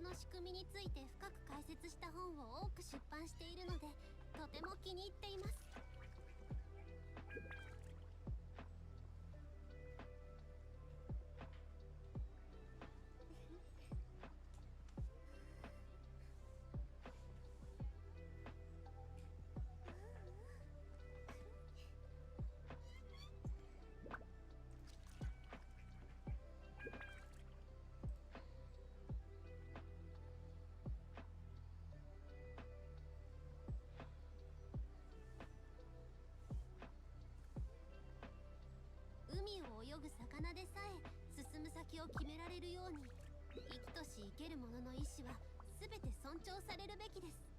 の仕組みについて深く解説した本を多く出版しているので、とても気に入っています。海を泳ぐ魚でさえ進む先を決められるように、生きとし生ける者の意志は全て尊重されるべきです。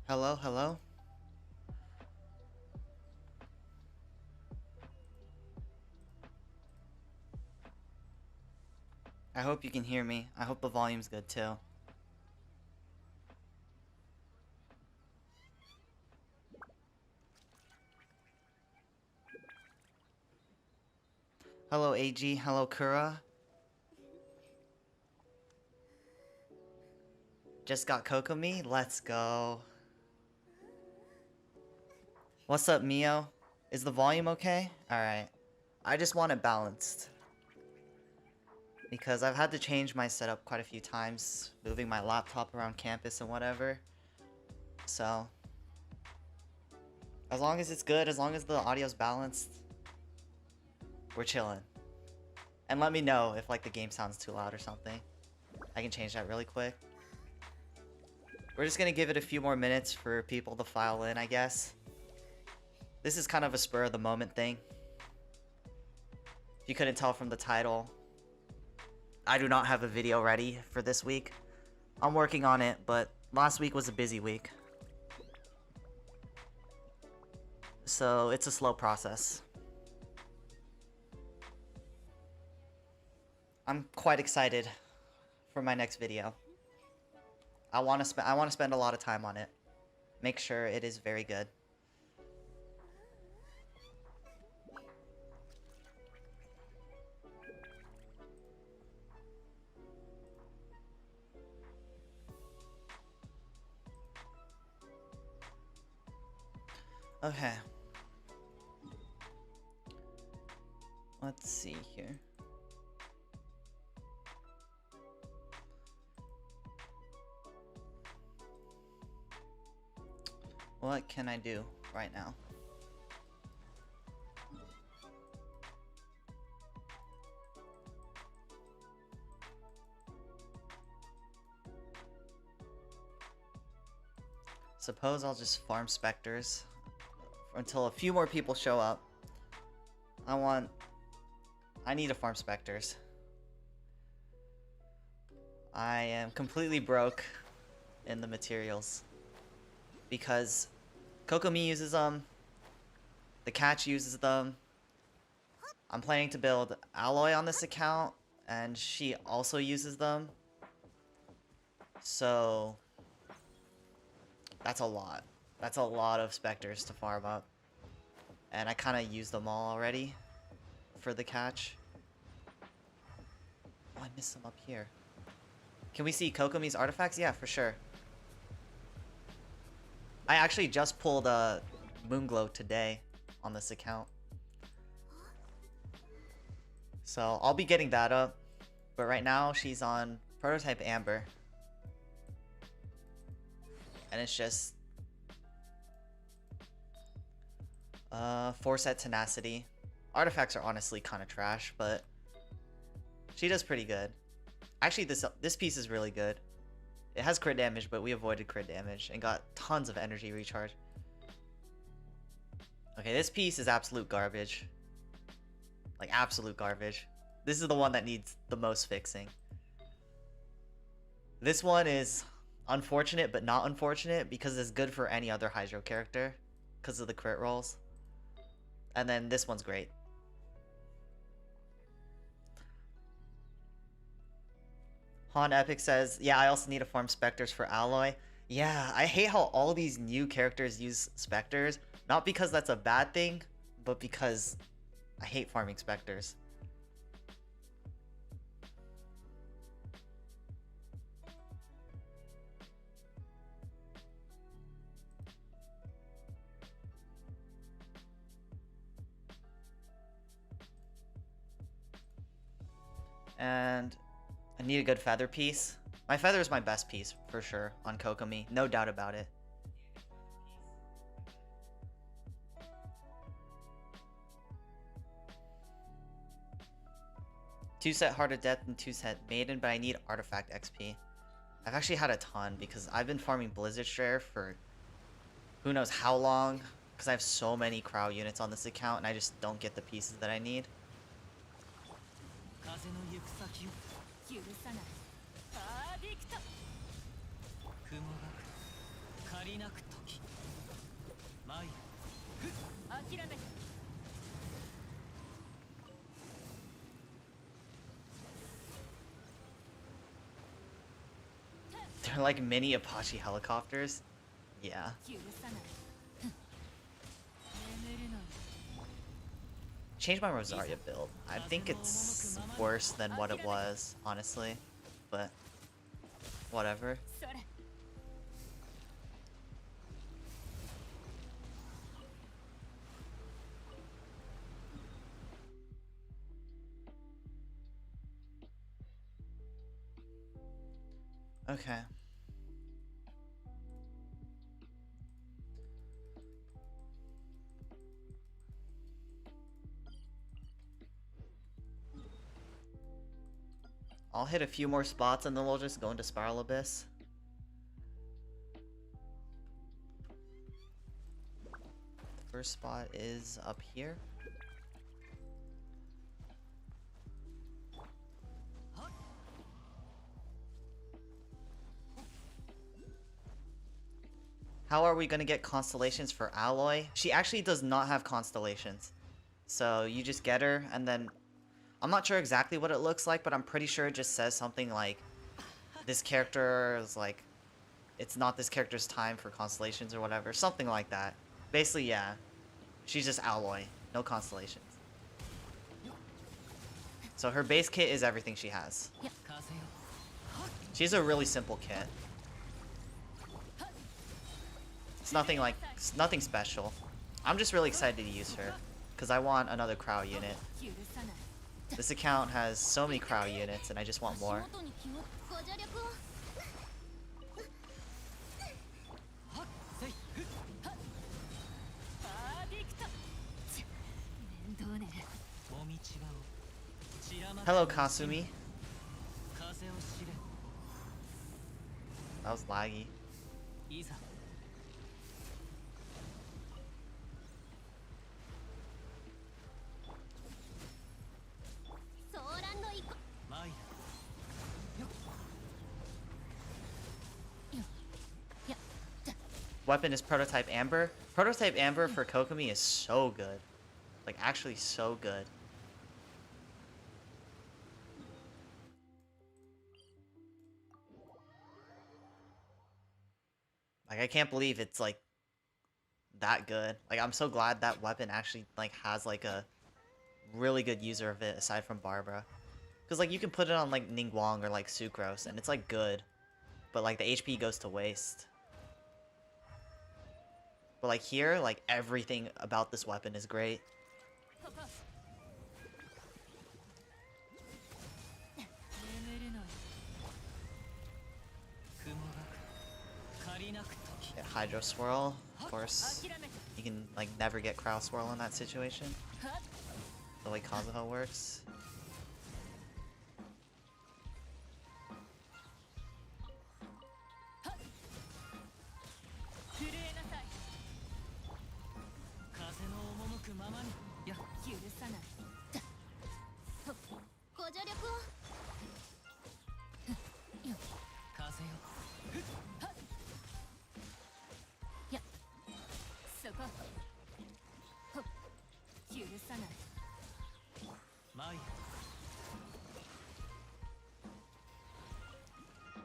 Hello, hello? I hope you can hear me. I hope the volume's good too. Hello, AG. Hello, Kura. Just got Kokomi? Let's go. What's up, Mio? Is the volume okay? Alright. I just want it balanced. Because I've had to change my setup quite a few times, moving my laptop around campus and whatever. So, as long as it's good, as long as the audio's balanced, we're chilling. And let me know if like the game sounds too loud or something. I can change that really quick. We're just gonna give it a few more minutes for people to file in, I guess. This is kind of a spur of the moment thing. If you couldn't tell from the title, I do not have a video ready for this week. I'm working on it, but last week was a busy week. So it's a slow process. I'm quite excited for my next video. I want to spend a lot of time on it. Make sure it is very good. Okay. Let's see here. What can I do right now? Suppose I'll just farm specters until a few more people show up. I need to farm specters. I am completely broke in the materials because Kokomi uses them, the catch uses them. I'm planning to build alloy on this account, and she also uses them. So that's a lot. That's a lot of specters to farm up. And I kind of used them all already for the catch. Oh, I missed some up here. Can we see Kokomi's artifacts? Yeah, for sure. I actually just pulled a Moonglow today on this account. So I'll be getting that up. But right now she's on Prototype Amber. And it's just 4-set Tenacity. Artifacts are honestly kind of trash, but she does pretty good. Actually, this piece is really good. It has crit damage, but we avoided crit damage and got tons of energy recharge. Okay, this piece is absolute garbage. Like, absolute garbage. This is the one that needs the most fixing. This one is unfortunate, but not unfortunate, because it's good for any other Hydro character, because of the crit rolls. And then this one's great. Han Epic says, yeah, I also need to farm Spectres for Alloy. Yeah, I hate how all these new characters use Spectres. Not because that's a bad thing, but because I hate farming Spectres. And I need a good feather piece. My feather is my best piece, for sure, on Kokomi. No doubt about it. Two set Heart of Death and 2 set Maiden, but I need Artifact XP. I've actually had a ton, because I've been farming Blizzard Strayer for who knows how long, because I have so many Crow units on this account, and I just don't get the pieces that I need. They're like mini Apache helicopters. Yeah. Change my Rosaria build. I think it's worse than what it was, honestly. But whatever. Okay. I'll hit a few more spots and then we'll just go into Sprial Abyss. The first spot is up here. How are we gonna get constellations for Alloy? She actually does not have constellations. So you just get her and then I'm not sure exactly what it looks like, but I'm pretty sure it just says something like this character is like, it's not this character's time for constellations or whatever. Something like that. Basically, yeah. She's just Alloy. No constellations. So her base kit is everything she has. She's a really simple kit. It's nothing special. I'm just really excited to use her, because I want another Crow unit. This account has so many Crow units, and I just want more. Hello, Kasumi. That was laggy. Weapon is Prototype Amber. Prototype Amber for Kokomi is so good. Like, actually so good. Like, I can't believe it's, like, that good. Like, I'm so glad that weapon actually, like, has, like, a really good user of it, aside from Barbara. Because, like, you can put it on, like, Ningguang or, like, Sucrose, and it's, like, good. But, like, the HP goes to waste. But, like, here, like, everything about this weapon is great. Yeah, Hydro Swirl, of course. You can, like, never get Crow Swirl in that situation. The way Kazuha works.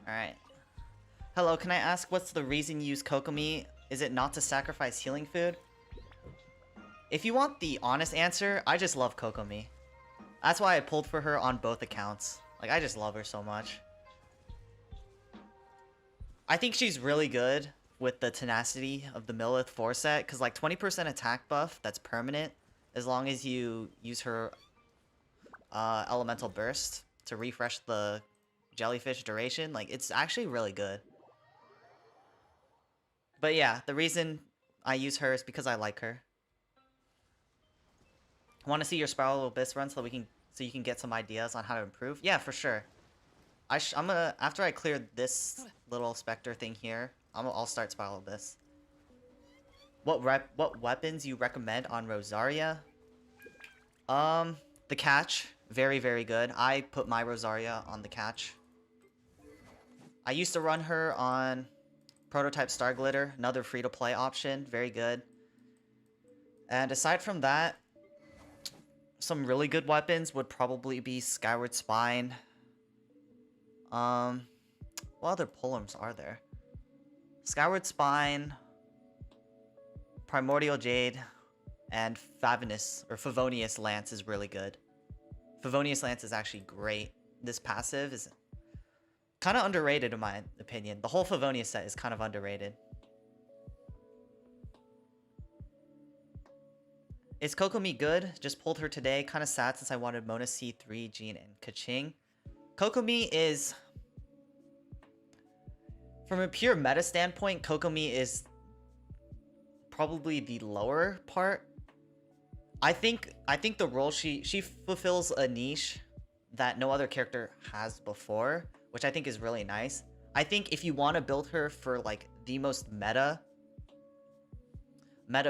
Alright. Hello, can I ask what's the reason you use Kokomi? Is it not to sacrifice healing food? If you want the honest answer, I just love Kokomi. That's why I pulled for her on both accounts. Like, I just love her so much. I think she's really good with the tenacity of the Millith 4 set, because like 20% attack buff that's permanent as long as you use her elemental burst to refresh the jellyfish duration. Like, it's actually really good. But yeah, the reason I use her is because I like her. Want to see your Sprial Abyss run so you can get some ideas on how to improve? Yeah, for sure. I'm gonna, after I clear this little specter thing here, I'll start Sprial Abyss. What weapons you recommend on Rosaria? The catch, very very good. I put my Rosaria on the catch. I used to run her on Prototype Star Glitter, another free to play option, very good. And aside from that, some really good weapons would probably be Skyward Spine. What other polearms are there? Skyward Spine, Primordial Jade, and Favonius Lance is really good. Favonius Lance is actually great. This passive is kind of underrated in my opinion. The whole Favonius set is kind of underrated. Is Kokomi good? Just pulled her today. Kind of sad since I wanted Mona C3, Jean, and Kaching. Kokomi is... From a pure meta standpoint, Kokomi is probably the lower part. I think the role she fulfills a niche that no other character has before, which I think is really nice. I think if you want to build her for like the most meta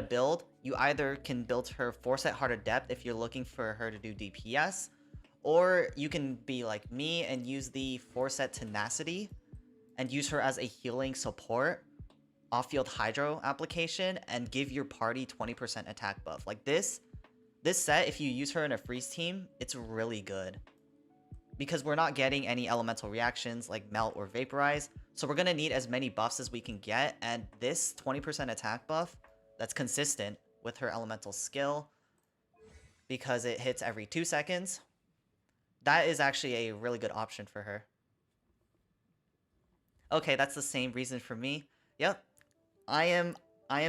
build, you either can build her 4-set Heart of Depth if you're looking for her to do DPS, or you can be like me and use the 4-set Tenacity and use her as a healing support off-field Hydro application and give your party 20% attack buff. Like this set, if you use her in a freeze team, it's really good. Because we're not getting any elemental reactions like Melt or Vaporize, so we're going to need as many buffs as we can get, and this 20% attack buff that's consistent with her elemental skill, because it hits every 2 seconds, that is actually a really good option for her. Okay, that's the same reason for me. Yep. I am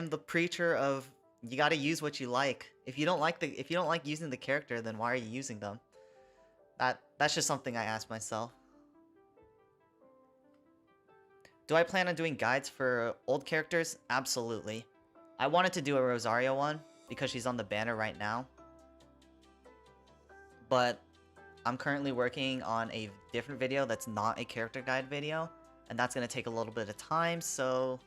the preacher of you got to use what you like. If you don't like using the character, then why are you using them? That's just something I ask myself. Do I plan on doing guides for old characters? Absolutely. I wanted to do a Rosario one because she's on the banner right now. But I'm currently working on a different video that's not a character guide video, and that's going to take a little bit of time, so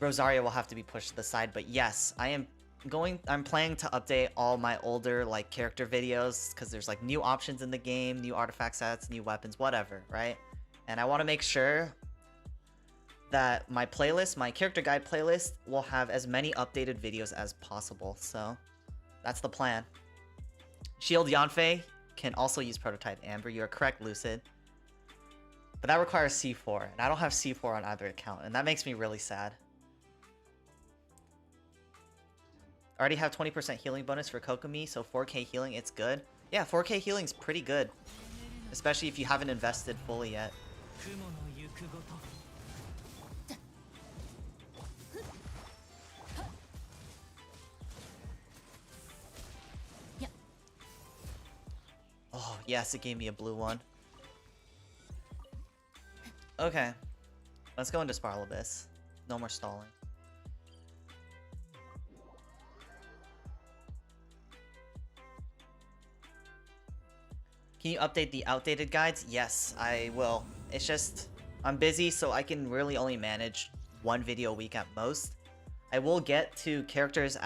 Rosario will have to be pushed to the side. But yes, I'm planning to update all my older like character videos because there's like new options in the game, new artifact sets, new weapons, whatever, right? And I want to make sure that my playlist, my character guide playlist, will have as many updated videos as possible. So that's the plan. Shield Yanfei can also use Prototype Amber. You are correct, Lucid. But that requires C4, and I don't have C4 on either account, and that makes me really sad. I already have 20% healing bonus for Kokomi, so 4k healing, it's good. Yeah, 4k healing's pretty good, especially if you haven't invested fully yet. Oh, yes, it gave me a blue one. Okay. Let's go into Sprial Abyss. No more stalling. Can you update the outdated guides? Yes, I will. It's just, I'm busy, so I can really only manage one video a week at most. I will get to characters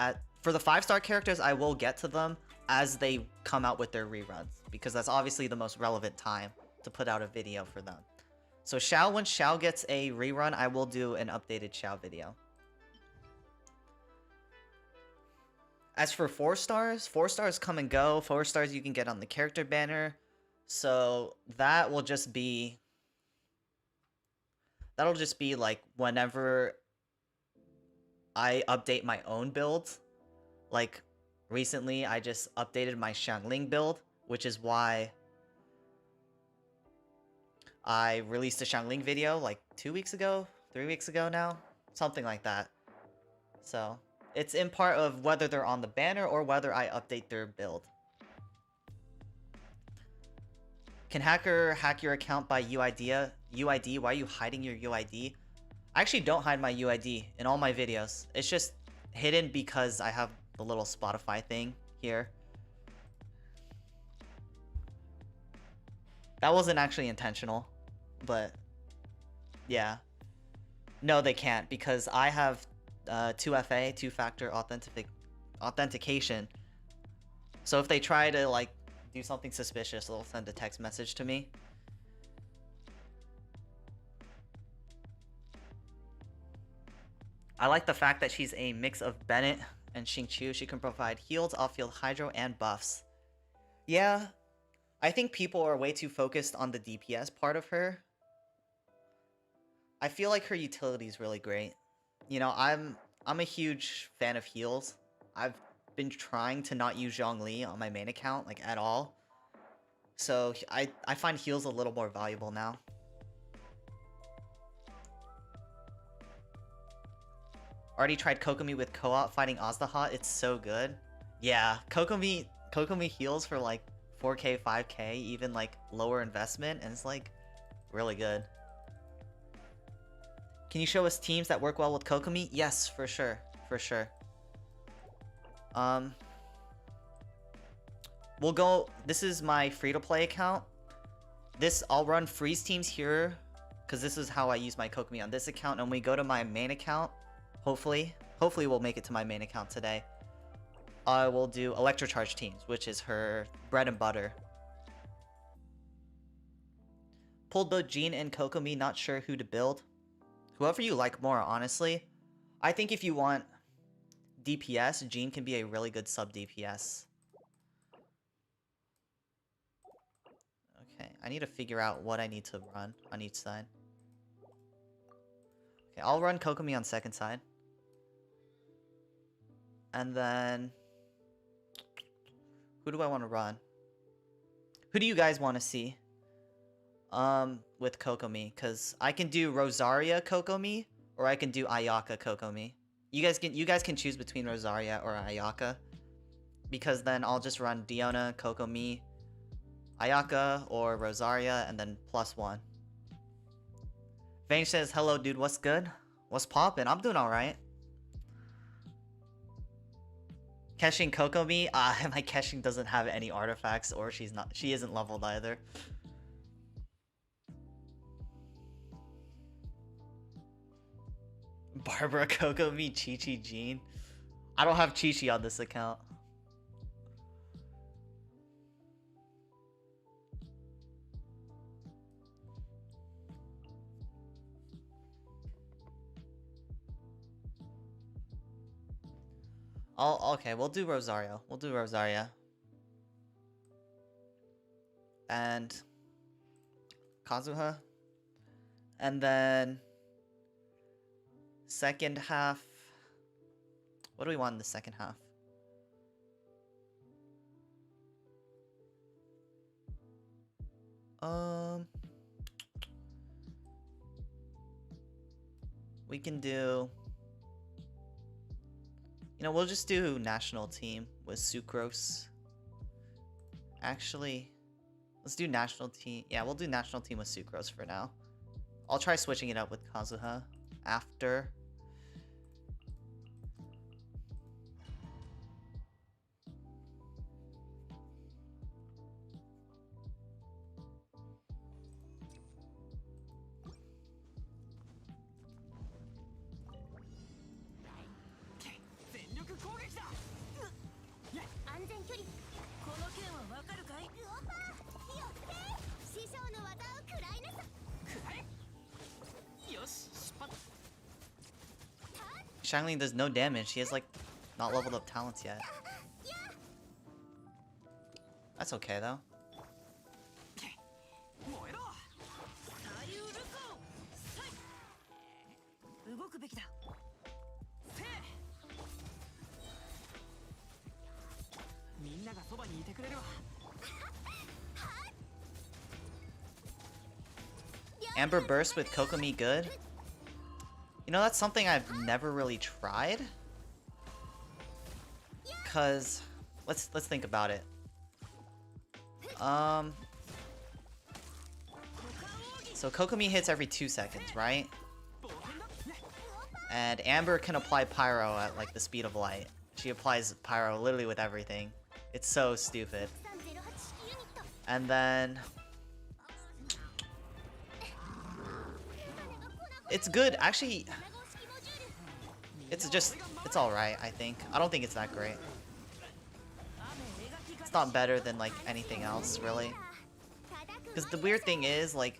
for the 5-star characters, I will get to them as they come out with their reruns, because that's obviously the most relevant time to put out a video for them. So Xiao, when Xiao gets a rerun, I will do an updated Xiao video. As for 4 stars come and go. 4 stars you can get on the character banner. So that'll just be like whenever I update my own build. Like recently I just updated my Xiangling build, which is why I released a Xiangling video like 2 weeks ago, 3 weeks ago now, something like that. So it's in part of whether they're on the banner or whether I update their build. Can hacker hack your account by UID? UID? Why are you hiding your UID? I actually don't hide my UID in all my videos. It's just hidden because I have the little Spotify thing here. That wasn't actually intentional, but yeah. No, they can't because I have 2FA, two-factor authentication. So if they try to like do something suspicious, they'll send a text message to me. I like the fact that she's a mix of Bennett and Xingqiu. She can provide heals, off-field hydro, and buffs. Yeah, I think people are way too focused on the DPS part of her. I feel like her utility is really great. You know, I'm a huge fan of heals. I've been trying to not use Zhongli on my main account, like, at all. So I find heals a little more valuable now. Already tried Kokomi with co-op fighting Azdahat. It's so good. Yeah, Kokomi heals for like 4k, 5k, even like lower investment, and it's like really good. Can you show us teams that work well with Kokomi? Yes, for sure. For sure. We'll go... This is my free-to-play account. I'll run freeze teams here, because this is how I use my Kokomi on this account. And we go to my main account, hopefully we'll make it to my main account today. I will do Electrocharge teams, which is her bread and butter. Pulled both Jean and Kokomi, not sure who to build. Whoever you like more, honestly. I think if you want DPS, Jean can be a really good sub DPS. Okay, I need to figure out what I need to run on each side. Okay, I'll run Kokomi on second side. And then... who do I want to run? Who do you guys want to see? With Kokomi, because I can do Rosaria Kokomi, or I can do Ayaka Kokomi. You guys can choose between Rosaria or Ayaka, because then I'll just run Diona, Kokomi, Ayaka, or Rosaria, and then +1. Vane says, hello dude, what's good? What's poppin'? I'm doing alright. Keshing Kokomi? My Keshing doesn't have any artifacts, or she isn't leveled either. Barbara Kokomi, Chi-Chi Jean. I don't have Chi-Chi on this account. Okay, we'll do Rosario. We'll do Rosaria. And Kazuha. And then second half. What do we want in the second half? We can do... you know, we'll just do national team with Sucrose. Actually, let's do national team. Yeah, we'll do national team with Sucrose for now. I'll try switching it up with Kazuha after. Xiangling does no damage. She has like not leveled up talents yet. That's okay though. Amber Burst with Kokomi good? You know, that's something I've never really tried. Cause let's think about it. So Kokomi hits every 2 seconds, right? And Amber can apply Pyro at like the speed of light. She applies Pyro literally with everything. It's so stupid. And then it's good. Actually, it's alright, I think. I don't think it's that great. It's not better than like anything else, really. Because the weird thing is, like,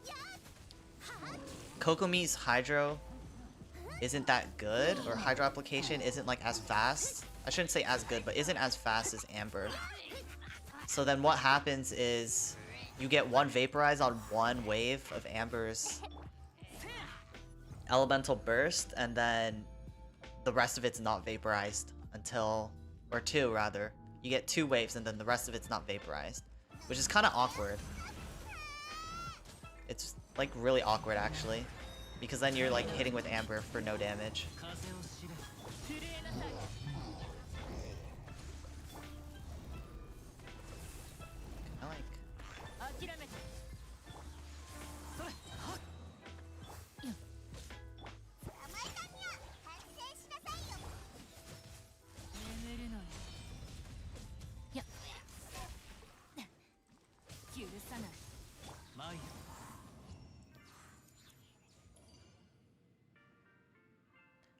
Kokomi's Hydro isn't that good, or Hydro application isn't like as fast. I shouldn't say as good, but isn't as fast as Amber. So then what happens is you get one Vaporize on one wave of Amber's Elemental Burst, and then the rest of it's not vaporized until, or two rather. You get 2 waves and then the rest of it's not vaporized, which is kind of awkward. It's like really awkward actually, because then you're like hitting with Amber for no damage. I like.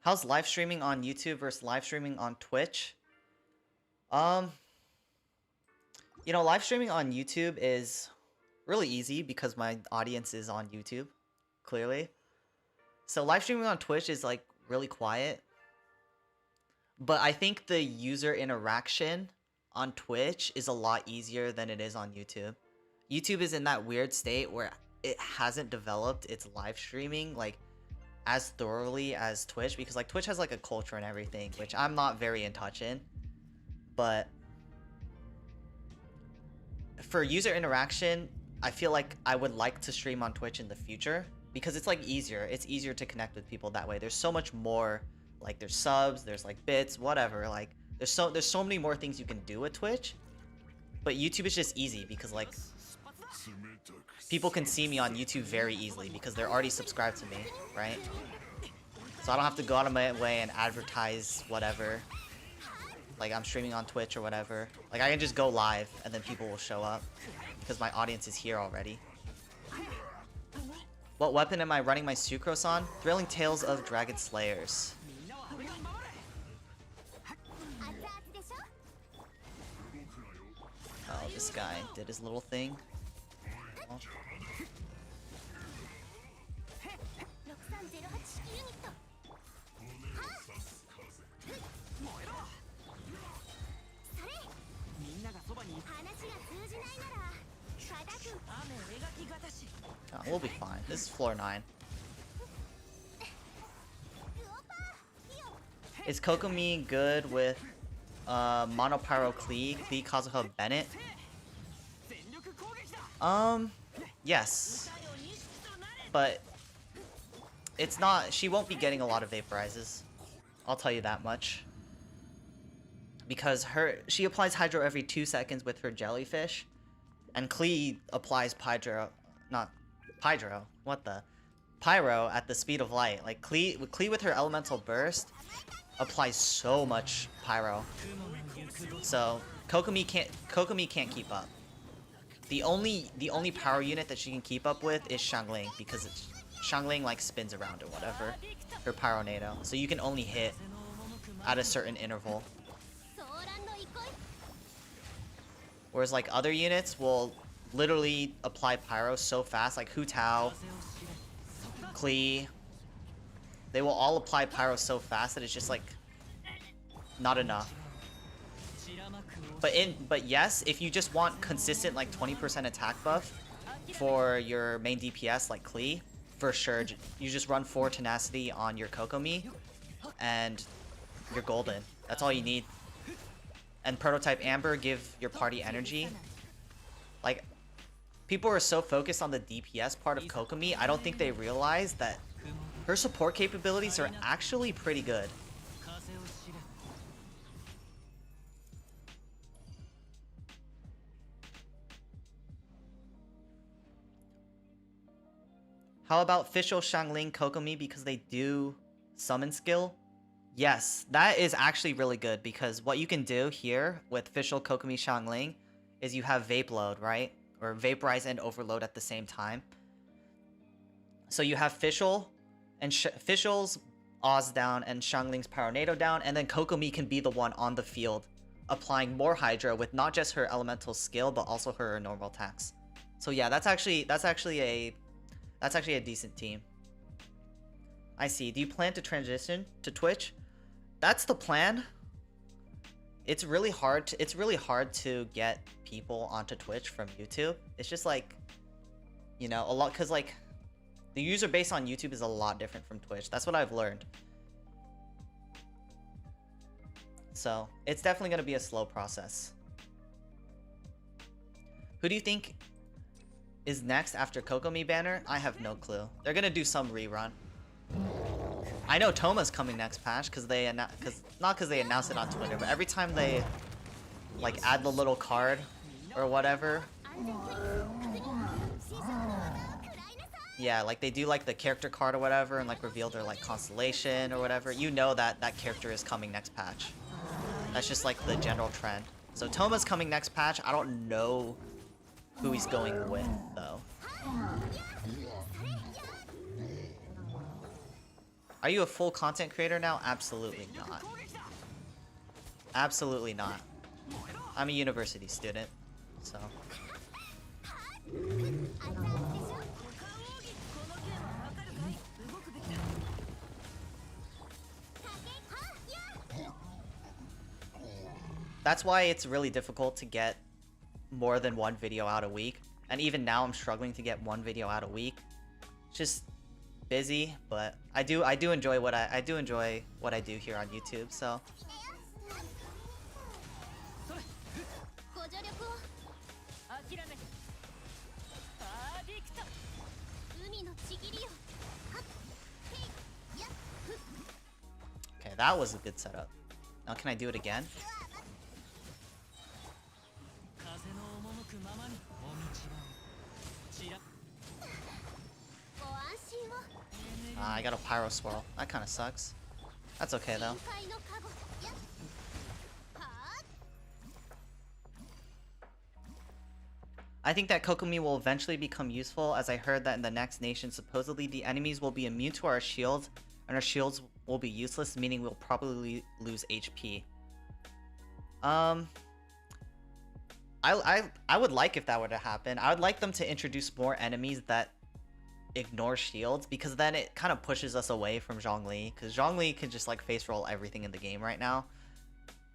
How's live streaming on YouTube versus live streaming on Twitch? You know, live streaming on YouTube is really easy because my audience is on YouTube, clearly. So live streaming on Twitch is like really quiet. But I think the user interaction on Twitch is a lot easier than it is on YouTube. YouTube is in that weird state where it hasn't developed its live streaming like as thoroughly as Twitch, because like Twitch has like a culture and everything, which I'm not very in touch in. But for user interaction, I feel like I would like to stream on Twitch in the future because it's like easier. It's easier to connect with people that way. There's so much more, like there's subs, there's like bits, whatever. Like there's so many more things you can do with Twitch. But YouTube is just easy because like people can see me on YouTube very easily because they're already subscribed to me, right? So I don't have to go out of my way and advertise whatever. Like I'm streaming on Twitch or whatever. Like I can just go live and then people will show up because my audience is here already. What weapon am I running my Sucrose on? Thrilling Tales of Dragon Slayers. Oh, this guy did his little thing. Oh. Oh, we'll be fine. This is floor 9. Is Kokomi good with Monopyro Klee, Kazuha Bennett? Yes. But it's not, she won't be getting a lot of Vaporizes. I'll tell you that much. Because she applies Hydro every 2 seconds with her Jellyfish. And Klee applies Pyro at the speed of light. Like Klee with her Elemental Burst applies so much Pyro. So Kokomi can't keep up. The only power unit that she can keep up with is Xiangling, because Xiangling like spins around or whatever, her Pyronado. So you can only hit at a certain interval. Whereas like other units will literally apply Pyro so fast, like Hu Tao, Klee, they will all apply Pyro so fast that it's just like not enough. But yes, if you just want consistent like 20% attack buff for your main DPS like Klee, for sure. You just run 4 tenacity on your Kokomi, and you're golden. That's all you need. And Prototype Amber give your party energy. Like, people are so focused on the DPS part of Kokomi, I don't think they realize that her support capabilities are actually pretty good. How about Fischl Xiangling Kokomi because they do summon skill? Yes, that is actually really good because what you can do here with Fischl Kokomi Xiangling is you have Vape Load, right? Or Vaporize and Overload at the same time. So you have Fischl and Fischl's Oz down and Xiangling's Pyronado down, and then Kokomi can be the one on the field applying more Hydra with not just her elemental skill but also her normal attacks. So yeah, that's actually a decent team. I see. Do you plan to transition to Twitch? That's the plan. It's really hard to get people onto Twitch from YouTube. It's just like, you know, a lot, cuz like the user base on YouTube is a lot different from Twitch. That's what I've learned. So, it's definitely going to be a slow process. Who do you think is next after Kokomi banner? I have no clue. They're going to do some rerun. I know Toma's coming next patch because they not because they announced it on Twitter, but every time they like add the little card or whatever, yeah, like they do like the character card or whatever and like reveal their like constellation or whatever, you know that that character is coming next patch. That's just like the general trend. So Toma's coming next patch. I don't know who he's going with though. Are you a full content creator now? Absolutely not. Absolutely not. I'm a university student, so. That's why it's really difficult to get more than one video out a week. And even now I'm struggling to get one video out a week. It's just busy, but I do enjoy what I do enjoy what I do here on YouTube, so. Okay, that was a good setup. Now can I do it again? I got a Pyro Swirl. That kind of sucks. That's okay though. I think that Kokomi will eventually become useful, as I heard that in the next nation supposedly the enemies will be immune to our shields and our shields will be useless, meaning we'll probably lose HP. I would like if that were to happen. I would like them to introduce more enemies that ignore shields, because then it kind of pushes us away from Zhongli, because Zhongli can just like face roll everything in the game right now.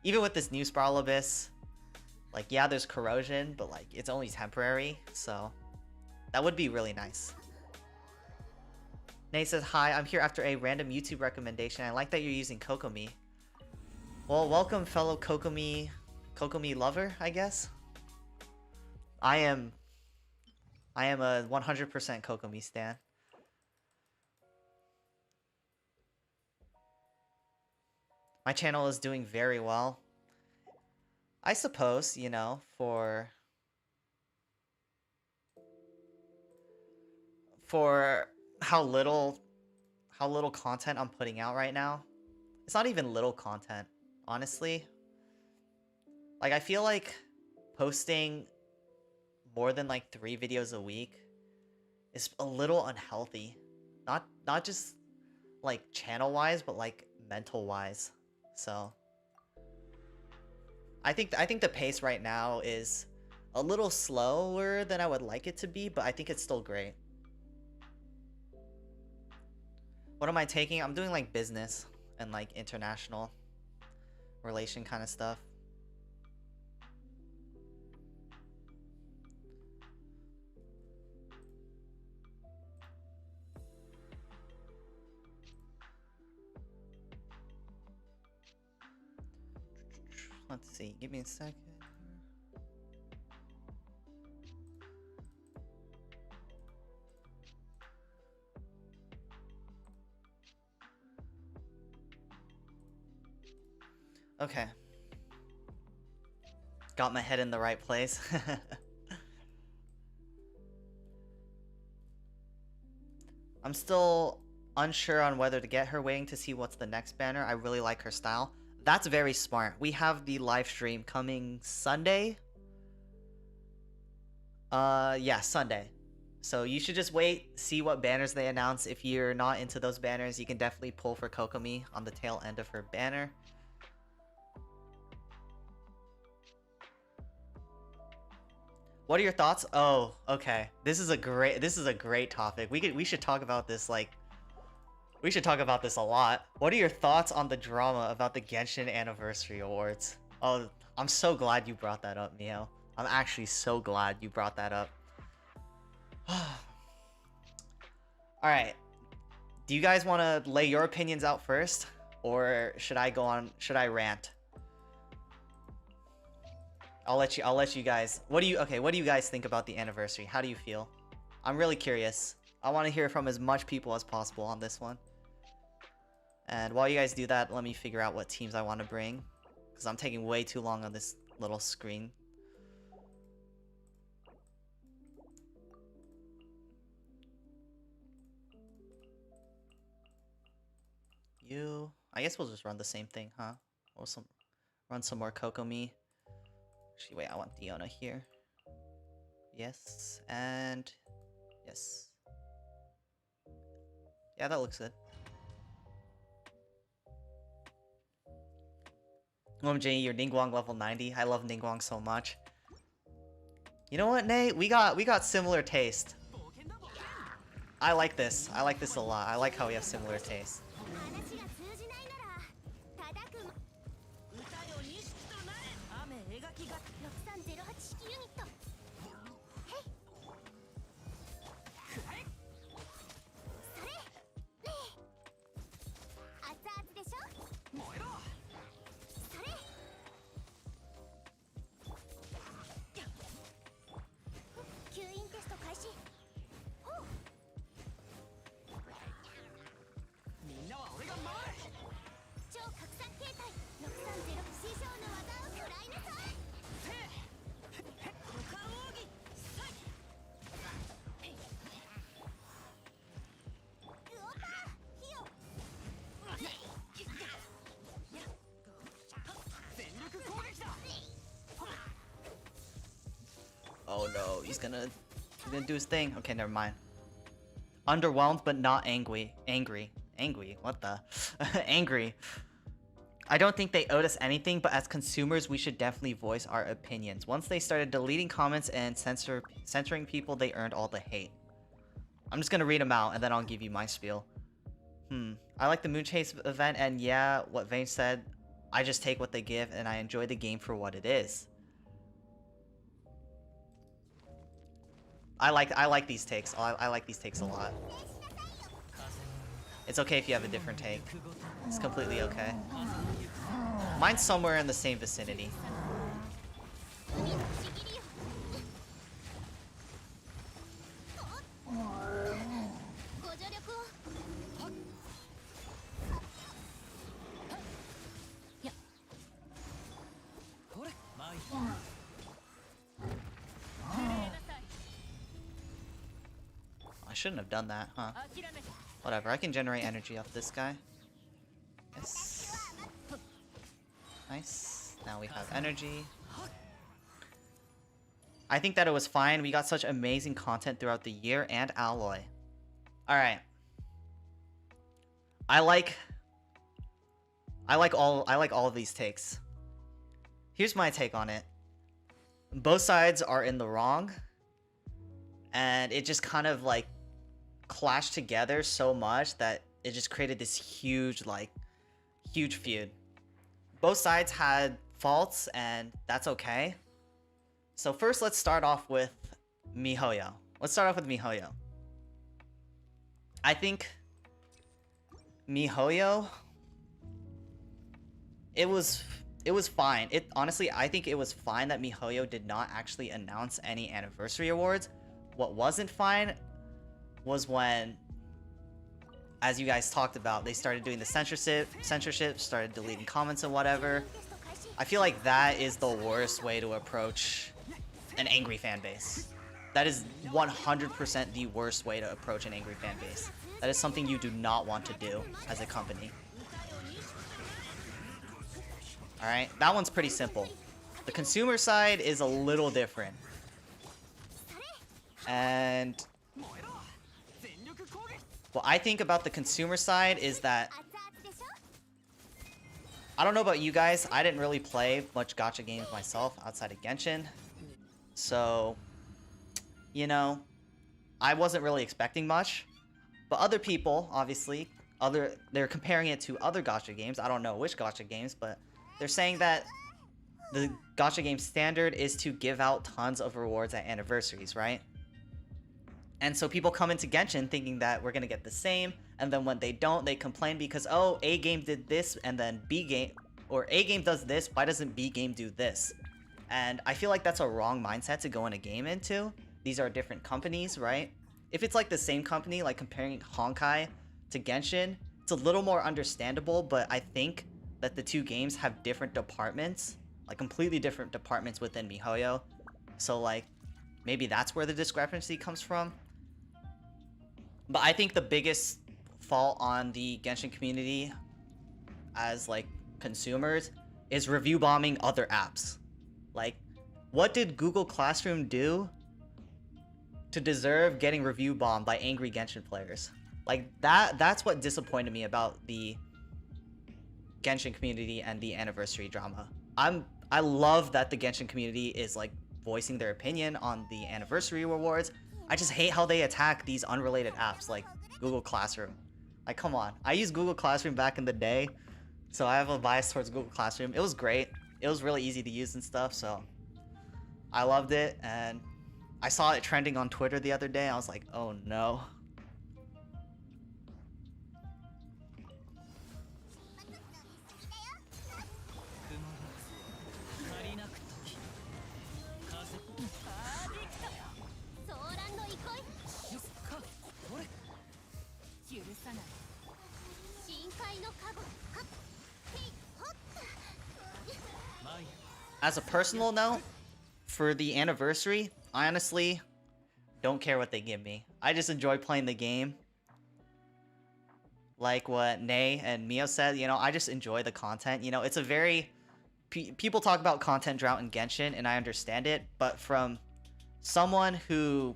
Even with this new Sprial Abyss, like yeah, there's corrosion, but like it's only temporary, so that would be really nice. Nate says, hi, I'm here after a random YouTube recommendation. I like that you're using Kokomi. Well, welcome fellow Kokomi lover, I guess. I am a 100% Kokomi stan. My channel is doing very well. I suppose, you know, for how little content I'm putting out right now. It's not even little content, honestly. Like, I feel like posting more than like 3 videos a week is a little unhealthy. Not just like channel wise, but like mental wise. So I think the pace right now is a little slower than I would like it to be, but I think it's still great. What am I taking? I'm doing like business and like international relation kind of stuff. let's see. Give me a second. Okay. Got my head in the right place. I'm still unsure on whether to get her, waiting to see what's the next banner. I really like her style. That's very smart. We have the live stream coming Sunday. Yeah, Sunday. So you should just wait, see what banners they announce. If you're not into those banners, you can definitely pull for Kokomi on the tail end of her banner. What are your thoughts? Oh, okay. This is a great topic. We should talk about this we should talk about this a lot. What are your thoughts on the drama about the Genshin Anniversary Awards? Oh, I'm so glad you brought that up, Mio. I'm actually so glad you brought that up. Alright. Do you guys want to lay your opinions out first? Or should I go on? Should I rant? I'll let you guys. What do you guys think about the anniversary? How do you feel? I'm really curious. I want to hear from as much people as possible on this one. And while you guys do that, let me figure out what teams I want to bring, because I'm taking way too long on this little screen. I guess we'll just run the same thing, huh? We'll run some more Kokomi. Actually, wait, I want Diona here. Yes, and yes. Yeah, that looks good. OMG, you're Ningguang level 90. I love Ningguang so much. You know what, Nate? We got similar taste. I like this. I like this a lot. I like how we have similar taste. Oh no, he's gonna do his thing. Okay, never mind. Underwhelmed but not angry. Angry. What the? Angry. I don't think they owed us anything, but as consumers, we should definitely voice our opinions. Once they started deleting comments and censoring people, they earned all the hate. I'm just gonna read them out, and then I'll give you my spiel. I like the Moonchase event, and yeah, what Vane said, I just take what they give, and I enjoy the game for what it is. I like these takes. I like these takes a lot. It's okay if you have a different take. It's completely okay. Mine's somewhere in the same vicinity. I shouldn't have done that, huh? Whatever, I can generate energy off this guy. Yes. Nice. Now we have energy. I think that it was fine. We got such amazing content throughout the year and Alloy. Alright. I like all of these takes. Here's my take on it. Both sides are in the wrong. And it just kind of like clashed together so much that it just created this huge feud. Both sides had faults, and that's okay. So first, let's start off with MiHoYo. I think MiHoYo, it was it was fine. It honestly, I think it was fine that MiHoYo did not actually announce any anniversary awards. What wasn't fine was when, as you guys talked about, they started doing the censorship, started deleting comments and whatever. I feel like that is the worst way to approach an angry fan base. That is 100% the worst way to approach an angry fan base. That is something you do not want to do as a company. Alright, that one's pretty simple. The consumer side is a little different. And what I think about the consumer side is that, I don't know about you guys, I didn't really play much gacha games myself outside of Genshin. So, you know, I wasn't really expecting much. But other people, obviously, they're comparing it to other gacha games. I don't know which gacha games, but they're saying that the gacha game standard is to give out tons of rewards at anniversaries, right? And so people come into Genshin thinking that we're gonna get the same, and then when they don't, they complain because, oh, A game did this, and then B game, or A game does this, why doesn't B game do this? And I feel like that's a wrong mindset to go in a game into. These are different companies, right? If it's like the same company, like comparing Honkai to Genshin, it's a little more understandable, but I think that the two games have different departments, like completely different departments within MiHoYo. So like, maybe that's where the discrepancy comes from. But I think the biggest fault on the Genshin community as like consumers is review bombing other apps. Like, what did Google Classroom do to deserve getting review bombed by angry Genshin players? Like, that's what disappointed me about the Genshin community and the anniversary drama. I love that the Genshin community is like voicing their opinion on the anniversary awards. I just hate how they attack these unrelated apps like Google Classroom. Like, come on. I used Google Classroom back in the day, so I have a bias towards Google Classroom. It was great. It was really easy to use and stuff, so I loved it. And I saw it trending on Twitter the other day. I was like, oh no. As a personal note, for the anniversary, I honestly don't care what they give me. I just enjoy playing the game. Like what Nay and Mio said, you know, I just enjoy the content. You know, it's a very... people talk about content drought in Genshin, and I understand it, but from someone who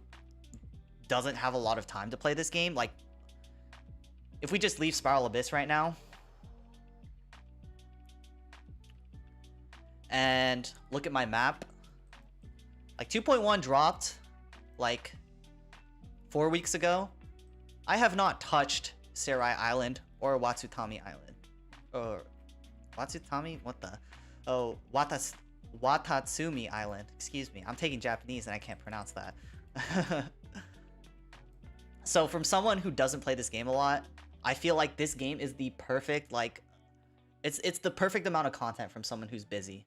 doesn't have a lot of time to play this game, like, if we just leave Sprial Abyss right now, and look at my map, like 2.1 dropped like 4 weeks ago. I have not touched Serai Island or Watsutami Island. Or Watsutami? What the? Oh, Watatsumi Island. Excuse me. I'm taking Japanese and I can't pronounce that. So from someone who doesn't play this game a lot, I feel like this game is the perfect, like, it's the perfect amount of content from someone who's busy.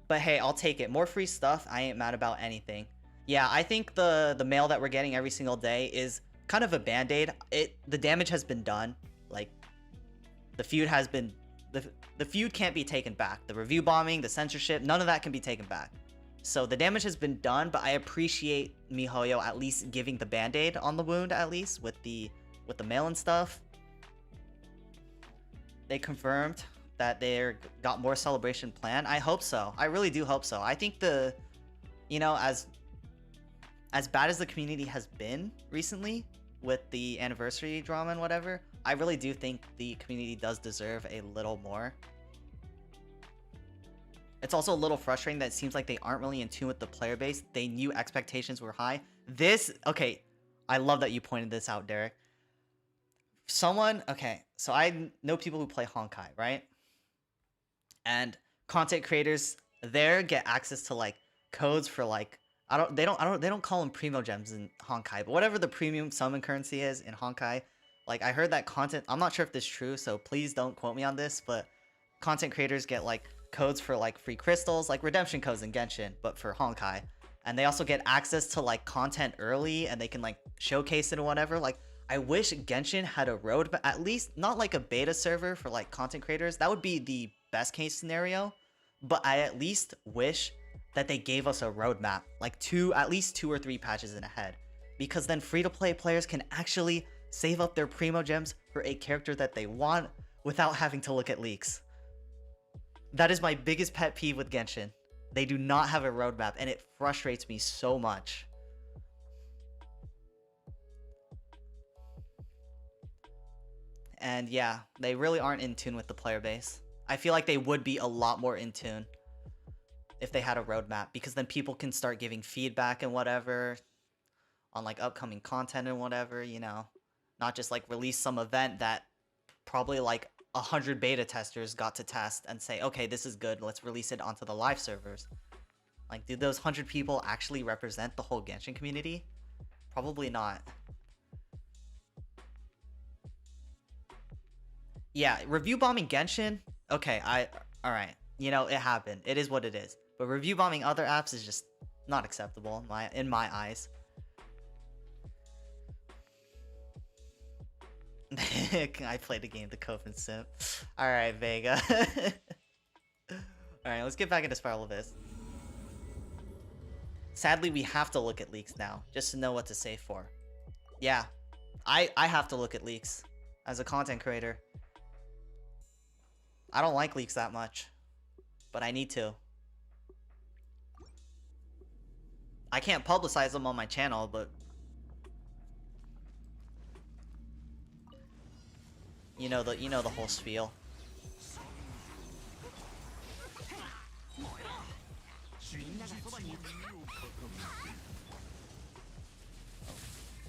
But hey, I'll take it. More free stuff, I ain't mad about anything. Yeah, I think the mail that we're getting every single day is kind of a band-aid. The damage has been done. Like, the feud has been... The feud can't be taken back. The review bombing, the censorship, none of that can be taken back. So the damage has been done, but I appreciate MiHoYo at least giving the band-aid on the wound, at least, with the mail and stuff. They confirmed that they got more celebration planned. I hope so. I really do hope so. I think you know, as bad as the community has been recently with the anniversary drama and whatever, I really do think the community does deserve a little more. It's also a little frustrating that it seems like they aren't really in tune with the player base. They knew expectations were high. Okay, I love that you pointed this out, Derek. Okay, so I know people who play Honkai, right? And content creators there get access to like codes for like, they don't call them primo gems in Honkai, but whatever the premium summon currency is in Honkai, Like, I heard that content, I'm not sure if this is true, so please don't quote me on this, but content creators get like codes for like free crystals, like redemption codes in Genshin, but for Honkai. And they also get access to like content early, and they can like showcase it or whatever. Like, I wish Genshin had a roadmap, at least not like a beta server for like content creators. That would be the best case scenario. But I at least wish that they gave us a roadmap, like at least 2 or 3 patches in ahead. Because then free-to-play players can actually save up their primo gems for a character that they want without having to look at leaks. That is my biggest pet peeve with Genshin. They do not have a roadmap, and it frustrates me so much. And yeah, they really aren't in tune with the player base. I feel like they would be a lot more in tune if they had a roadmap, because then people can start giving feedback and whatever on like upcoming content and whatever, you know. Not just like release some event that probably like 100 beta testers got to test and say, okay, this is good, let's release it onto the live servers. Like, do those 100 people actually represent the whole Genshin community? Probably not. Yeah, review bombing Genshin, okay, alright, you know, it happened. It is what it is. But review bombing other apps is just not acceptable in my eyes. I played the game, the Coven Simp. Alright, Vega. Alright, let's get back into Sprial Abyss. Sadly, we have to look at leaks now, just to know what to save for. Yeah, I have to look at leaks as a content creator. I don't like leaks that much, but I need to. I can't publicize them on my channel, but you know the whole spiel.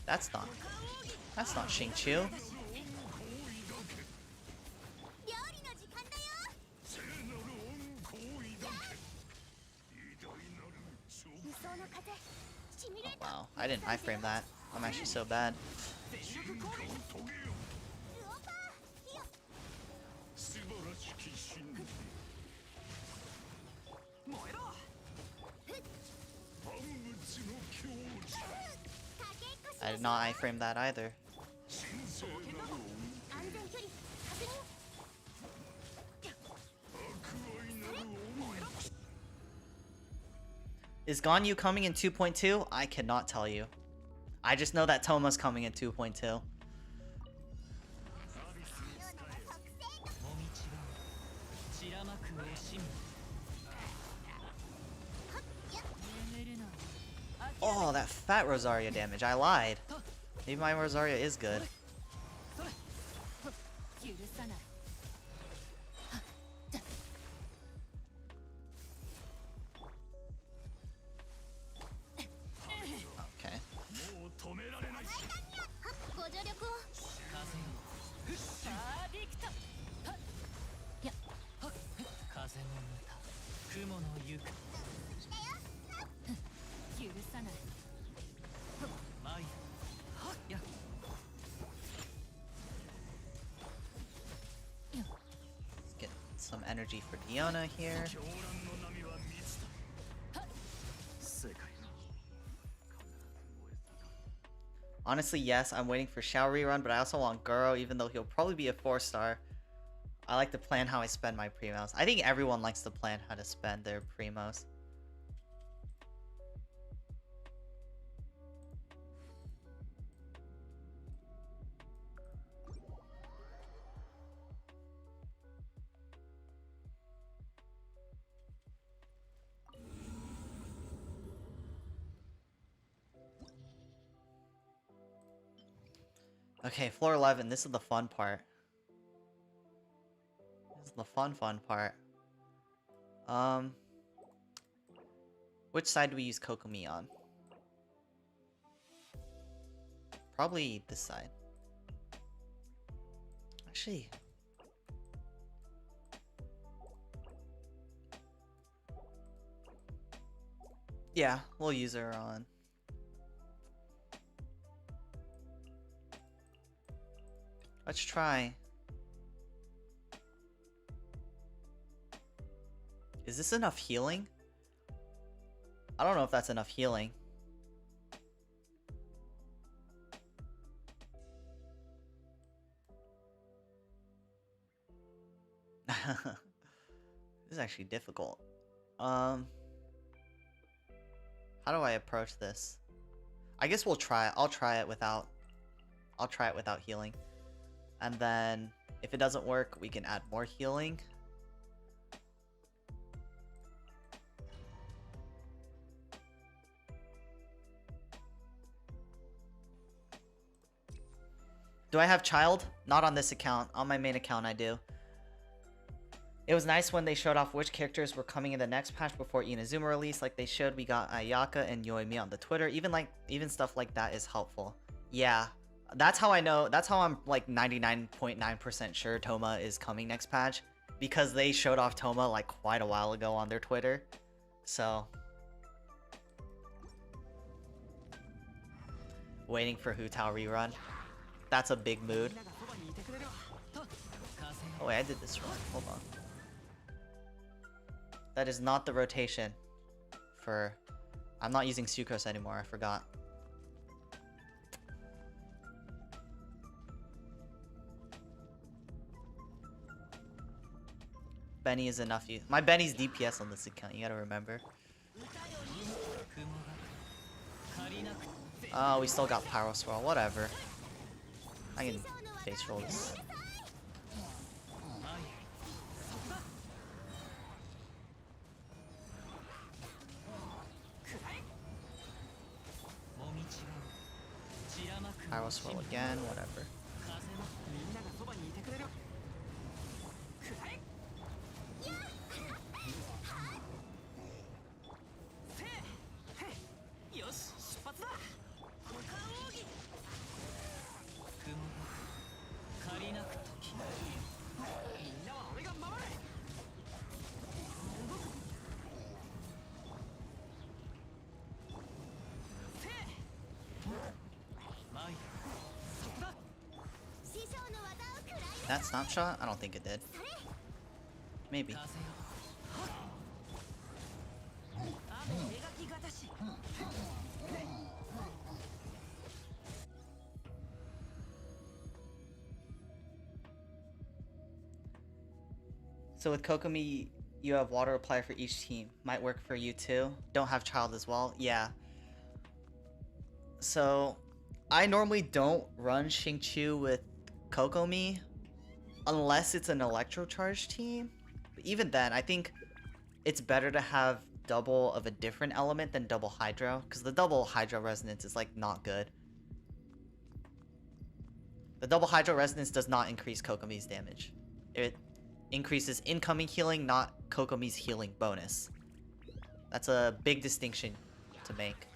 That's not Xingqiu. Oh, wow, I didn't iframe that. I'm actually so bad. I did not iframe that either. Is Ganyu coming in 2.2? I cannot tell you. I just know that Toma's coming in 2.2. Oh, that fat Rosaria damage. I lied. Maybe my Rosaria is good. Okay. Let's get some energy for Diona here. Honestly, yes, I'm waiting for Xiao rerun, but I also want Goro, even though he'll probably be a 4-star. I like to plan how I spend my primos. I think everyone likes to plan how to spend their primos. Okay, floor 11. This is the fun part. This is the fun part. Which side do we use Kokomi on? Probably this side. Actually, yeah, we'll use her on. Let's try. Is this enough healing? I don't know if that's enough healing. This is actually difficult. How do I approach this? I guess we'll try it. I'll try it without healing. And then if it doesn't work, we can add more healing. Do I have child? Not on this account. On my main account, I do. It was nice when they showed off which characters were coming in the next patch before Inazuma release. Like they showed, we got Ayaka and Yoimi on the Twitter. Even stuff like that is helpful. Yeah, that's how I know. That's how I'm like 99.9% sure Toma is coming next patch, because they showed off Toma like quite a while ago on their Twitter. So waiting for Hu Tao rerun. That's a big mood. Oh wait, I did this wrong. Hold on. That is not the rotation for... I'm not using Sucrose anymore, I forgot. Benny is enough. My Benny's DPS on this account, you gotta remember. Oh, we still got Pyro Swirl, whatever. I can face roll this. Pyro Swirl again, whatever. That snapshot? I don't think it did. Maybe. So with Kokomi, you have water apply for each team. Might work for you too. Don't have child as well? Yeah. So I normally don't run Xingqiu with Kokomi unless it's an electro charge team. But even then, I think it's better to have double of a different element than double hydro, because the double hydro resonance is like not good. The double hydro resonance does not increase Kokomi's damage. It increases incoming healing, not Kokomi's healing bonus. That's a big distinction to make.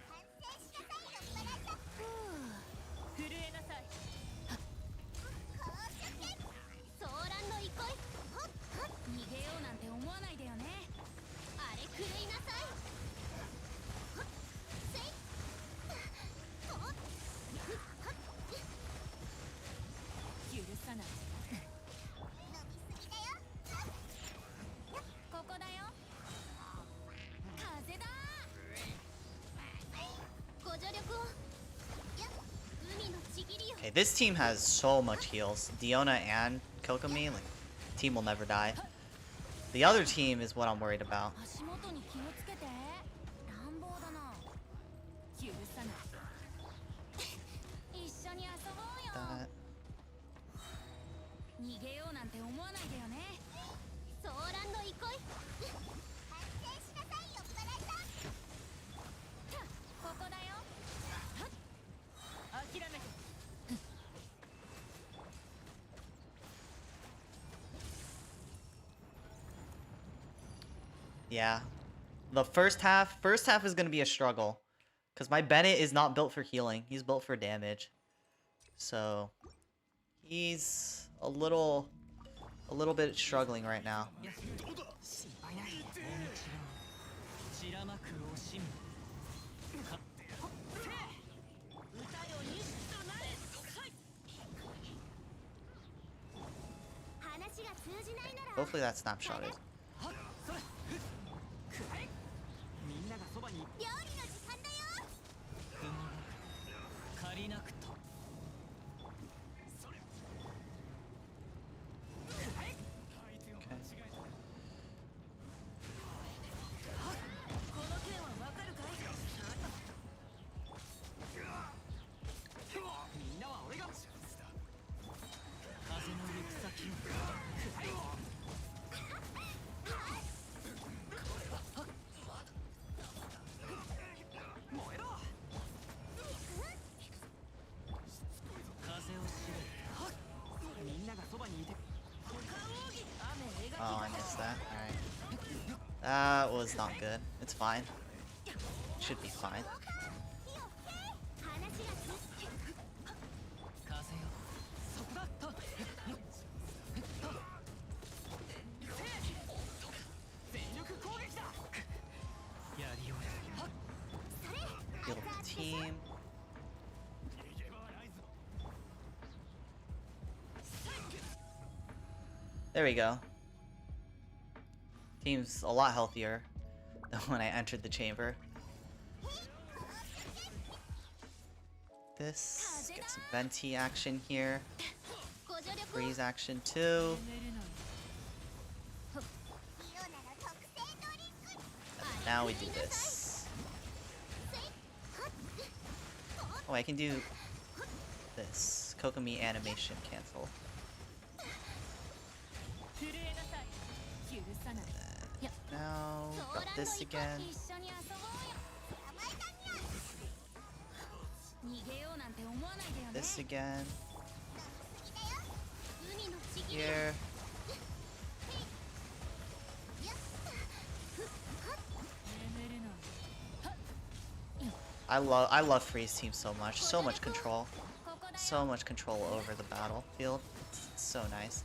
Okay, this team has so much heals. Diona and Kokomi, like, team will never die. The other team is what I'm worried about. That. Yeah, the first half is gonna be a struggle, because my Bennett is not built for healing. He's built for damage, so he's a little bit struggling right now. Hopefully that snapshotted. みんながそばに料理の時間だよ。借りなくと Oh, I missed that. Alright. That was not good. It's fine. Should be fine. Heal the team. There we go. Team's a lot healthier than when I entered the chamber. This, get some Venti action here. Freeze action too. And now we do this. Oh, I can do this. Kokomi animation cancel. Now, got this again. This again. Here. I love Freeze Team so much. So much control. So much control over the battlefield. It's so nice.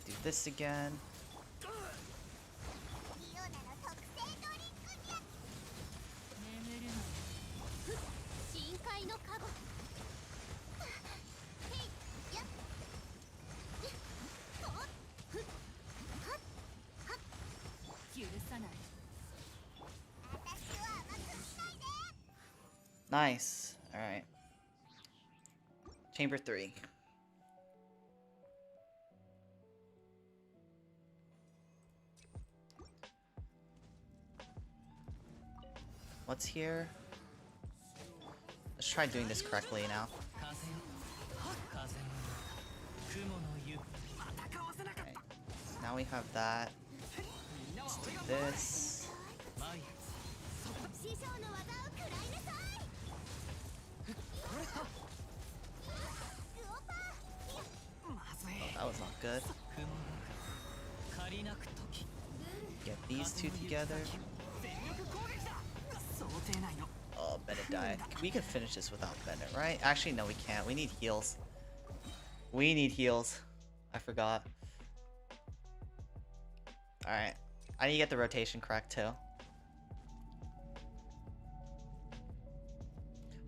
Do this again. Nice. Alright. Chamber 3. What's here? Let's try doing this correctly now. Okay. Now we have that. Let's do this. Oh, that was not good. Get these two together. Oh, Bennett died. We can finish this without Bennett, right? Actually, no, we can't. We need heals. We need heals. I forgot. Alright. I need to get the rotation correct, too.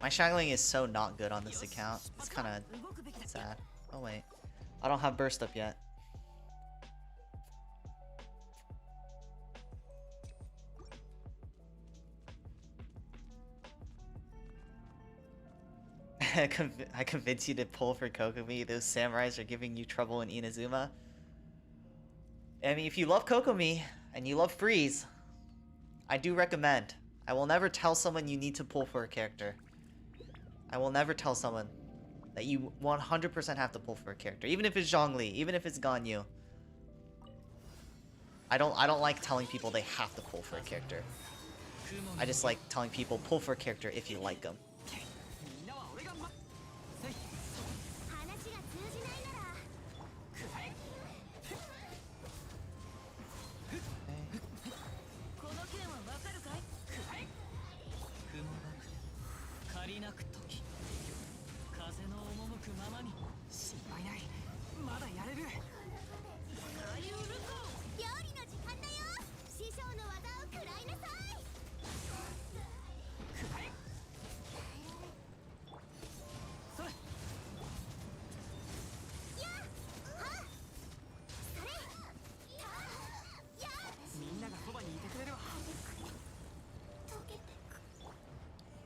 My shackling is so not good on this account. It's kind of sad. Oh, wait. I don't have burst up yet. I convinced you to pull for Kokomi. Those samurais are giving you trouble in Inazuma. I mean, if you love Kokomi and you love Freeze, I do recommend. I will never tell someone you need to pull for a character. I will never tell someone that you 100% have to pull for a character, even if it's Zhongli, even if it's Ganyu. I don't like telling people they have to pull for a character. I just like telling people pull for a character if you like them.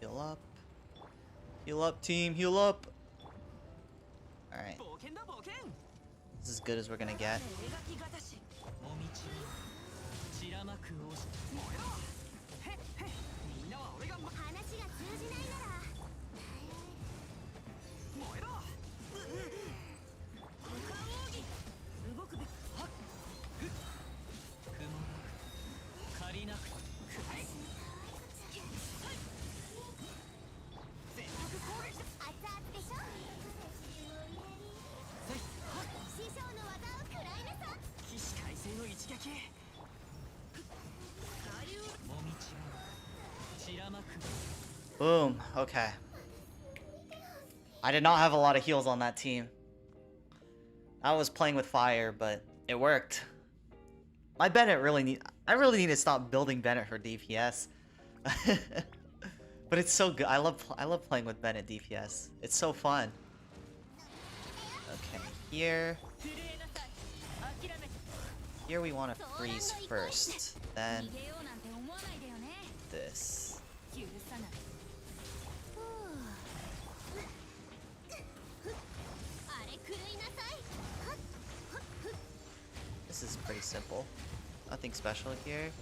Heal up. Heal up, team. Heal up. Alright. 冒険だ冒険 This is as good as we're gonna get. 描きがたしもみち散らまく押し燃えろへっへっみんなは俺が話が通じないなら燃えろ無冠奥義動くべきはっふっ雲なく借りなくくらえ全力攻撃だ熱々でしょ師匠の技を食らいなさ起死回生の一撃もみち散らまく Boom. Okay. I did not have a lot of heals on that team. I was playing with fire, but it worked. My Bennett I really need to stop building Bennett for DPS. But it's so good. I love playing with Bennett DPS. It's so fun. Okay, here we want to freeze first. Then this. 許さないあれ狂いなさい This is pretty simple. Nothing special here.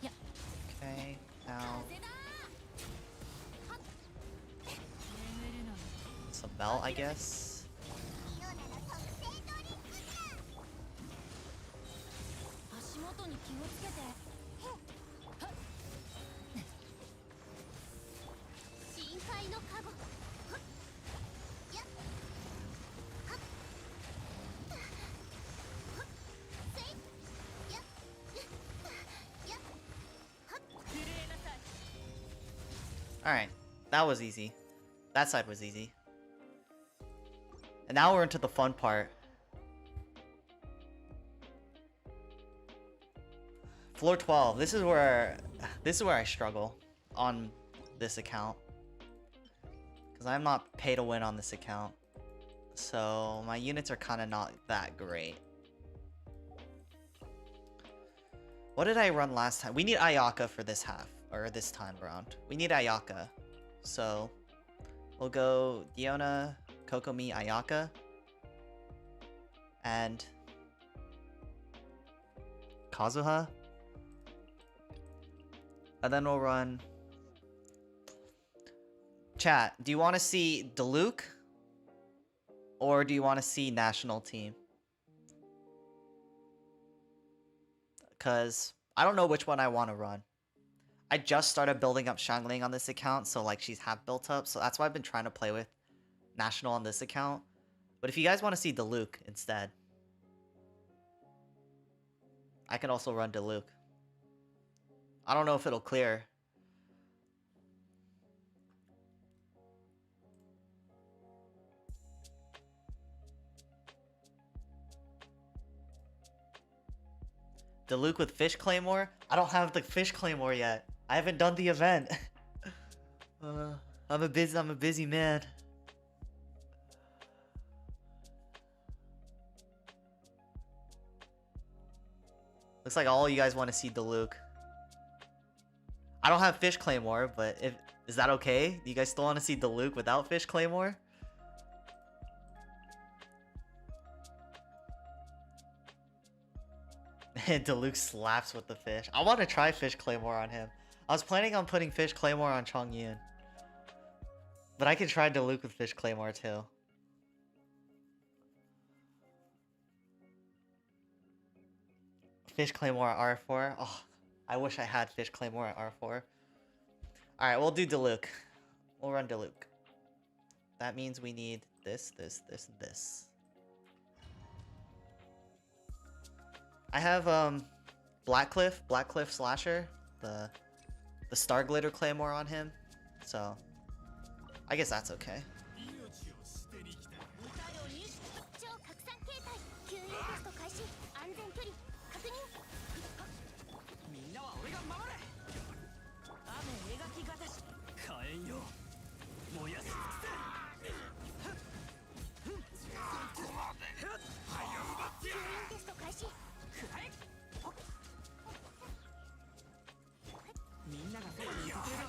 Yeah. Okay, now 風だ some belt, I guess. イオナの特製ドリンクだ足元に気をつけて深海のカゴやっはっせいやっやっはっ Alright, that was easy. That side was easy. And now we're into the fun part. Floor 12. This is where I struggle on this account. Because I'm not pay to win on this account. So my units are kind of not that great. What did I run last time? We need Ayaka for this half. Or this time around. We need Ayaka. So we'll go Diona, Kokomi, Ayaka. And Kazuha. And then we'll run... Chat, do you want to see Diluc? Or do you want to see national team? Because I don't know which one I want to run. I just started building up Xiangling on this account, so like she's half built up. So that's why I've been trying to play with national on this account. But if you guys want to see Diluc instead, I can also run Diluc. I don't know if it'll clear. Diluc with Fish Claymore? I don't have the Fish Claymore yet. I haven't done the event. I'm a busy man. Looks like all you guys want to see Diluc. I don't have Fish Claymore, but is that okay? Do you guys still want to see Diluc without Fish Claymore? Diluc slaps with the fish. I want to try Fish Claymore on him. I was planning on putting Fish Claymore on Chongyun. But I could try Diluc with Fish Claymore too. Fish Claymore at R4. Oh, I wish I had Fish Claymore at R4. Alright, we'll do Diluc. We'll run Diluc. That means we need this, this, this, and this. I have Blackcliff Slasher, the Star Glitter Claymore on him, so I guess that's okay. 超拡散形態吸引テスト開始安全距離確認みんなは俺が守れ雨描きがたし火炎よ燃やし尽くせ吸引テスト開始みんながそばにいてくれる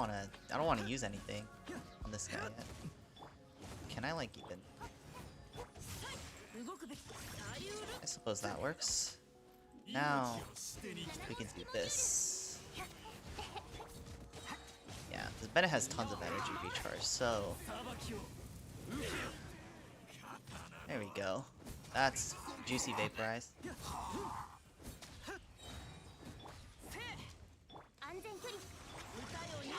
don't wanna use anything on this guy yet. Can I like even? I suppose that works. Now we can do this. Yeah, this Bennett has tons of energy recharge, so there we go. That's juicy vaporize. 安全距離歌よ西と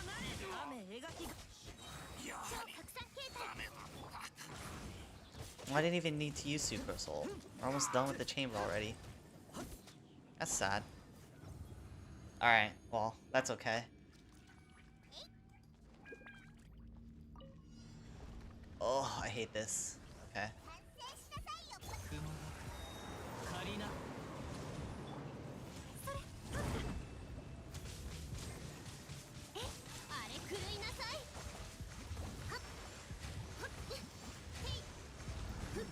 なれ雨描き超拡散形態 Well, I didn't even need to use Super Soul. We're almost done with the chamber already. That's sad. Alright, well, that's okay. Oh, I hate this. Okay. あれ狂いなさいはっはっへいふっ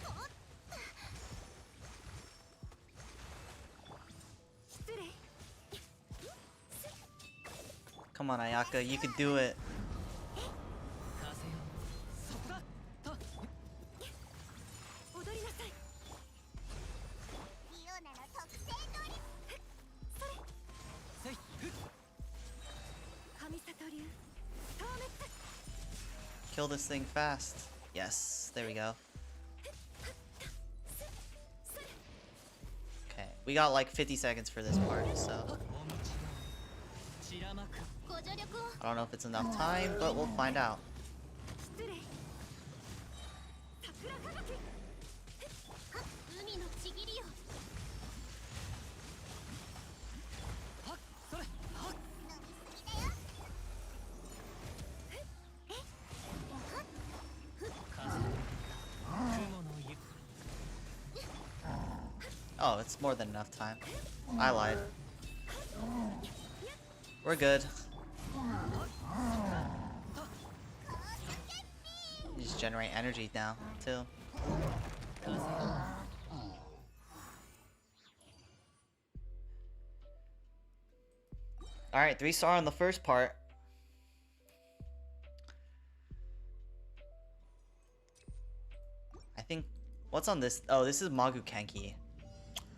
おっ失礼 Come on, Ayaka, you can do it. 踊りなさいリオナの特製通りそれ神里流消滅 Kill this thing fast. Yes, there we go. Okay, we got like 50 seconds for this part, so ご助力を I don't know if it's enough time, but we'll find out. 失礼桜吹雪はっ海のちぎりよ飲みすぎだよえはっふっ Oh, it's more than enough time. I lied. We're good. You just generate energy now, too. Alright, 3-star on the first part. I think... What's on this? Oh, this is Magu Kenki.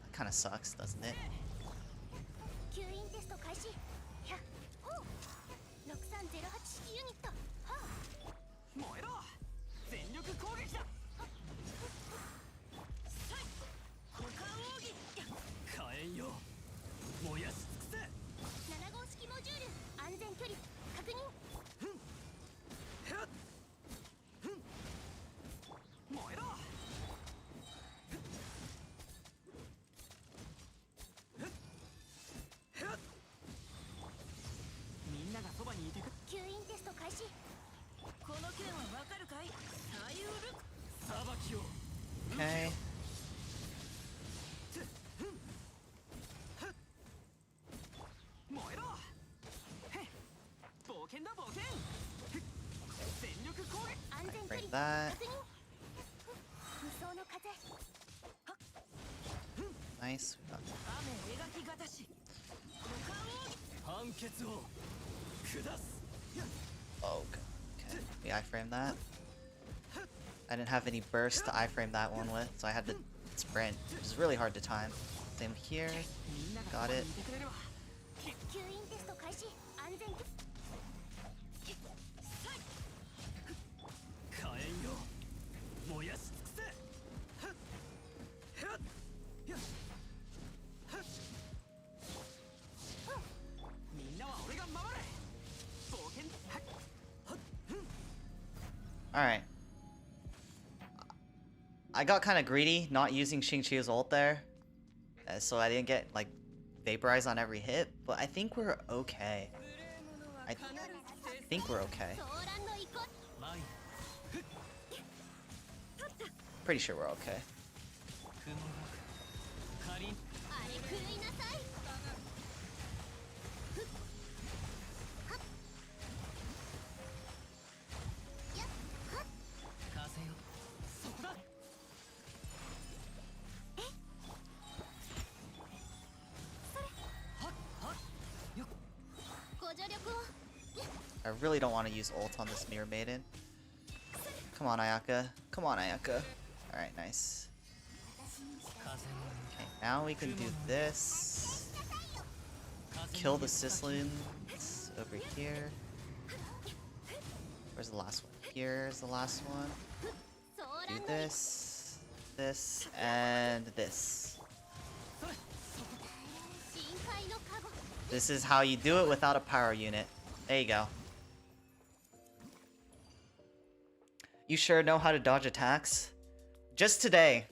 That kind of sucks, doesn't it? 吸引テスト開始ひゃほう6308式ユニットはあ燃えろ全力攻撃ださい股間奥義火炎よ燃やし尽くせ7号式モジュール安全距離確認燃えろみんながそばにいてく吸引テスト開始この剣はわかるかいサイウルク裁きを Okay. 燃えろへっ冒険だ冒険へっ全力攻撃安全距 Break 離 that. 確認無双の風 Nice. 雨描きがたし股間奥義判決を下す Oh, okay. We iframe that. I didn't have any burst to iframe that one with, so I had to sprint, which is really hard to time. Same here. みんなが Got そばに it. いてくれれば吸引テスト開始安全距火炎よ燃やし尽くせみんなは俺が守れ冒険 Alright. I got kind of greedy not using Xingqiu's ult there, so I didn't get like vaporized on every hit, but I think we're okay. I think we're okay. ソーランの遺骨 前 Pretty sure we're okay. 雲が仮にあれ狂いなさいふっはっやっはっ風よそこだそれはっはっよっ really don't want to use ult on this Mirror Maiden. Come on, Ayaka. Come on, Ayaka. Alright, nice. Okay, now we can do this. Kill the Sislings over here. Where's the last one? Here's the last one. Do this, this, and this. This is how you do it without a power unit. There you go. You sure know how to dodge attacks? Just today.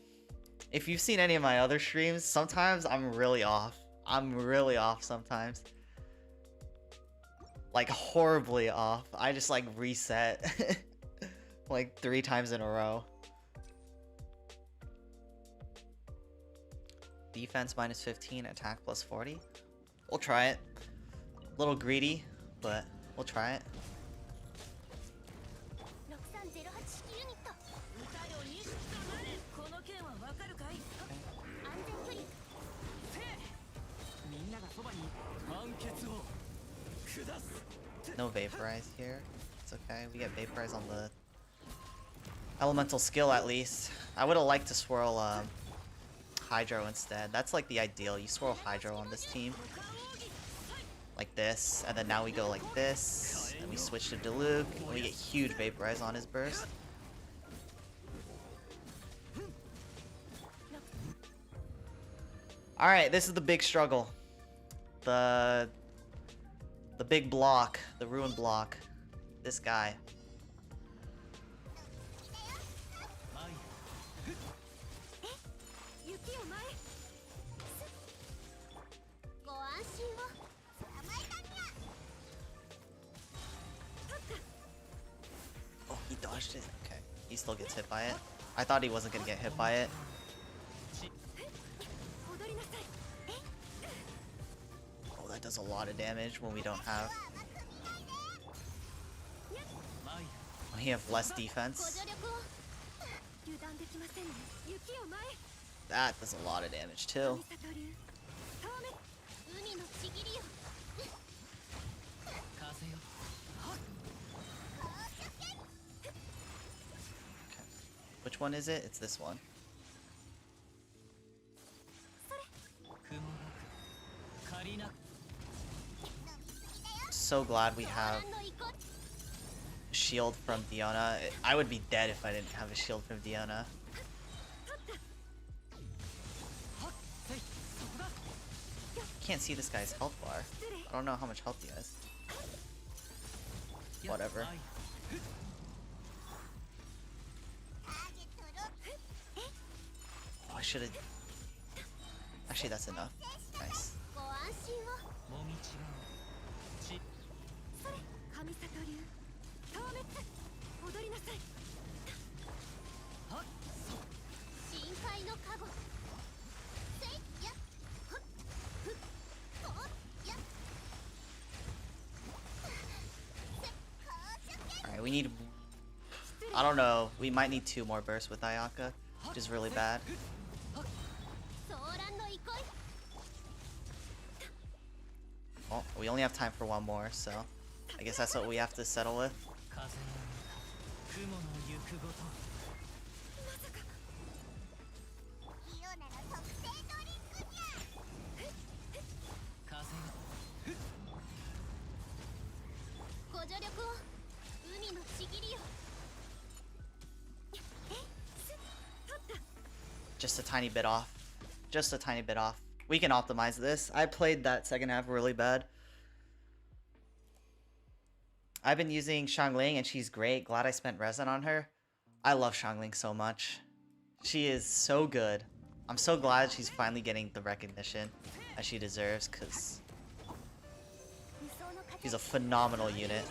If you've seen any of my other streams, sometimes I'm really off. I'm really off sometimes. Like horribly off. I just like reset like 3 times in a row. Defense minus 15, attack plus 40. We'll try it. A little greedy, but we'll try it. No vaporize here. It's okay. We get vaporize on the elemental skill at least. I would have liked to swirl Hydro instead. That's like the ideal. You swirl Hydro on this team. Like this. And then now we go like this. And we switch to Diluc. And we get huge vaporize on his burst. Alright, this is the big struggle. The big block. The ruin block. This guy. Oh, he dodged it. Okay. He still gets hit by it. I thought he wasn't gonna get hit by it. Oh, that does a lot of damage when we don't have... When we have less defense. That does a lot of damage too. Which one is it? It's this one. So glad we have shield from Diona. I would be dead if I didn't have a shield from Diona. Can't see this guy's health bar. I don't know how much health he has. Whatever. Oh, I should have... Actually, that's enough. Nice. Alright, we need... I don't know. We might need 2 more bursts with Ayaka, which is really bad. Oh, we only have time for 1 more, so I guess that's what we have to settle with. Just a tiny bit off. Just a tiny bit off. We can optimize this. I played that second half really bad. I've been using Xiangling and she's great. Glad I spent resin on her. I love Xiangling so much. She is so good. I'm so glad she's finally getting the recognition that she deserves because she's a phenomenal unit.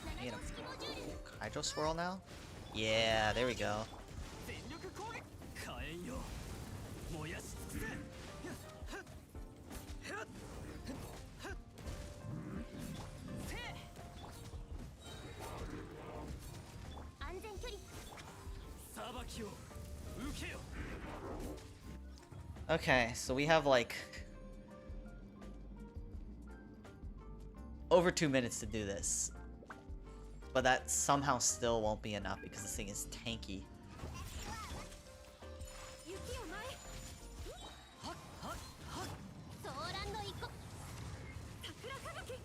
I need a Hydro Swirl now? Yeah, there we go. きを受けよ。 Okay, so we have like over 2 minutes to do this. But that somehow still won't be enough because this thing is tanky. 雪を前はっはっはっ。ソーランド行こ桜吹雪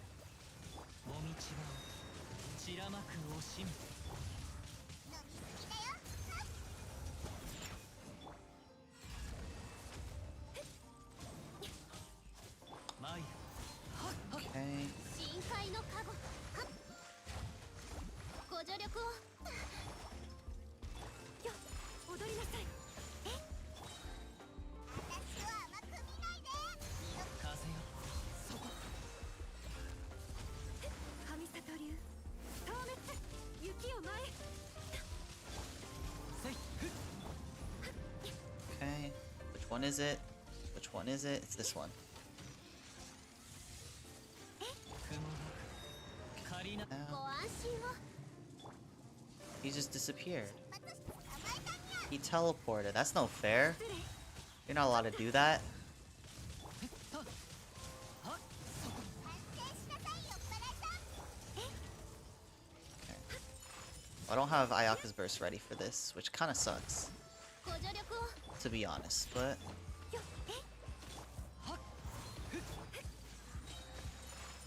もみちばを散らまく惜しみ。まい。はっはっ。 Okay. 深海の加護ご助力をよ踊りなさいえ私を甘く見ないで風よ。そこ。神里流透滅雪を前 せい。ふっ。 Okay. Which one is it? Which one is it? It's this one. 雲が仮な。 ご Now, 安心を he just disappeared. He teleported. That's no fair. 失礼 You're not allowed to do that. はっ。はっ。そこ。 I don't have Ayaka's burst ready for this, which kind of sucks, ご助力を to be honest. But よえはっ。ふっ。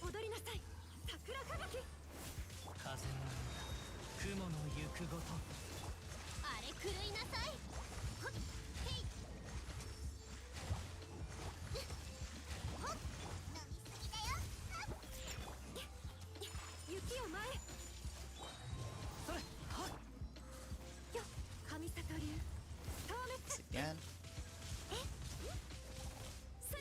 踊りなさい桜吹雪風の雲の行くごと。あれ狂いなさいほっへいほっ飲みすぎだよ雪を前それ。はっ。よ神里流透滅 once again, する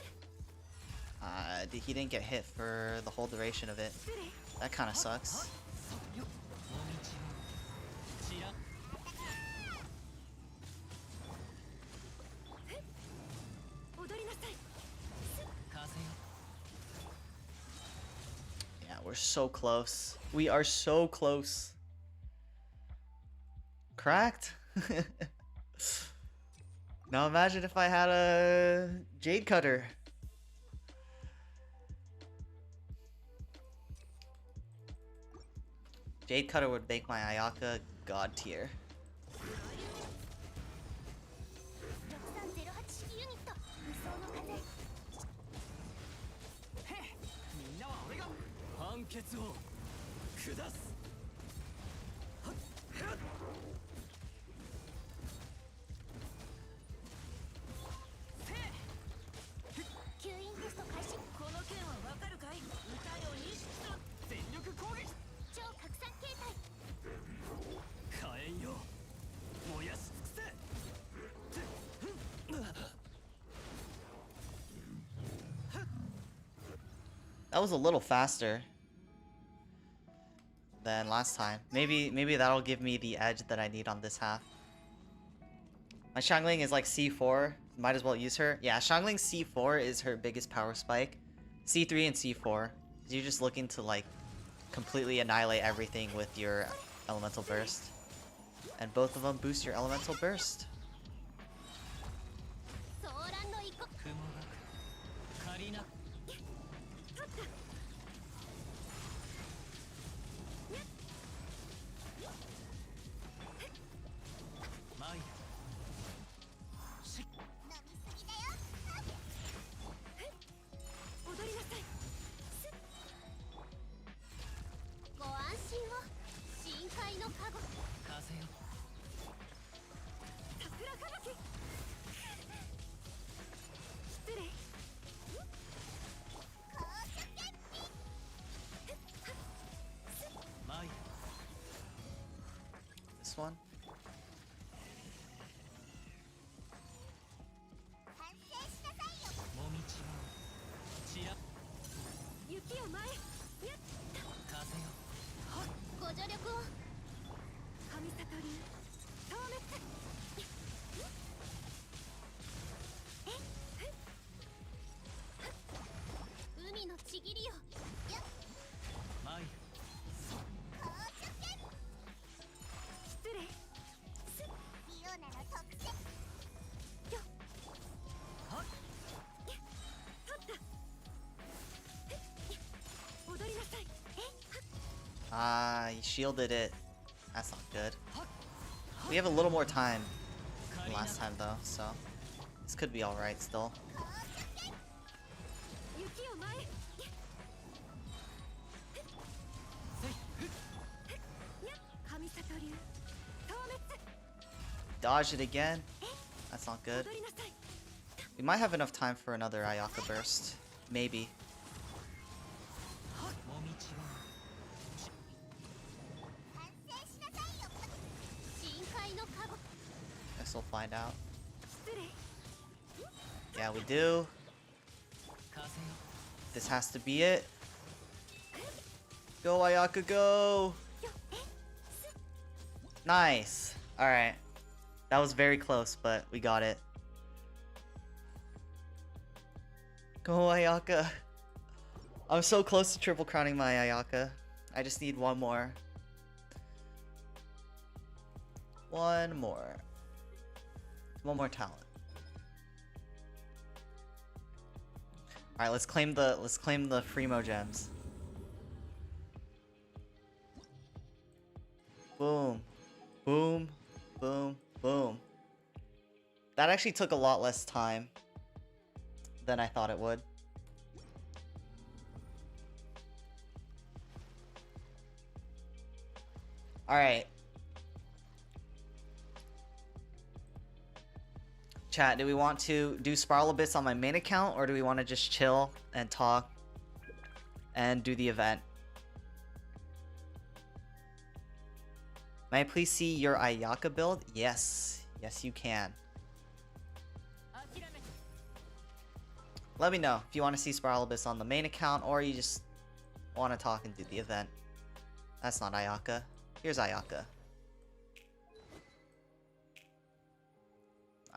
he didn't get hit for the whole duration of it. 失礼 That kind of sucks. そうよ。もみちは散ら。踊りなさい 風よ。 Yeah, we're so close. We are so close. Cracked? Now imagine if I had a Jade Cutter. Jade Cutter would make my Ayaka god tier. 6308式ユニット無双の風へっ。みんなは俺が判決を下す。はっ。はっ。せい。吸引テスト開始この件はわかるかい。歌よ認識しろ。全力攻撃。超拡散形態火炎よ。燃やし尽くせ。 That was a little faster than last time. Maybe that'll give me the edge that I need on this half. My Xiangling is like C4. Might as well use her. Yeah, Xiangling's C4 is her biggest power spike. C3 and C4. You're just looking to like completely annihilate everything with your elemental burst. And both of them boost your elemental burst. ソーランド行こ雲が仮な。取ったまい。しっ。飲みすぎだよ踊りなさいご安心を深海の加護風よ。桜吹雪失礼公主権まい。 This one. 反省しなさいよもみちは散ら。雪を前やっ風よ。はっ。ご助力を神里流透滅海のちぎりよやっまい。公主権失礼すリオナ he shielded it. That's not good. We have a little more time than last time though, so this could be alright still. 雪を前へ。神里流消滅。 Dodge it again. That's not good. 戻りなさい。 We might have enough time for another Ayaka burst. Maybe. もみちは 深海のカゴ。 Guess we'll find out. 失礼。 Yeah, we do. 風よ This has to be it. Go, Ayaka, go! Nice. Alright. That was very close, but we got it. Go, Ayaka. I'm so close to triple crowning my Ayaka. I just need one more. One more. One more talent. Alright, let's claim the Freemo gems. Boom. Boom. Boom. Boom. That actually took a lot less time than I thought it would. Alright. Chat, do we want to do Sprial Abyss on my main account, or do we want to just chill and talk and do the event? May I please see your Ayaka build? Yes. Yes, you can. 諦め Let me know if you want to see Sprial Abyss on the main account, or you just want to talk and do the event. That's not Ayaka. Here's Ayaka.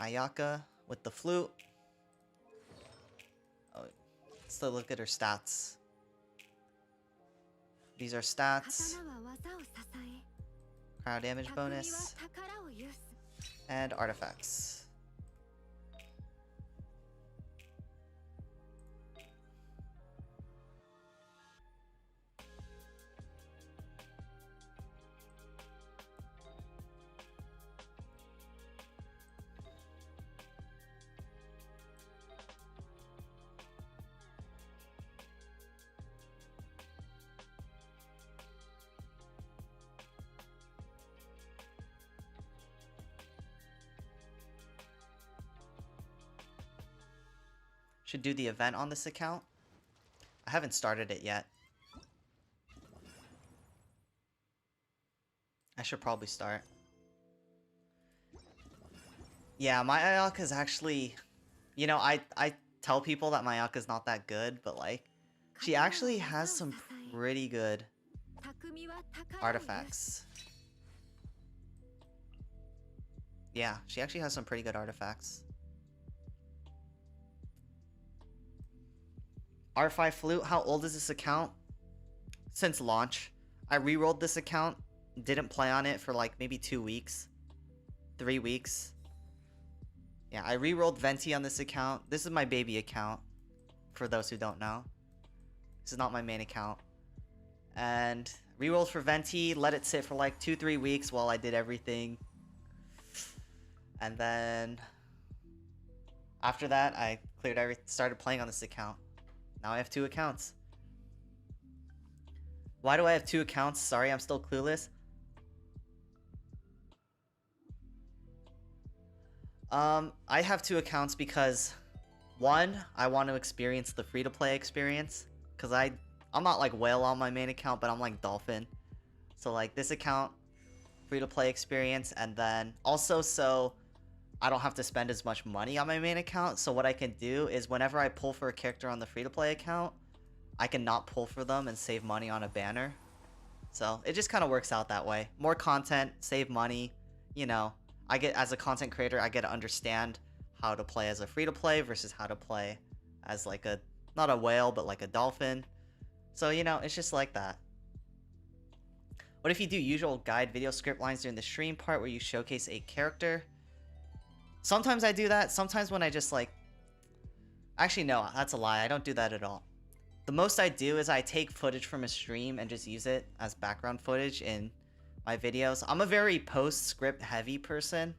Ayaka with the flute. Oh, let's look at her stats. These are stats. 刀は技を支え。 Cryo damage 匠は bonus. 宝を有す。 And artifacts. Should do the event on this account. I haven't started it yet. I should probably start. Yeah, my Ayaka is actually... You know, I tell people that my Ayaka is not that good, but like... She actually has some pretty good 匠は宝を有す。 artifacts. Yeah, she actually has some pretty good artifacts. R5 Flute, how old is this account? Since launch. I re-rolled this account, didn't play on it for like maybe 2 weeks. 3 weeks. Yeah, I re-rolled Venti on this account. This is my baby account, for those who don't know. This is not my main account. And re-rolled for Venti, let it sit for like 2-3 weeks while I did everything. And then after that, I cleared everything, started playing on this account. Now I have 2 accounts. Why do I have 2 accounts? Sorry, I'm still clueless. I have 2 accounts because, one, I want to experience the free-to-play experience. Because I'm not like whale on my main account, but I'm like dolphin. So like this account, free-to-play experience, and then also so I don't have to spend as much money on my main account. So what I can do is whenever I pull for a character on the free-to-play account, I can not pull for them and save money on a banner. So it just kind of works out that way. More content, save money. You know, I get, as a content creator, I get to understand how to play as a free-to-play versus how to play as like a, not a whale, but like a dolphin. So, you know, it's just like that. What if you do usual guide video script lines during the stream part where you showcase a character? Sometimes I do that. Sometimes when I just like... Actually, no, that's a lie. I don't do that at all. the most I do is I take footage from a stream and just use it as background footage in my videos. I'm a very post-script heavy person.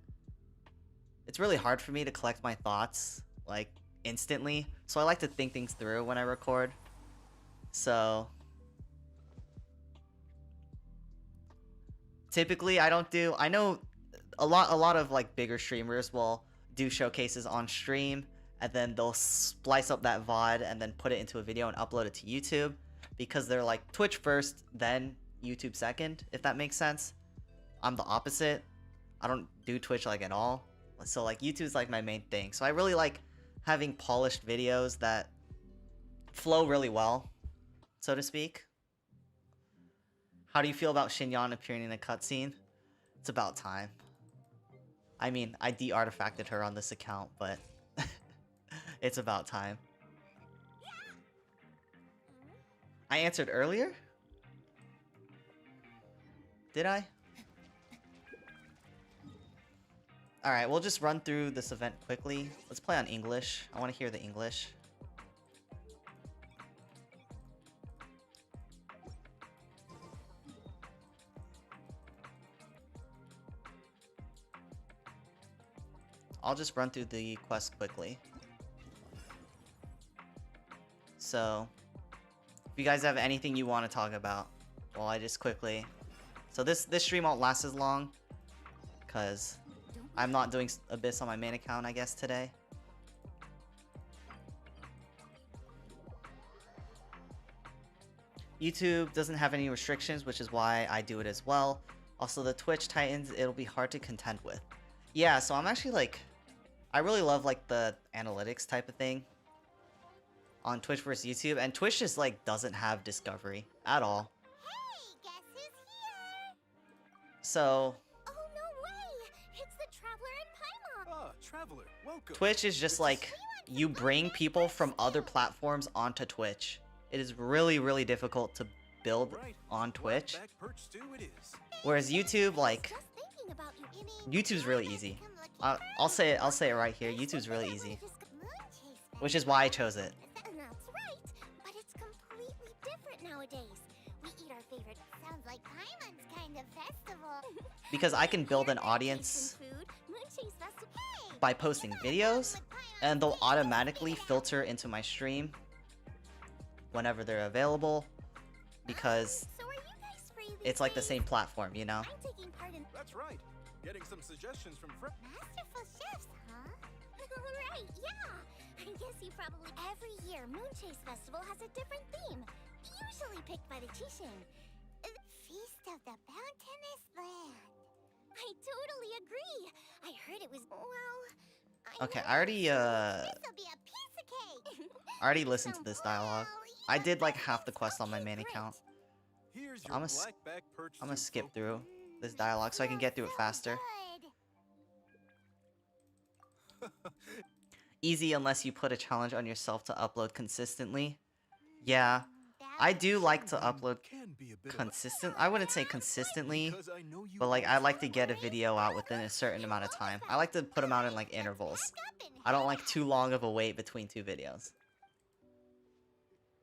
It's really hard for me to collect my thoughts like instantly, so I like to think things through when I record. So typically I don't do, I know a lot of like bigger streamers will do showcases on stream and then they'll splice up that VOD and then put it into a video and upload it to YouTube, because they're like Twitch first, then YouTube second, if that makes sense. I'm the opposite. I don't do Twitch like at all. So like YouTube's like my main thing. So I really like having polished videos that flow really well, so to speak. How do you feel about Shinyan appearing in a cutscene? It's about time. I mean, I de-artifacted her on this account, but it's about time. I answered earlier? Did I? Alright, we'll just run through this event quickly. Let's play on English. I want to hear the English. I'll just run through the quest quickly. So, if you guys have anything you want to talk about, well, I just quickly... So this stream won't last as long, because I'm not doing Abyss on my main account, I guess, today. YouTube doesn't have any restrictions, which is why I do it as well. Also, the Twitch Titans, it'll be hard to contend with. Yeah, so I'm actually like... I really love like the analytics type of thing on Twitch versus YouTube, and Twitch just like doesn't have discovery at all. Hey, guess who's here? So... Oh, no way! It's the Traveler and Paimon! Ah, Traveler, welcome. Twitch is just like, you bring people from other platforms onto Twitch. It is really, really difficult to build on Twitch. Back perch stew it is. Whereas YouTube, like, Just thinking about you. YouTube's really easy. I'll say it right here. YouTube's really easy, which is why I chose it. That's right, but it's completely different nowadays. We eat our favorite. Sounds like Paimon's kind of festival. Because I can build an audience Moonchase festival. Hey, by posting videos, and they'll automatically filter into my stream whenever they're available, because So are you guys free these it's like the days? same platform, you know? I'm taking part in That's right. Getting some suggestions from Masterful Chefs, huh? Right, yeah. I guess you probably... Every year, Moonchase Festival has a different theme. Usually picked by the Chishin. Feast of the Bounteous Land. I totally agree. I heard it was... Well... Okay, I already, This'll be a piece of cake. I already listened to this dialogue. I did like half the quest on my main account. Here's I'm your gonna black back perch I'm gonna stew, skip folk. through this dialogue so I can get through it faster. Easy unless you put a challenge on yourself to upload consistently. Yeah, I do like to upload Can be a bit of a- consistent. I wouldn't say consistently, because I know you but like I won't like to get a video out within a certain amount of time. I like to put them out in like intervals. I don't like too long of a wait between two videos.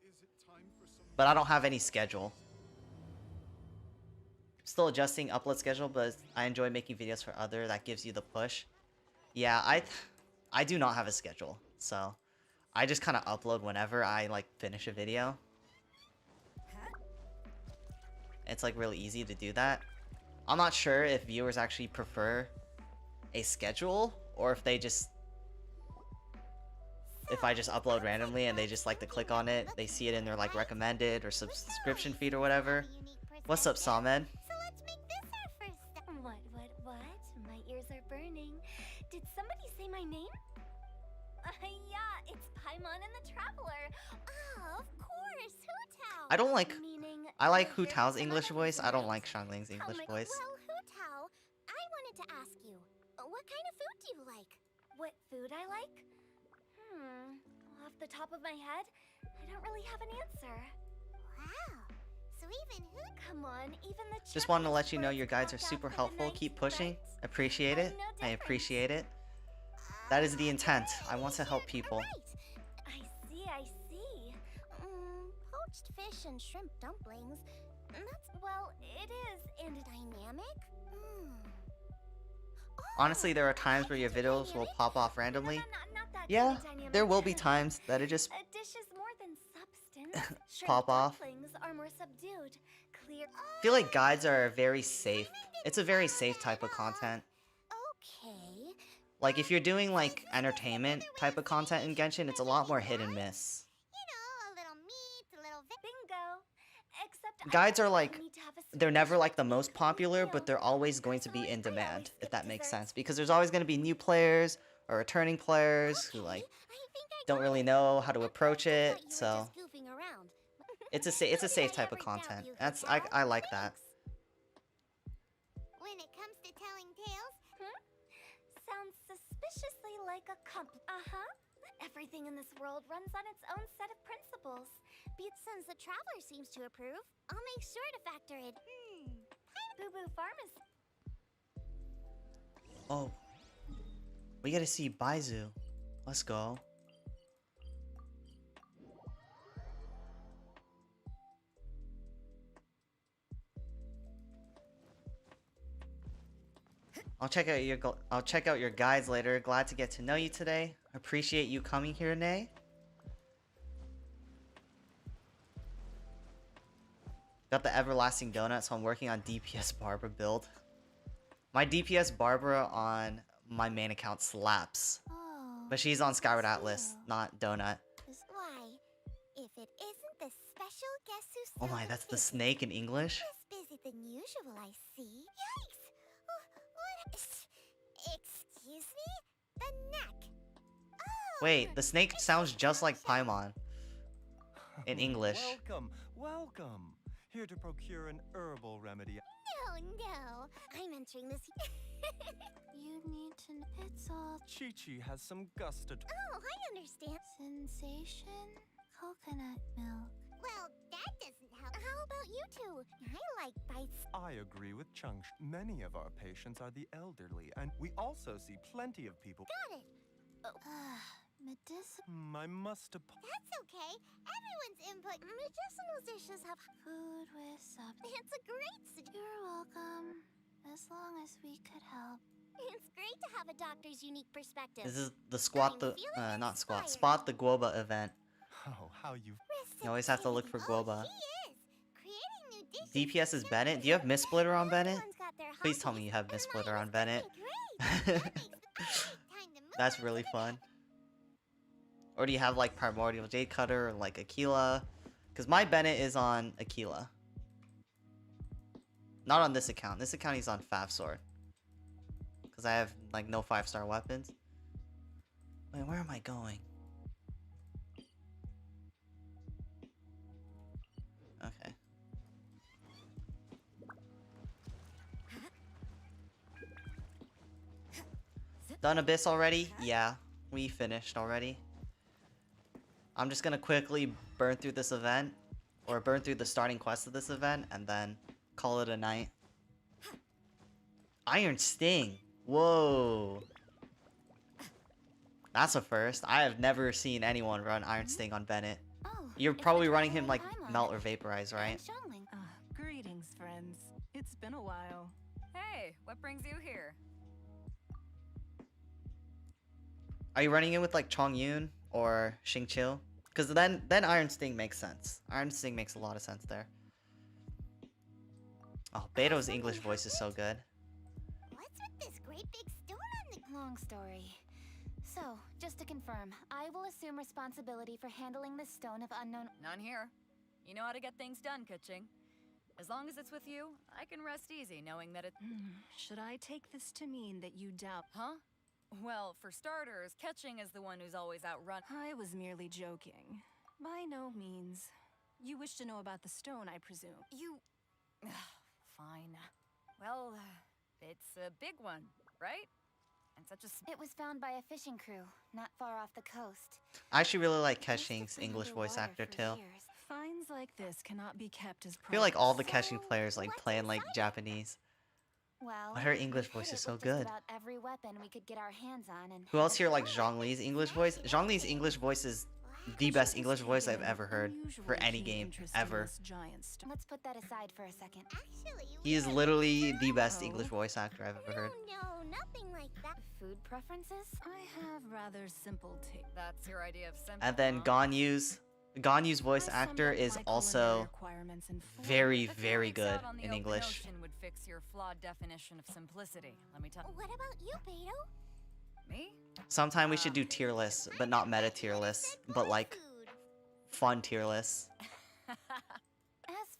Is it time for some But I don't have any schedule. Still adjusting upload schedule, but I enjoy making videos for other. That gives you the push. Yeah, I do not have a schedule, so I just kind of upload whenever I like finish a video. It's like really easy to do that. I'm not sure if viewers actually prefer a schedule or if they just, if I just upload randomly and they just like to click on it, they see it in their like recommended or subscription feed or whatever. What's up, Sawman? So let's make this our first step. What? My ears are burning. Did somebody say my name? Yeah, it's Paimon and the Traveler. Oh, of course, Hu Tao. I don't like, Meaning, I like Hu you're Tao's some English other voice. I don't person's like Xiangling's English voice. Well, Hu Tao, I wanted to ask you, what kind of food do you like? What food I like? Off the top of my head, I don't really have an answer. Wow. So even Hu... Come on, even the... Just wanted to let you know your guides are super helpful. Keep pushing. Appreciate it. I appreciate it. That is the intent. I want to help people. I see. poached fish and shrimp dumplings. That's, well, it is, and dynamic. Honestly, there are times where your videos will pop off randomly. Not that Yeah, kind of dynamic. there will be times that it just A dish is more than substance. Shrimp pop off. dumplings are more subdued. Clear. I feel like guides are very safe. It's a very safe type of content. Okay. Like if you're doing like entertainment type of content in Genshin, it's a lot more hit and miss. You know, a little meat, a little bingo. Except Guides are like, need to have a they're never like the special most popular, but they're always going to So be in I always demand, skip if that makes desserts. sense. Because there's always going to be new players or returning players who Okay, like I think I don't got really it. know how to At approach first I it. thought you were So just goofing around. it's a Did safe I type of ever doubt content. you, That's Cacao? I like that. Thanks. When it comes to telling tales, sounds suspiciously like a Everything in this world runs on its own set of principles. Since the traveler seems to approve, I'll make sure to factor it. Boo Boo Farm is Oh, we gotta see Baizu. Let's go. I'll check out your guides later. Glad to get to know you today. Appreciate you coming here, Nay. Got the everlasting donut, so I'm working on DPS Barbara build. My DPS Barbara on my main account slaps, but she's on Skyward Atlas, not Donut. why. If it isn't the special guest who's Oh my, that's the snake in English. less busy than usual, I see. Yikes! What? Excuse me? The neck. Oh, Wait, the snake sounds just like Paimon in English. Welcome. Here to procure an herbal remedy. no. I'm entering this. You need to. It's all. Chi-Chi has some gusto. Oh, I understand. Sensation? Coconut milk. Well, that doesn't help. How about you two? I like bites. I agree with Chung. Many of our patients are the elderly, and we also see plenty of people. Got it. Medicinal. I must That's okay. Everyone's input. Medicinal dishes have food with substance. It's a great You're welcome. As long as we could help. It's great to have a doctor's unique perspective. This is the squat the I'm not squat feeling spot the Guoba event. Oh, how you... You always have to look for Reciprocity. Guoba. Oh, she is. Creating new dishes. DPS is Bennett. Do you have Miss Splitter on Bennett? Everyone's got their Please tell me hobbies, you have Miss and Splitter mine on is Bennett. working great. That makes the perfect time to move That's on really to the fun. Or do you have like Primordial Jade Cutter or like Aquila? Because my Bennett is on Aquila. Not on this account. This account he's on Faf Sword. Because I have like no 5-star weapons. Wait, where am I going? Okay. Done Abyss already? Yeah, we finished already. I'm just gonna quickly burn through this event, or burn through the starting quest of this event, and then call it a night. Iron Sting! Whoa! That's a first. I have never seen anyone run Iron Sting on Bennett. Oh, You're it's the probably running traveler him like I'm on. Melt or Vaporize, right? I'm Xiangling. Greetings, friends. It's been a while. Hey, what brings you here? Are you running in with like Chong Yun or Xing Chiu? Because then Iron Sting makes sense. Iron Sting makes a lot of sense there. Oh, Beto's English voice is so good. What's with this great big stone on the... Long story. So, just to confirm, I will assume responsibility for handling this stone of unknown... None here. You know how to get things done, Kaching. As long as it's with you, I can rest easy knowing that it... Should I take this to mean that you doubt? Huh? Well, for starters, Ketching is the one who's always outrun... I was merely joking. By no means. You wish to know about the stone, I presume. You... Fine. Well, it's a big one, right? And such a... It was found by a fishing crew, not far off the coast. I actually really like Used to Keshing's swim English voice underwater actor for too. years. Finds like this cannot be kept as I feel like all the props. Keshing players like what's playing like inside it? Japanese. Well, But her we English hit voice it is so with good. Just about every weapon we could get our hands on, and Who else here likes Zhongli's English voice? Zhongli's English voice is the best English voice I've ever heard for any game ever. Let's put that aside for a second. Actually, He is literally the best English voice actor I've ever heard. No, nothing like that. Food preferences? I have rather simple taste. That's your idea of simple. And then Ganyu's voice actor is also very, very good in English. Would fix your flawed definition of simplicity. Let me tell What about you, Beto? me. Sometime we should do tier lists, but not meta tier lists, but like Food. fun tier lists. As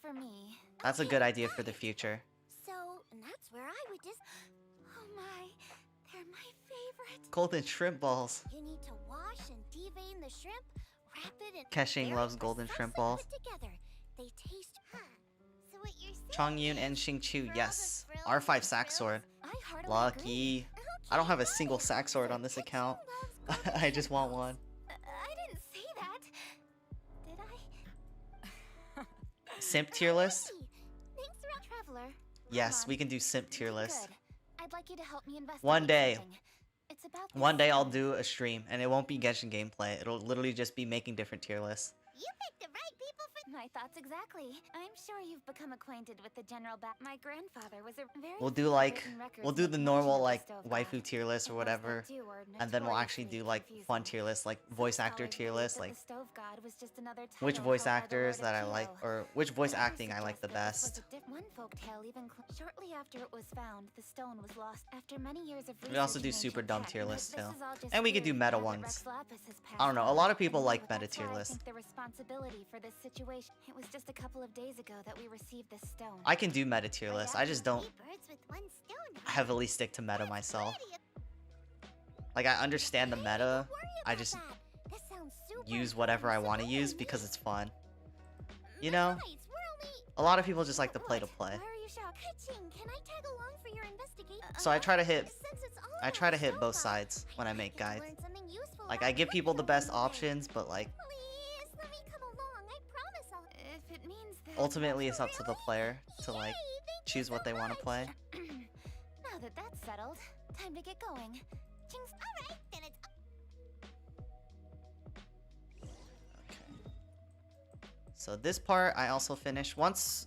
for me, That's a good idea for the future. So, and that's where I would just. oh my, they're my favorite. Golden shrimp balls. You need to wash and devein the shrimp, wrap it in. Keqing very loves golden shrimp precisely balls. put together. They taste. So what you're saying Chongyun and is Xingqiu, frills yes. and frills R5 and sack frills? sword. I heartily agree. Lucky. I don't have a single sack sword on this account. I just want one. I didn't say that. Did I? Simp tier list? Thanks, Traveler. Yes, come we on. can do simp tier list. Good. I'd like you to help me investigate One day. something. It's about One day I'll this do a stream, and it won't be Genshin gameplay. It'll literally just be making different tier lists. You picked the right people for. My thoughts exactly. I'm sure you've become acquainted with the general My grandfather was a very We'll do like, we'll do the normal like waifu tier list or whatever, and then we'll actually do like fun tier lists, like voice actor tier lists, like which voice actors that I like, or which voice acting I like the best. One folktale even shortly after it was found, the stone was lost. After many years of We also do research in super ancient dumb tech, tier but lists this too. is all just And we could do theory meta now that ones. Rex Lapis has I don't know, a passed lot on. of people And like that's meta tier why I lists. think the responsibility for this situation. It was just a couple of days ago that we received this stone. I can do meta tier lists, I just don't Three birds with one stone. heavily stick to meta myself. Like, I understand the meta, I just use whatever I want to use because it's fun. You know? A lot of people just like to play to play. Why are you shocked? Can I tag along for your investigation? So I try to hit Since it's all I try to hit about both Sova, sides when I bet make you'll guides. learn something useful Like, out I of give what people you the know best today. options, but like, Please, let me come along. I promise I'll. If it means that. ultimately it's up to the player to like Yay, thank you choose what so they want to much. play. Now that that's settled, time to get going. Chings. All right, then it's. Okay. So this part I also finished. Once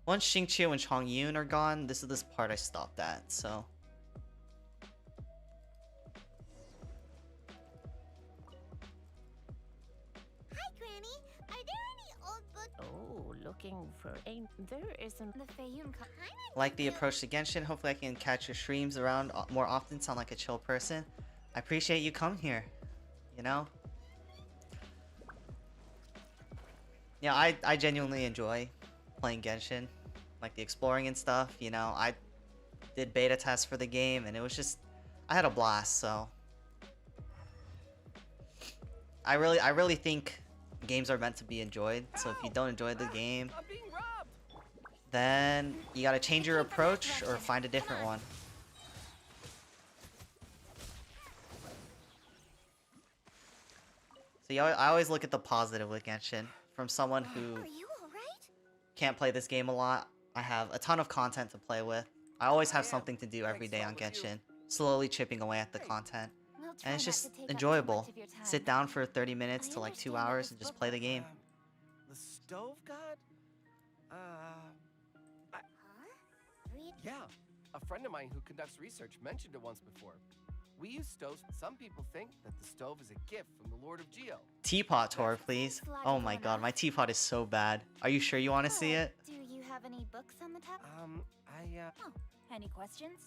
Xingqiu and Chongyun are gone, this is this part I stopped at, so. Hi, Granny. Are there any old books? Oh, looking for a... There isn't... The Feiyun Like the approach to Genshin, hopefully I can catch your streams around more often, sound like a chill person. I appreciate you coming here, you know? Yeah, I genuinely enjoy playing Genshin, like the exploring and stuff, you know? I did beta tests for the game and it was just, I had a blast, so. I really think games are meant to be enjoyed, so if you don't enjoy the game, I'm being robbed. then you gotta change your approach or find a different one. So I always look at the positive with Genshin. From someone who Are you all right? can't play this game a lot, I have a ton of content to play with. I always have something to do every day on Genshin, slowly chipping away at the content. We'll try And it's not just to take up too enjoyable. much of your time. Sit down for 30 minutes to like 2 hours and just play the game. The stove god? Huh? Read. Yeah. A friend of mine who conducts research mentioned it once before. We use stoves. Some people think that the stove is a gift from the Lord of Geo. Teapot tour, please. Oh my god, my teapot is so bad. Are you sure you want to see it? Do you have any books on the topic? Any questions?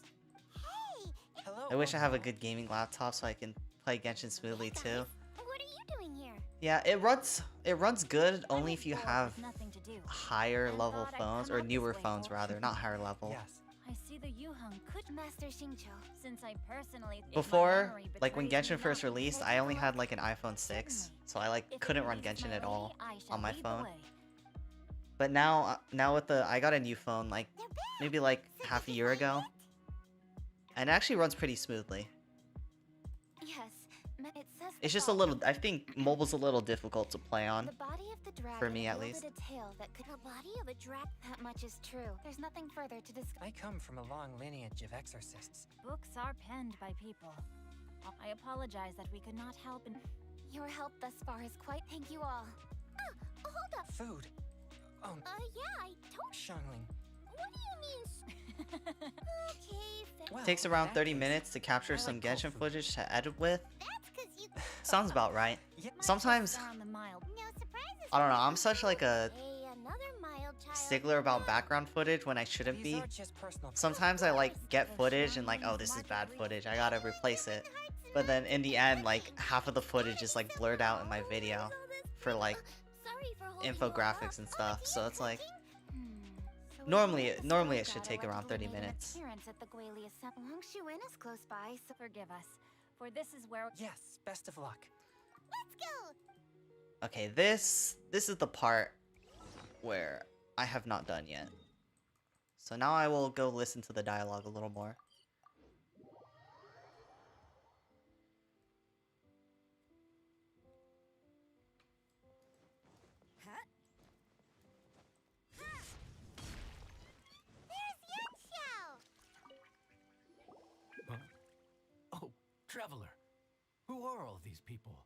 Hey, Hello. I wish I have a good gaming laptop so I can play Genshin smoothly too. what are you doing here? Yeah, it runs good only if you have Nothing to do. higher I level thought I'd phones come or up this newer way phones for- rather, not higher level. Yes. I see the Yuheng could Master Xingqiu. since I personally if my Before, memory like when betrays me Genshin first not, released, take I a only look. had like an iPhone 6, so I like If it couldn't run pleases Genshin my at all lady, I shall on my lead the phone. way. But now with I got a new phone like They're back. maybe like half a year ago, and it actually runs pretty smoothly. Yes, it says. It's just a little, I think mobile's a little difficult to play on. The body of the dragon For me, at wielded least. a tail that could. The body of a dragon. That much is true. There's nothing further to discuss. I come from a long lineage of exorcists. Books are penned by people. I apologize that we could not help in Your help thus far is quite. Thank you all. Hold up. Food. Oh, Yeah, I don't. Xiangling. What do you mean? Okay, Well, Takes in around that 30 case, minutes to capture I some like cold Genshin food. footage to edit with. that's because you. Sounds about right. Yeah. Sometimes, On the mild. No surprises. I don't know, I'm such like a Hey, another mild child. stickler about background footage when I shouldn't These be. are just personal. Sometimes I like get footage and like, oh, this is bad footage, I gotta replace it. But then in the end, like half of the footage is like blurred out in my video for like Sorry for holding you all infographics up. and stuff. So it's like, So we Normally- believe the normally Stone it should God take around allegedly 30 made an minutes. appearance at the Guili Assembly. Longshuin is close by, so forgive us. For this is where. Yes, best of luck. Let's go. okay, this is the part where I have not done yet. So now I will go listen to the dialogue a little more. There's Yanxiao. Huh? Oh, traveler. Who are all these people?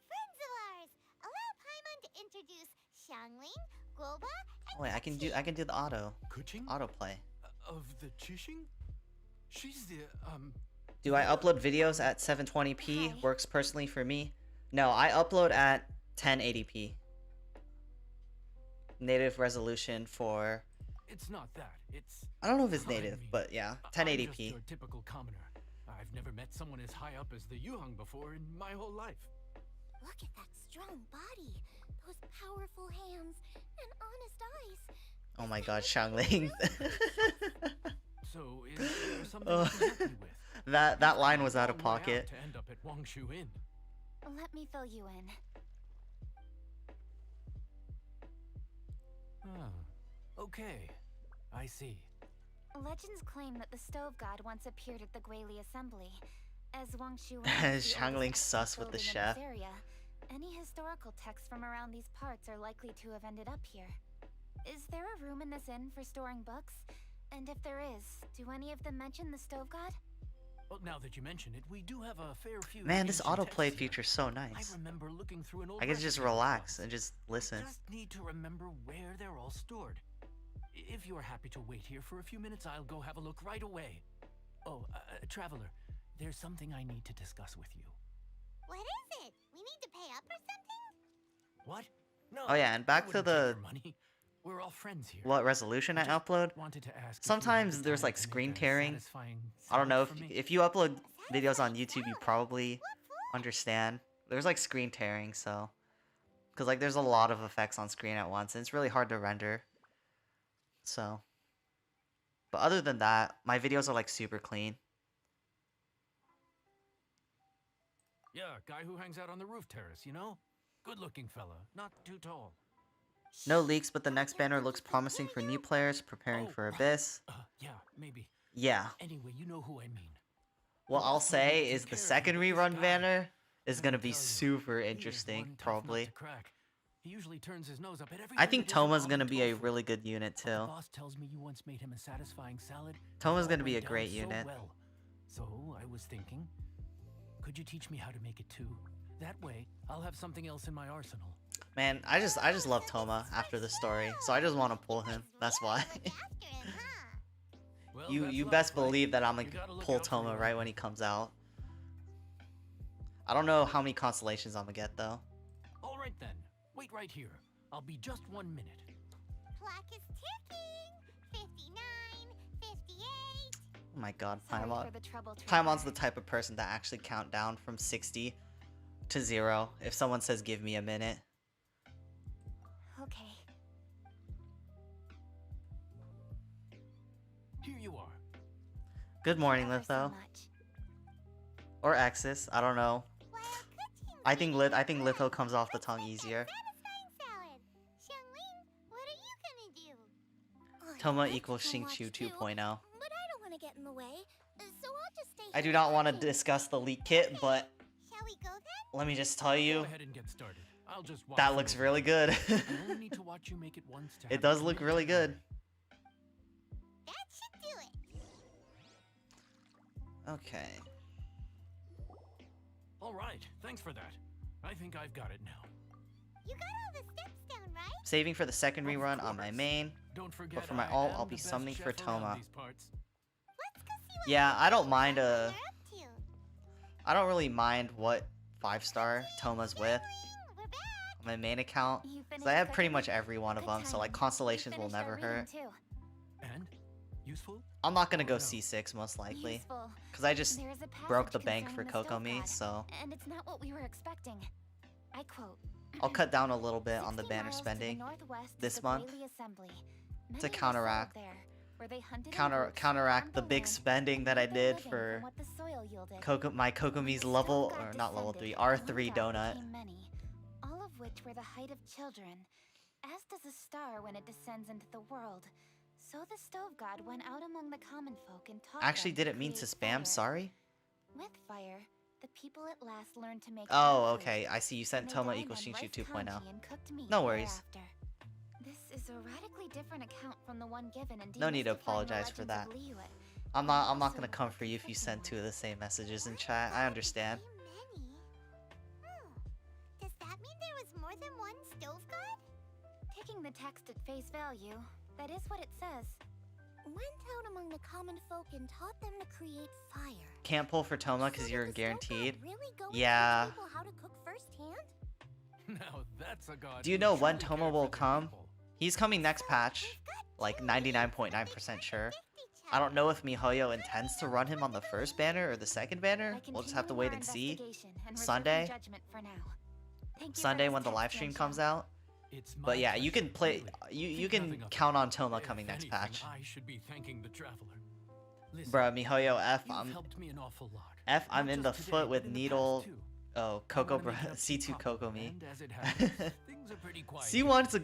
Friends of ours. Allow Paimon to introduce Xiangling, Guoba, and Oh, wait, I can do the Kuching? autoplay. Of the Chishing? She's the, Do I upload videos at 720p? Hi. Works personally for me. No, I upload at 1080p. Native resolution for, it's not that. It's... I don't know if it's I native, mean, but yeah, I'm just 1080p. your typical commoner. I've never met someone as high up as the Yuhang before in my whole life. look at that strong body, those powerful hands, and honest eyes. Oh my god, Xiangling. So, is there something Oh. I can help you with? that line was I've out of gone way pocket. to end up at Wangshu Inn. Let me fill you in. Ah, okay. I see. Legends claim that the Stove God once appeared at the Guili Assembly. As Wangshu Xiangling's sus with the chef. Area, any historical texts from around these parts are likely to have ended up here. Is there a room in this inn for storing books? And if there is, do any of them mention the Stove God? Well, now that you mention it, we do have a fair few. Man, this ancient autoplay texts here. feature's so I nice. remember looking through an old I can just recipe relax once. and just listen. Just need to remember where they're all stored. If you are happy to wait here for a few minutes, I'll go have a look right away. Oh, traveler, there's something I need to discuss with you. What is it? We need to pay up or something? What? No. Oh yeah, and I back to wouldn't take the your money. We're all friends here. what resolution I just upload. wanted to ask if you had Sometimes the there's time like to make screen a tearing. satisfying I don't know salad for me. if you upload videos on YouTube, you probably understand. There's like screen tearing, so because like there's a lot of effects on screen at once, and it's really hard to render. So, but other than that, my videos are like super clean. Yeah, guy who hangs out on the roof terrace, you know? Good-looking fella, not too tall. No leaks, but the next banner looks promising for new players preparing Oh, for right. Abyss. Yeah, maybe. Yeah. Anyway, you know who I mean. What I'll Last time I say took is the care of second him, this rerun guy, banner is gonna gotta be tell you, super he is interesting, one tough nut probably. to crack. He usually turns his nose up at everything I think that isn't Toma's gonna ramen be a tofu. really good unit But the too. boss tells me you once made him a satisfying salad. and Toma's it all gonna be went a great down so unit. well. So I was thinking, could you teach me how to make it too? That way, I'll have something else in my arsenal. Man, I just love Toma after the story, so I just want to pull him. That's why. Look after him, huh? Well, you that's you life, best right? believe that I'm gonna You gotta look pull out for Toma your right own. when he comes out. I don't know how many constellations I'm gonna get though. All right then, wait right here. I'll be just 1 minute. Clock is ticking. 59, 58. Oh my god, Sorry Paimon. for the trouble. Paimon's the type of person that actually count down from 60 to 0 if someone says give me a minute. Okay. Here you are. Good morning, Ever so Litho. much. Or Axis, I don't know. While cooking, I think Litho comes off the tongue easier. satisfying salad. Xiangling, what are you gonna do? I'd Toma like equals to watch Xingqiu too, 2.0. But I don't want to get in the way, so I'll just stay I do here not want to watching. discuss the leak kit, but Shall we go then? let me just tell Go you, ahead and get started. I'll just watch that from looks over really here. good. I only need to watch you make it once to It have does a look commitment really to good. learn. That should do it. Okay. All right, thanks for that. I think I've got it now. You got all the steps down, right? Saving for the second Of rerun on my course. main. Don't forget, But for my I alt, am I'll the be best summoning for chef around Toma. these parts. Let's go see what Yeah, I don't mind they're a. up to. I don't really mind what 5-star Toma's with We're back. on my main account. You 'Cause finished I have cooking? pretty much every one of Good them, so like timing. constellations We will finished our never reading, hurt. too. And useful? I'm not gonna go No. C6 most likely, Useful. because I just There's a broke the passage bank for concerning the stove Kokomi, god, so and it's not what we were expecting. I quote. I'll cut down a little bit on the 60 banner miles to the spending northwest is this the month Grayley Assembly. to Many were counteract settled there, where they hunted in groups, counteract farmed the big land, spending that I and made their did living for from what the soil yielded. my Kokomi's The level, stove god or not level descended, 3, R3 one god donut. became many, all of which were the height of children. As does a star when it descends into the world, so the stove god went out among the common folk and taught Actually them didn't mean to create spam, fire. sorry. With fire, the people at last learned to make Oh, food, okay, I see you and sent they Toma dined equals on Shinchu rice 2.0. congee and cooked meat No worries. thereafter. This is a radically different account from the one given in No need to demystifying the apologize for legends of that. Liyue. I'm not Also, gonna come for you if you send 2 of the same messages in chat. I understand. Many. Does that mean there was more than one stove god? Taking the text at face value, that is what it says. Went out among the common folk and taught them to create fire. Can't pull for Toma because So you're did the stove god guaranteed. really go and Yeah. teach people how to cook firsthand? Now that's a god. Do you who know when truly Toma cared will for their come? people. He's coming next patch, like 99.9% sure. I don't know if MiHoYo intends to run him on the first banner or the second banner. I We'll just have to continue wait our and see. investigation and reserve Sunday? judgment for now. Thank you for Sunday this when the text, live stream Minsha. comes out. It's my But yeah, you pleasure, can play. really. You Think can nothing of count it. on Toma If coming next anything, patch. I should be thanking the traveler. Listen, Bruh, MiHoYo F. you've helped me an awful lot. I'm Not in the just today, foot with but in the Needle. past, too. Oh, I Coco, wanna make it up to C2 Papa, Kokomi. and as it happens, things are pretty quiet here. C1's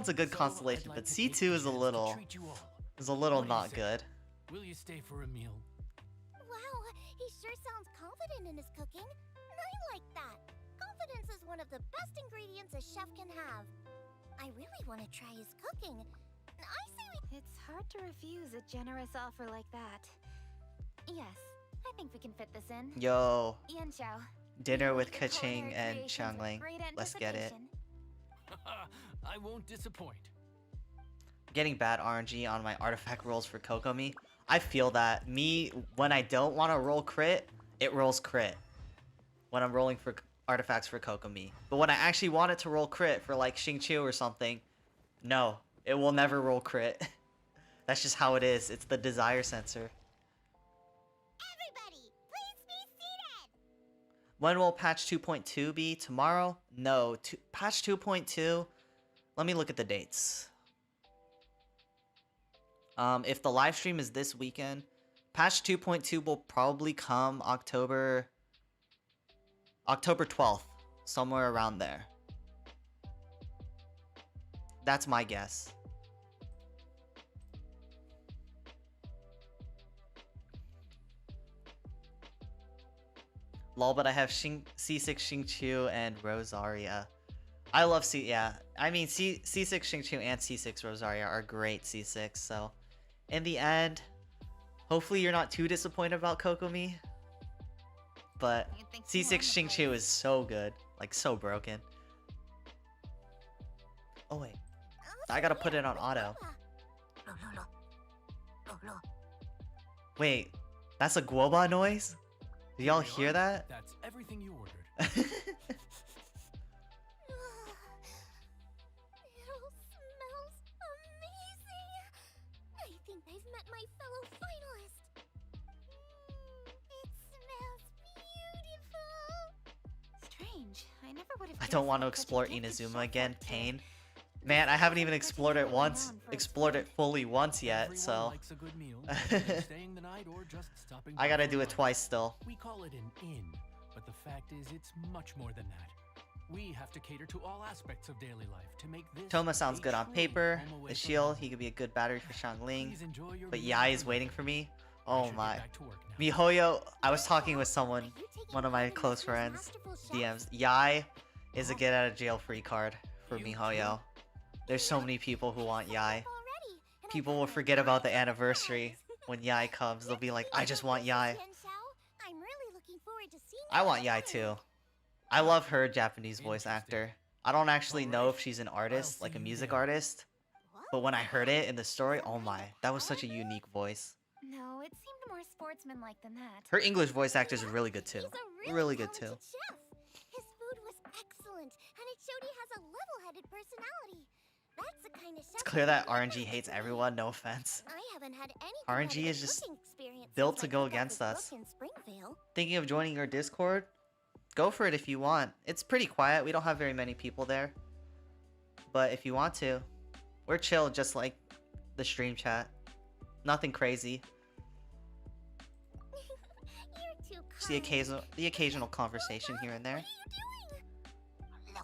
a good So constellation, I'd but like to take C2 the is a chance to little treat you all. What do you not say? good. Will you stay for a meal? Wow, he sure sounds confident in his cooking. I like that. Confidence is one of the best ingredients a chef can have. I really want to try his cooking. I say we... It's hard to refuse a generous offer like that. Yes, I think we can fit this in. Yo, Yan Xiao. dinner you with lead your Kaching culinary and creations with Xiangling. great Let's get it. anticipation. I won't disappoint. Getting bad RNG on my artifact rolls for Kokomi. I feel that. Me, when I don't want to roll crit, it rolls crit. When I'm rolling for artifacts for Kokomi. But when I actually want it to roll crit for like Xingqiu or something, no, it will never roll crit. That's just how it is. It's the desire sensor. Everybody, please be seated! When will patch 2.2 be? Tomorrow? No, patch 2.2. Let me look at the dates. If the live stream is this weekend, patch 2.2 will probably come October 12th, somewhere around there. That's my guess. Lol, but I have C6 Xingqiu and Rosaria. I love I mean C6 Xingqiu and C6 Rosaria are great C6, so in the end, hopefully you're not too disappointed about Kokomi. But You'd think C6 you won the Xingqiu place. is so good. Like so broken. Oh wait. I gotta put it on auto. Wait, that's a Guoba noise? Do y'all Here we hear are. that? That's everything you ordered. It all smells amazing. I think I've met my fellow finalist. It smells beautiful. Strange. I never would have. I don't want to explore Inazuma again. Pain. Man, I haven't even explored it once. Explored it fully once yet, Everyone so likes a good meal, whether staying the night or just stopping I by gotta for do it lunch. twice still. We call it an inn, but the fact is it's much more than that. We have to cater to all aspects of daily life to make this Toma sounds a good on truly paper. home away The from shield, home. he could be a good battery for Xiangling. Please enjoy your But meal Yai is freely. waiting for me. I Oh should get my. back to work now. MiHoYo, I was talking with someone, one of my close friends, DMs. Yai is a get out of jail free card for You MiHoYo. There's so many people who want Yai. Already, and I People will got forget about the surprise. anniversary when Yai comes. They'll be like, I just want Yai. I'm really looking forward to seeing I you want at Yai the too. I love her Japanese voice actor. I don't actually know if she's an artist, like a music artist, but when I heard it in the story, oh my, that was such a unique voice. No, it seemed more sportsmanlike than that. Her English voice actor is really good too. He's a Really good too. talented chef. His food was excellent, and it showed he has a level-headed personality. That's the kind of chef It's clear that RNG hates everyone, no offense. I haven't had any RNG is competitive just cooking experience built since to I go took up against this us. book in Springvale. Thinking of joining your Discord? Go for it if you want. It's pretty quiet, we don't have very many people there. But if you want to, we're chill just like the stream chat. Nothing crazy. You're too Just kind. the occasional conversation here and there. What are you doing?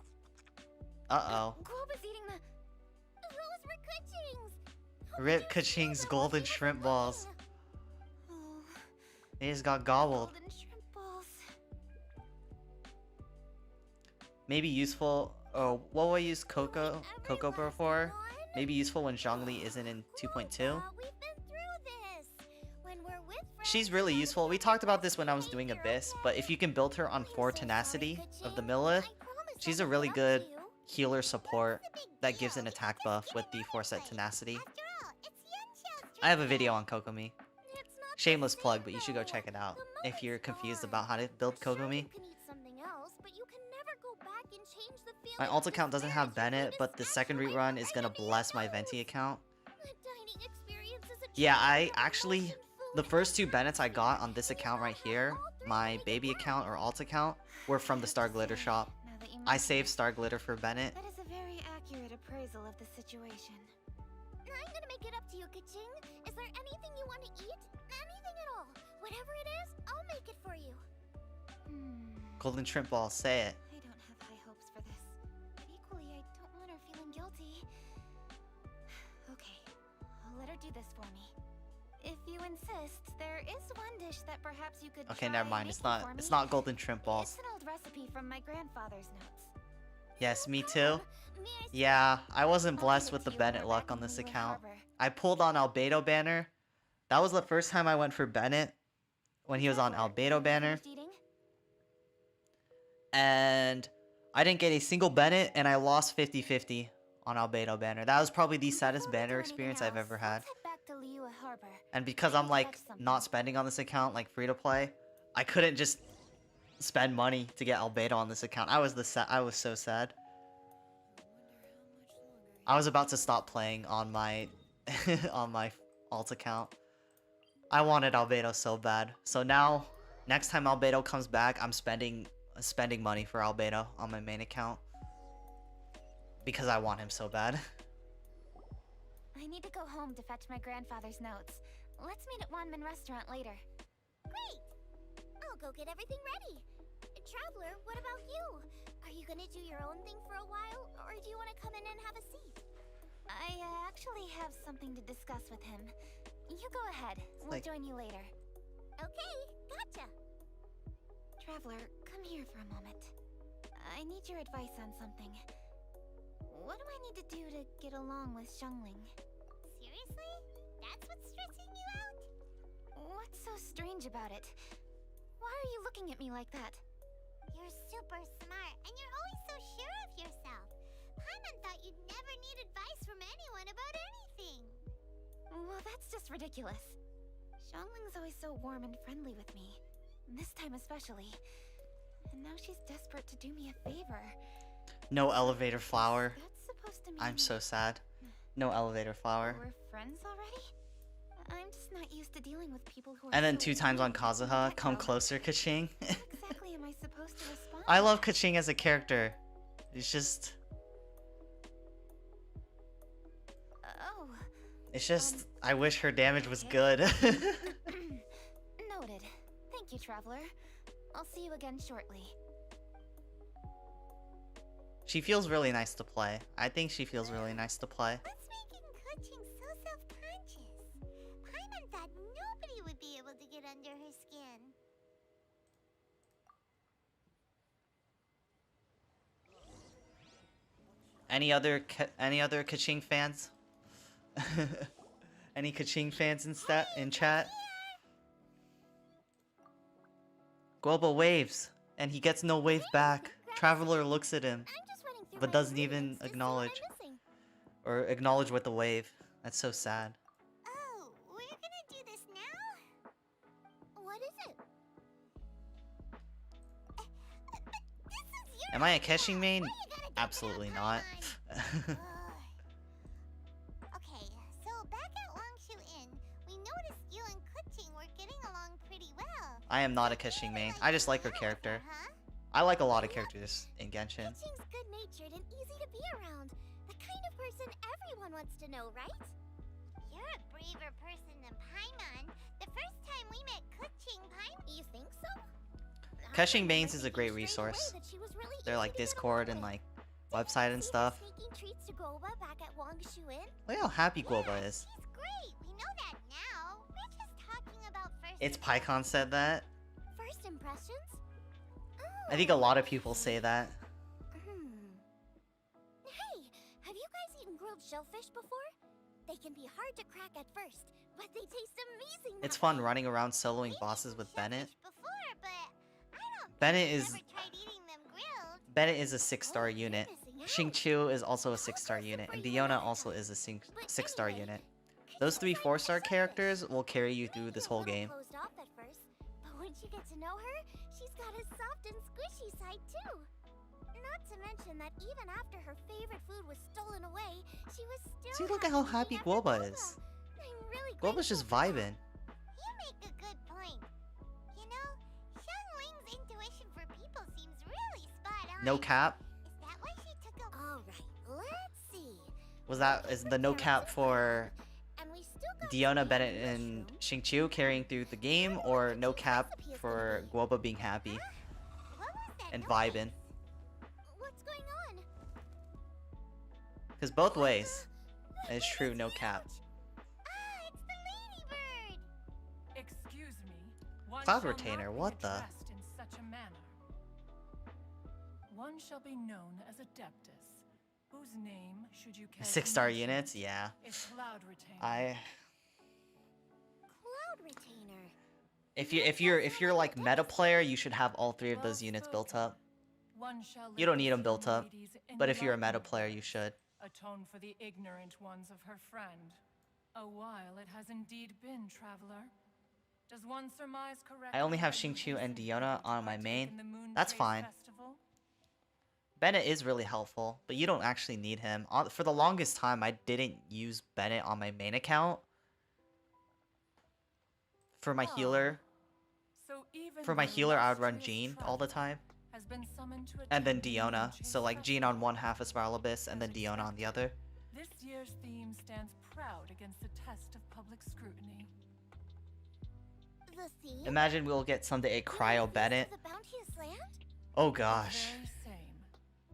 Uh-oh. Globa's eating the... Those were Kuchings. Rip Kaching's golden shrimp balls. Oh, They just got gobbled. golden shrimp balls. Maybe useful. Oh, what will I use Coco for? Maybe useful when Zhongli isn't in 2.2. We've been through this. When we're with friends, She's really useful. We talked about this when I was doing Abyss, but if you can build her on 4 tenacity of the Milith, she's a really good healer support that gives an attack buff with the 4 set tenacity. I have a video on Kokomi. Shameless plug, but you should go check it out if you're confused about how to build Kokomi. My alt account doesn't have Bennett, but the second rerun is gonna bless my Venti account. Yeah, I actually, the first 2 Bennets I got on this account right here, my baby account or alt account, were from the Star Glitter shop. Now that you I mention saved it, Star Glitter for Bennett. that is a very accurate appraisal of the situation. I'm gonna make it up to you, Kaching. Is there anything you want to eat? Anything at all. Whatever it is, I'll make it for you. Golden Shrimp Ball, say it. I don't have high hopes for this, but equally I don't want her feeling guilty. Okay, I'll let her do this for me. If you insist, there is one dish that perhaps you could Okay, try never mind. making for It's me. not Golden Shrimp Balls. It's an old recipe from my grandfather's notes. Yes, me too. May I Yeah, I wasn't I'll blessed give it with to the you Bennett when we're luck back on in this Liyue account. Harbor. I pulled on Albedo Banner. That was the first time I went for Bennett when he was on Albedo Banner. Finished eating? And I didn't get a single Bennett, and I lost 50-50 on Albedo Banner. That was probably the saddest Before we do banner anything experience I've else, ever had. let's head back to Liyue Harbor. And because I I'm need to like fetch something. not spending on this account, like free to play, I couldn't just spend money to get Albedo on this account. I was so sad. I was about to stop playing on my on my alt account. I wanted Albedo so bad. So now, next time Albedo comes back, I'm spending money for Albedo on my main account because I want him so bad. I need to go home to fetch my grandfather's notes. Let's meet at Wanman Restaurant later. Great! I'll go get everything ready. Traveler, what about you? Are you gonna do your own thing for a while, or do you want to come in and have a seat? I actually have something to discuss with him. You go ahead. We'll like- join you later. Okay, gotcha. Traveler, come here for a moment. I need your advice on something. What do I need to do to get along with Xiangling? Seriously? That's what's stressing you out? What's so strange about it? Why are you looking at me like that? You're super smart, and you're always so sure of yourself. Paimon thought you'd never need advice from anyone about anything. Well, that's just ridiculous. Xiangling's always so warm and friendly with me. This time especially. And now she's desperate to do me a favor. No elevator flower. That's supposed to mean I'm so sad. No elevator flower. we're friends already? I'm just not used to dealing with people who are And then so 2 times on mean from the Kazuha. Come get-go. closer, Kaching. How exactly am I supposed to respond? I love Kaching as a character. It's just, Oh, I wish her damage was good. noted. Thank you, Traveler. I'll see you again shortly. She feels really nice to play. I think she feels really nice to play. What's making Kuching so self-conscious? Paimon thought nobody would be able to get under her skin. Any other Kaching fans? Any Kaching fans in chat? Global Waves. And he gets no wave back. Traveler looks at him, I'm just running through but my doesn't ingredients even to see what I'm acknowledge. missing. Or acknowledge with the wave. That's so sad. Oh, we're gonna do this now? What is it? This is your Am I a idea. catching main? Why you gotta do Absolutely that, not. Paimon? Okay, so back at Longshu Inn, we noticed you and Kuching were getting along pretty well. I am not a Kishing main. I just like her character. I like a lot of characters in Genshin. Kuching's good-natured and easy to be around. The kind of person everyone wants to know, right? You're a braver person than Paimon. The first time we met Kuching, Paimon... You think so? Catching mains is a great resource. They're like Discord and like website and stuff. Treats to Guoba back at Longshu Inn? Look how happy Guoba is. She's great. We know that now. We're just talking about first It's PyCon said that. First impressions? I think a lot of people say that. Hey, have you guys eaten grilled shellfish before? They can be hard to crack at first, but they taste amazing. It's that fun way. running around soloing bosses with Bennett. Before, but I don't Bennett think is I've ever tried eating them grilled. Bennett is a 6-star Oh, unit. you're missing out. Xingqiu is also a 6-star unit, and Diona also is a 6-star unit. Those 3 4-star characters will carry you through this whole game. Closed off at first, but once you get to know her, she's got a soft and squishy side too. Not to mention that even after her favorite food was stolen away, she was still. See, look at how happy after Guoba is. I'm really Guoba's just grateful for that. vibing. You make a good point. You know, Xiangling's intuition for people seems really spot on. No cap. Is that why she took a... Alright, let's see. Is the no cap for And we still got Diona, some Bennett, mushroom. and Xingqiu carrying through the game, or no cap for Guoba being happy What was that and noise? vibing? What's going on? Because both ways, it's true, no cap. Ah, it's the ladybird! Excuse me. One Cloud shall Retainer, not be what the? addressed in such a manner. One shall be known as Adeptus, whose name, should you care to 6-star mention, units, yeah. is Cloud Retainer. Cloud Retainer. If you're like meta player, you should have all 3 of those units built up. One shall You don't live need with them built young up, ladies in but if you're a meta loving player, you place, should. atone for the ignorant ones of her friend. A while it has indeed been, traveler. Does one surmise correctly? I only have that you Xingqiu and hasten Diona to on my partake main. in the That's Moonchase fine. Festival? Bennett is really helpful, but you don't actually need him. For the longest time, I didn't use Bennett on my main account. For my healer, So even for my the healer, I would run illustrious Jean all the traveler time. has been summoned to And then attend the Diona. Moonchase So like Jean on Festival. one half of Sprial Abyss, and then Diona on the other. This year's theme stands proud against the test of public scrutiny. The theme? Imagine we'll get someday a Cryo Feast Bennett. of the Bounteous Land? Oh The gosh. very same.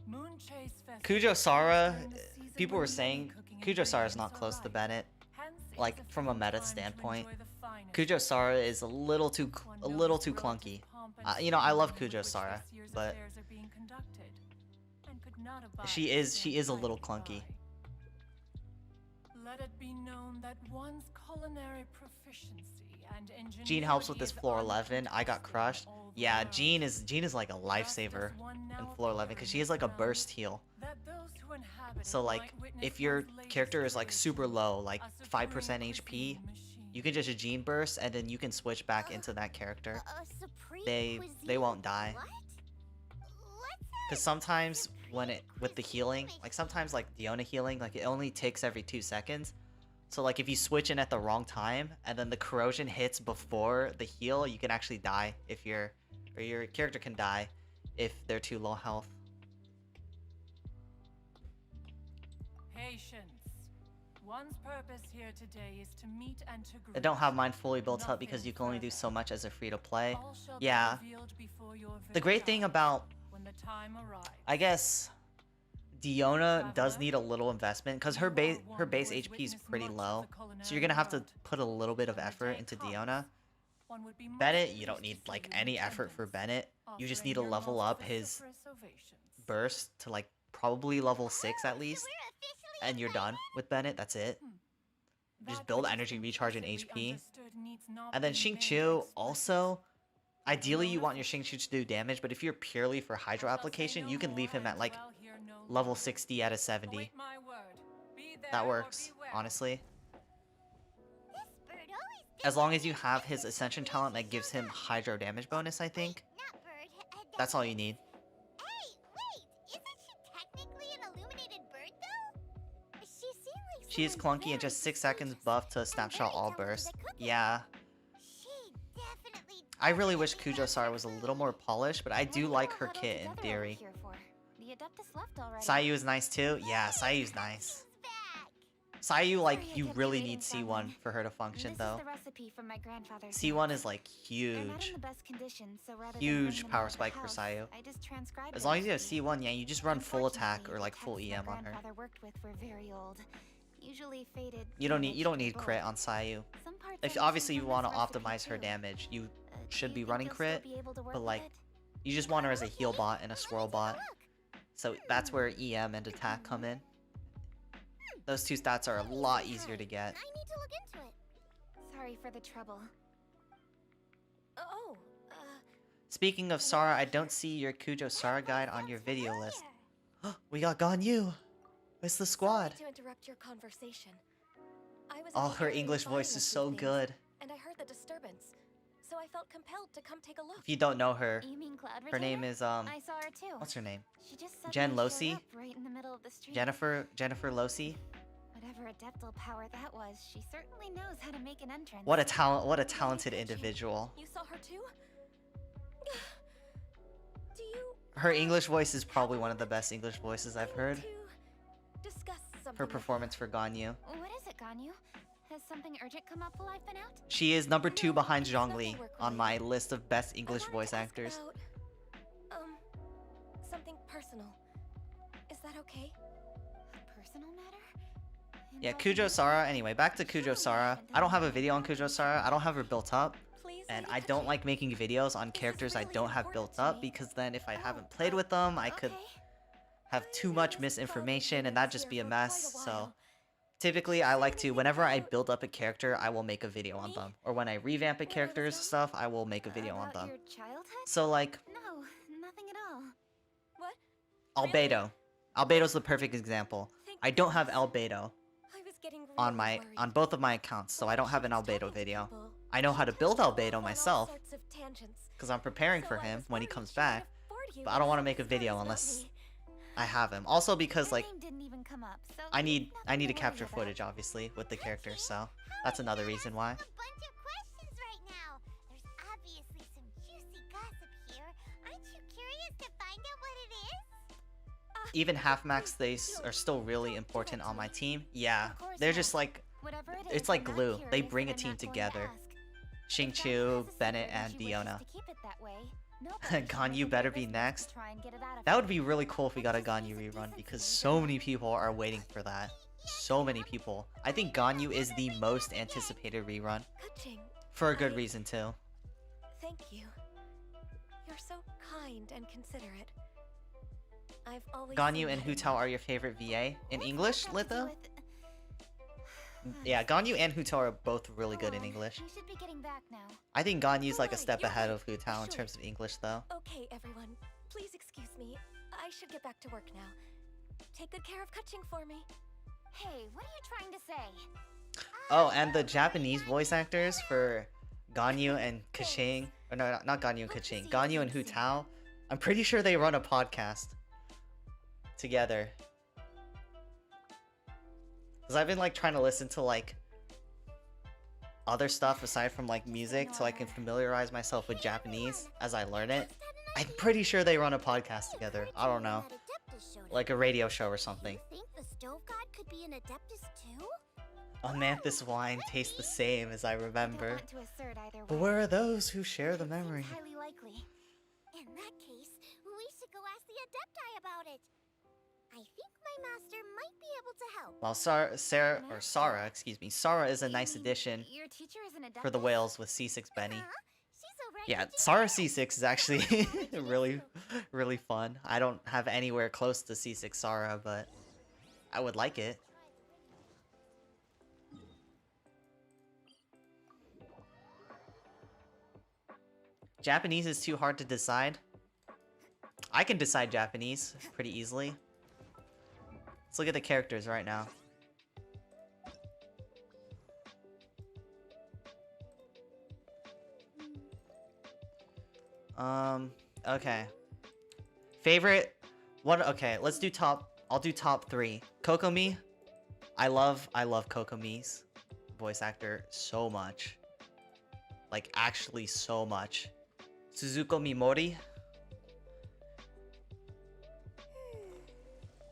Moonchase Festival Kujo Sara, during the season people when were saying cooking Kujo Sara's not ingredients close are to ripe. Bennett. Hence, it Like is a from a fitting meta time to standpoint. enjoy the finest Kujo Sara is a little too One knows too relative clunky. pomp and You know, I love ceremony Kujo with which Sara, this year's but affairs are being conducted, and could not abide she to is stand a little idly clunky. by. Let it be known that one's culinary proficiency and ingenuity Jean helps with this is floor 11. I got uncontested in crushed. all the Yeah, world. Jean is like a lifesaver in floor 11 because she has like a burst heal. That those who inhabit So it like might witness if your one's latest character is like super creation, low, like a 5% supreme HP, cuisine machine. you can just Jean burst and then you can switch back into that character. A supreme They cuisine? won't die. What? Because sometimes when with the healing, like sometimes like Diona healing, like it only ticks every 2 seconds. So like if you switch in at the wrong time and then the corrosion hits before the heal, you can actually die if your character can die if they're too low health. Patience. One's purpose here today is to meet and to I don't have mine fully built up because you can only do so much as a free to play. All shall be Yeah. revealed before your The great very thing eyes about, when the time arrives. I guess, Diona does need a little investment because her base HP is pretty low. So you're gonna have to put a little bit of effort into Diona. One would be most Bennett, you don't pleased need to like see you in any effort for attendance, Bennett. You just offering need to your level most up his vociferous ovations. burst to like probably level 6 at least. And you're done with Bennett, that's it. Just That build which is energy recharge and implicitly HP. understood needs not And then be made Xingqiu explicit. also, Ideally, you want your Xingqiu to do damage, but if you're purely for Hydro application, you can leave him at like level 60 out of 70. Await my word. Be there That or works, beware. honestly. This bird always As long as you have his Ascension talent that gives him Hydro damage bonus, I think. not bird. That's all you need. Hey, wait! Isn't she technically an illuminated bird, though? She seemed like She is someone clunky and very just 6 seconds suspicious buff to and snapshot very all talented burst. at cooking. Yeah. She definitely. I really wish Kujo-Sara was a little more polished, but I do like her kit in theory. The Adeptus left already. Sayu is nice too? Yeah, Sayu's nice. She's back. Sayu, like, Sorry, I you kept really you need waiting, C1 Simon. for her to function This though. is the recipe from my grandfather's C1 is like They're not huge. in the best condition, so rather than Huge putting them power out of the spike for house, Sayu. I just transcribed As the long as you have recipe. C1, yeah, you just run full attack or like full Unfortunately, the EM texts on my her. grandfather worked with were very old. Usually faded. You don't need damaged or crit both. on Sayu. Some parts If are obviously missing you from want to this recipe, optimize her too. damage, you Do should you be think running you'll still crit, be able to work but with like it? you just want her as a heal Okay, bot and a let me swirl take a bot. look. So that's where EM and attack come in. Those two stats are a lot easier to get. I need to look into it. Sorry for the trouble. Oh, Speaking of Sara, I don't see your Kujo-Sara guide on your video list. We got Ganyu! It's the squad! sorry to interrupt your conversation. I was Oh, in the her area English buying voice a is few so things, good. and I heard the disturbance, so I felt compelled to come take a look. If you don't know her, You mean Cloud her name Retainer? is I saw her too. what's her name? She just Jen suddenly showed Losi? up right in the middle of the street. Jennifer Losi? Whatever adeptal power that was, she certainly knows how to make an entrance. What a talented individual. You saw her too? Do you Her English voice is probably one of the best English voices I've heard. to discuss something Her with performance you? for Ganyu. What is it, Ganyu? Has something urgent come up while I've been out? She is number 2 No, behind it's Zhongli nothing work on my related. list of best English I wanted voice to ask actors. about, something personal. Is that okay? A personal matter? Yeah, Involving Kujo-Sara. Anyway, back to Kujo-Sara. I don't have a video on Kujo-Sara. I don't have her built up. Please, And Lady I don't Kuchi. like making videos on characters I really don't have important built to up me. because then if I haven't played with them, I could Okay. have too much misinformation and that'd just be a Here for mess. quite a So while. typically I like to, whenever I build up a character, I will make a video on them. Or when I revamp a When I was character's young? stuff, I will make a video on About them. your childhood? So like, No, nothing at all. What? Really? Albedo. Albedo's the perfect example. Thank I don't have goodness. Albedo I was getting on really on worried. both of my accounts, so I don't When have she an was Albedo talking to video. people, I know how to she build tends go Albedo off on all myself, sorts of tangents. because I'm preparing So for I him was when he worried comes she might back, afford you but I don't want to with make a video stories about unless me. I have him. Also because My like, name didn't even come up, so I need nothing to worry capture about. footage obviously with the characters, so How that's are another you reason why. asking a bunch of questions right now? There's obviously some juicy gossip here. Aren't you curious to find out what it is? Even half max they are still really important on my team. Yeah, Of course they're not. just like Whatever it it's is, like I'm not glue. They curious, bring and a I'm team not going to together. ask. If Xingqiu, Ganyu has a Bennett, secret and she wishes Diona. to keep it that way, nobody should Ganyu make a better big be risk to next. try and get it out of That her. would be really cool if we got a Ganyu rerun because so many people are waiting for that. So many people. I think Ganyu is the most anticipated rerun Kaching, for a good reason too. thank you. You're so kind and considerate. I've always Ganyu seen and that in Hu Tao you. are your favorite VA in What's English, that got to do Litha? with- Yeah, Ganyu and Hu Tao are both really good in Come on, English. We should be getting back now. I think Ganyu's like a Right, step you're ahead right. of Hu Tao in Sure. terms of English though. Okay, everyone. Please excuse me. I should get back to work now. Take good care of Kaching for me. Hey, what are you trying to say? Oh, and the Japanese voice actors for Ganyu and Kaching, or no, not Ganyu and Kaching, Ganyu and Hu Tao, I'm pretty sure they run a podcast together. Cause I've been like trying to listen to like other stuff aside from like music so I can familiarize myself with Japanese as I learn it. I'm pretty sure they run a podcast together. I don't know, like a radio show or something. You think the stove god could be an Adeptus too? Amanthus wine tastes the same as I I don't remember. want to assert either But way. where are those who share the It seems memory? highly likely. In that case, we should go ask the Adepti about it. I think my master might be able to help. While Sarah, excuse me, Sarah is a nice You mean addition Your teacher is an for the Adeptus? whales with C6 Benny. Huh? She's over at Yeah, Teaching Sarah Benny. C6 is actually really fun. I don't have anywhere close to C6 Sarah, but I would like it. Japanese is too hard to decide. I can decide Japanese pretty easily. Let's look at the characters right now. Okay. Favorite one, okay, let's do I'll do top 3. Kokomi. I love Kokomi's voice actor so much. Like actually so much. Suzuko Mimori.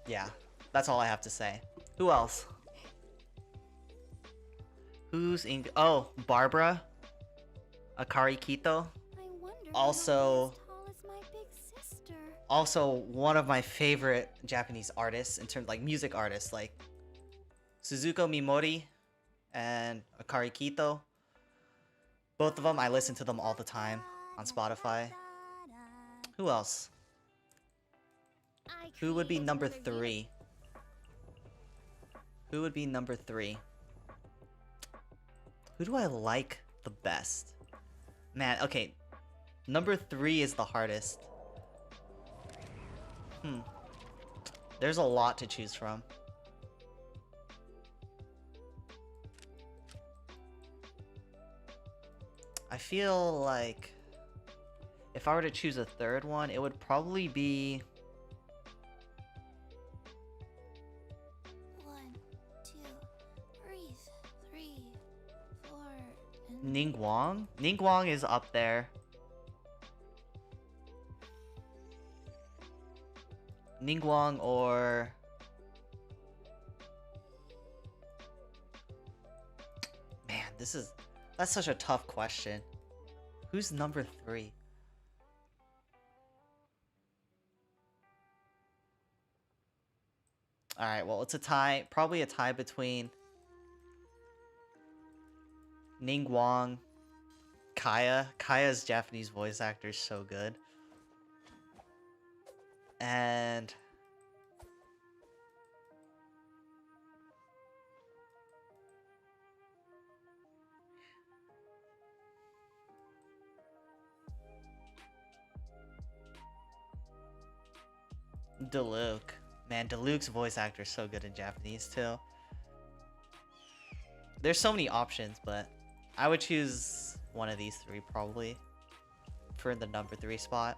Yeah, that's all I have to say. Who else? Who's in? Oh, Barbara. Akari Kito. Also, one of my favorite Japanese artists in terms like music artists, like Suzuko Mimori and Akari Kito. Both of them, I listen to them all the time on Spotify. Who else? Who would be number 3? Who would be number 3? Who do I like the best? Man, okay. Number 3 is the hardest. There's a lot to choose from. I feel like if I were to choose a third one, it would probably be 1, 2, 3, 4. Ningguang. Ningguang is up there. Ningguang or man, that's such a tough question. Who's number 3? All right, well, it's a tie, probably a tie between Ningguang, Kaya. Kaya's Japanese voice actor is so good. And Diluc. Man, Diluc's voice actor is so good in Japanese too. There's so many options, but I would choose one of these 3 probably for the number 3 spot.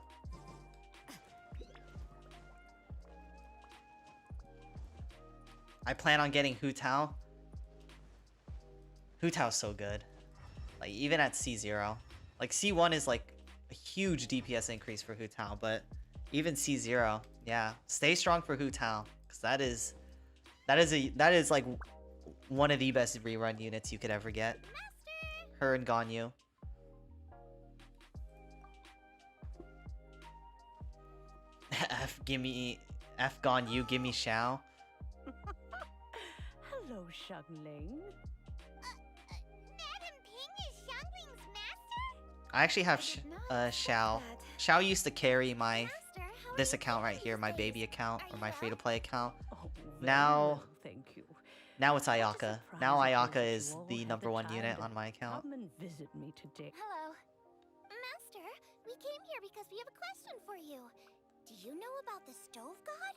I plan on getting Hu Tao. Hu Tao's so good. Like, even at C0. Like, C1 is, like, a huge DPS increase for Hu Tao, but even C0, yeah. Stay strong for Hu Tao, because that is, like, one of the best rerun units you could ever get. Her and Ganyu. F Ganyu, gimme Xiao. Hello, Xiangling. Madam Ping is Xiangling's master? I actually have Xiao. Xiao used to carry my this account right here, my baby account or my free-to-play account. Oh, Now, well, thank you. now it's Ayaka. Now Surprised Ayaka you is all the had number 1 unit time on my to account. Come and visit me today. Hello. Master, we came here because we have a question for you. Do you know about the Stove God?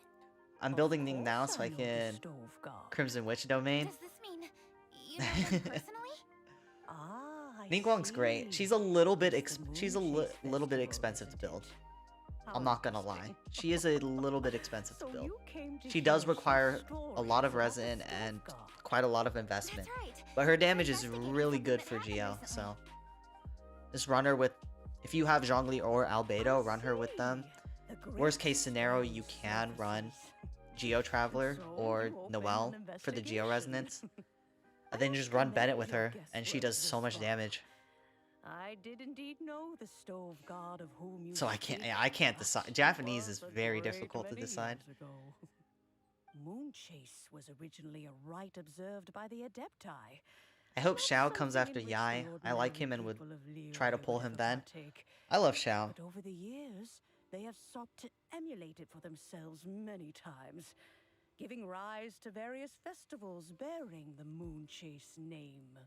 I'm Of building Ning now course so I know the can Stove God. Crimson Witch domain. Does this mean you know them personally? Ah, I Ningguang's great. see. She's a little bit It's the little bit Moonchase expensive to festival, build. isn't it? I'm How not gonna lie. interesting. She is a little bit expensive to So build. you came to She does hear some require a lot of stories about the resin Stove and God. quite a lot of investment. That's right. But her We're damage is investigating really something good that for happened Geo, recently. so just run her with, if you have Zhongli or Albedo, run her with them. The great Worst case scenario, you stone can run services. Geo Traveler So or you open Noelle an for the Geo investigation. resonance. And then you just run Bennett with her, and she does so much damage. I did indeed know the Stove God of whom you So I speak, can't but decide. it Japanese was is a very great difficult to many decide. years ago. Moonchase was originally a rite observed by the Adepti. I hope Not Xiao comes something after in which Yai. the I like ordinary him and would people of Liyue try to would pull him ever then. partake. I love Xiao. But over the years, they have sought to emulate it for themselves many times, giving rise to various festivals bearing the Moonchase name.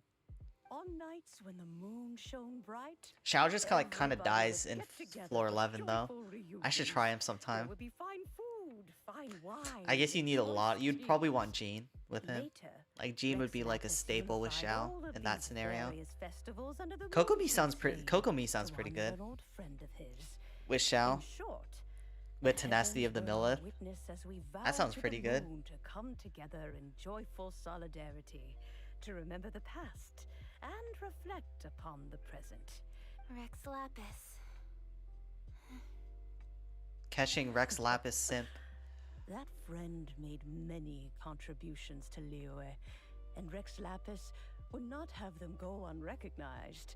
On nights when the moon shone bright, Xiao just kind of everybody dies would in get together floor for 11 though. joyful I should reunions. try him There sometime. would be fine food, fine wine. I guess you and need a choice lot. You'd probably teas. want Jean with him. Later, Like Jean would Rex be like a Lapis staple with unified Xiao all of in that these scenario. various festivals under the Kokomi Moonchase sounds pretty. theme Kokomi sounds to pretty honor good an old friend of his. with In Xiao. short, With Tenacity of the heavens were our Millith. witness as we That vowed sounds to pretty the good. moon to come together in joyful solidarity, to remember the past and reflect upon the present. Rex Lapis. Catching Rex Lapis simp. That friend made many contributions to Liyue, and Rex Lapis would not have them go unrecognized,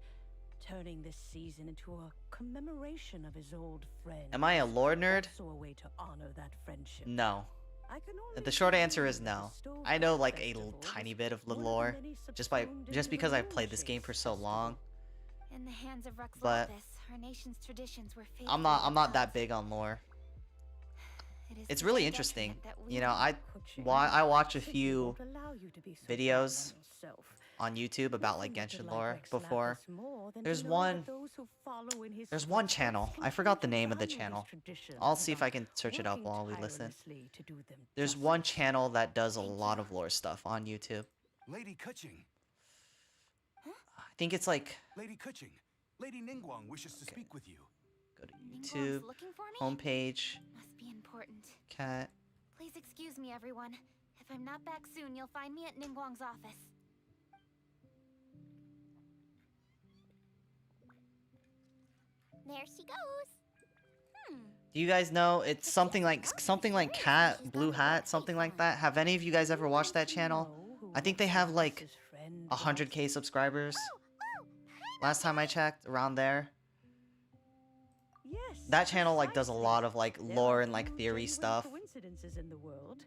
turning this season into a commemoration of his old friend. Am I a lore nerd? Also a way to honor that friendship. No. I can only The short answer conclude is that no. the Stove I know Art like a Festival tiny was bit of the one lore many just subsumed into because the I've played this game Moonchase for so Festival. long. In the hands of Rex But Lapis, our nation's traditions were faithfully I'm not that upheld. big on lore. It is It's to really their interesting. detriment that we You know, now- I watch a Simply few won't allow you to be so videos down on yourself. on YouTube about like Nothing would Genshin delight lore Rex before. Lapis more than to There's know one- that those who follow in his There's one footsteps channel. I continue forgot the to name of the value his channel. traditions I'll see if I while can search it up working while we listen. tirelessly to do them There's justice. one channel that does a lot of lore stuff on YouTube. Lady Kuching. I think it's like Lady Kuching. Lady Ningguang wishes to speak with you. go to Ningguang's YouTube, looking for me? homepage, Must be important. cat. Please excuse me, everyone. If I'm not back soon, you'll find me at Ningguang's office. There she goes. Do you guys know it's something like cat, blue hat, something like that? Have any of you guys ever watched that channel? I think they have like 100k subscribers. Last time I checked, around there. Yes, That channel like does a precisely. lot of like There lore are and like few theory genuine stuff. coincidences in the world.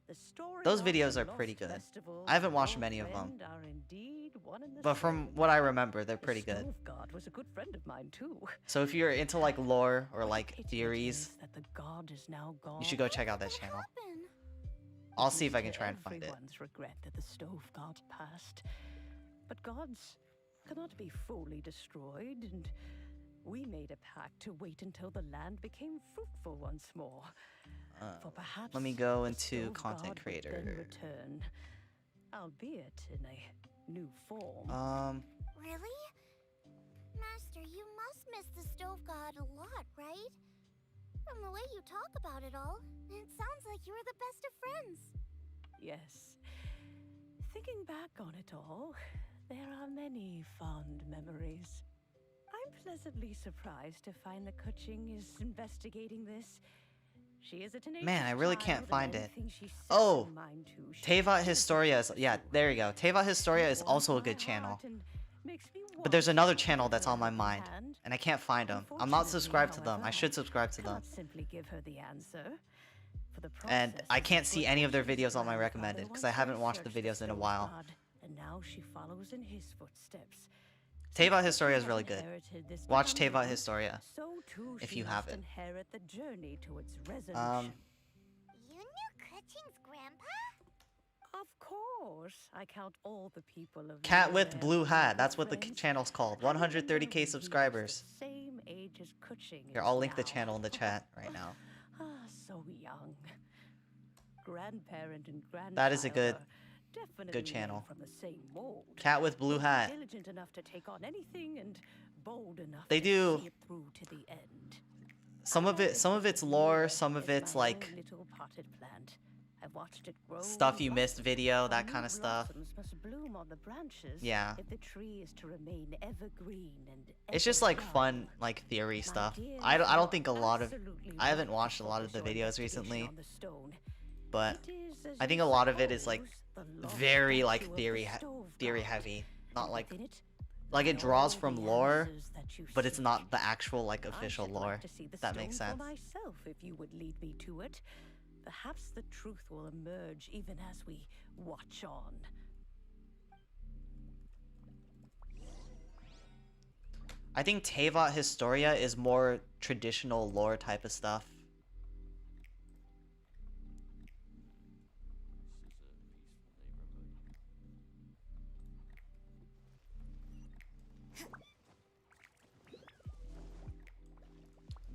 The stories Those of videos the are pretty lost good. festivals I haven't and watched your many of them. friend are indeed one and the But from same. what I remember, they're The pretty good. Stove God was a good friend of mine too. So if you're into like lore or What a like pity it theories, is that the god is now gone. you should go check out that channel. Happen. I'll It see if is I can to try and find it. Everyone's regret that the Stove God passed. But gods cannot be fully destroyed, and we made a pact to wait until the land became fruitful once more. For perhaps Let me go the into Stove content God would creator. then return, albeit in a new form. Really? Master, you must miss the Stove God a lot, right? From the way you talk about it all, it sounds like you were the best of friends. Yes. Thinking back on it all, there are many fond memories. I'm pleasantly surprised to find that Kuching is investigating this. She is a tenacious Man, I really child, can't and find it. anything she sets Oh, her mind to, she Teyvat achieves Historia is, yeah, there you go. Teyvat Historia is warms also a my good heart channel. and makes me But there's want another to channel give that's her on my a mind, hand. and I can't find them. I'm not Unfortunately, subscribed to them. I however, should subscribe to them. cannot simply give her the answer. For the And process I is can't see what any of their Kuching's videos on my grandfather recommended, 'cause I once haven't watched the researched videos in a Stove while. God, and now she follows in his footsteps. Teyvat Since Historia is Kuching really has good. inherited this Watch becoming Teyvat root, Historia so too if she you must haven't. inherit the journey to its resolution. You knew Kuching's grandpa? Of course, I count all the people of Cat with Liyue Blue as Hat. good That's what the friends. channel's called. I remember 130k when he was subscribers. the same age as Kuching Here, is I'll link the now. channel in the chat right now. Ah, so young. Grandparent and grandchild That is a good- are definitely made channel. from the same mold. Cat with Blue Both Hat. Diligent enough to take on anything and bold enough They to do- see it through to the end. Some of it's lore, some of it's like little potted plant. I've watched it grow stuff and you missed blossom, video, for that new kind of stuff. blossoms must bloom on the branches Yeah. if the tree is to remain evergreen and It's just like ever-young. fun, like theory My stuff. dear, I don't you think a are lot of absolutely I haven't right watched a to lot of the focus your videos investigation recently, on the stone. but It is, as I you think a lot of it is like suppose, the lost very like statue of theory the stove theory god. heavy, not And like within it, like it lie draws all from the lore, answers that you but it's seek. not the actual like I official should lore. like to see the If that makes stone sense. for myself if you would lead me to it. Perhaps the truth will emerge even as we watch on. I think Teyvat Historia is more traditional lore type of stuff.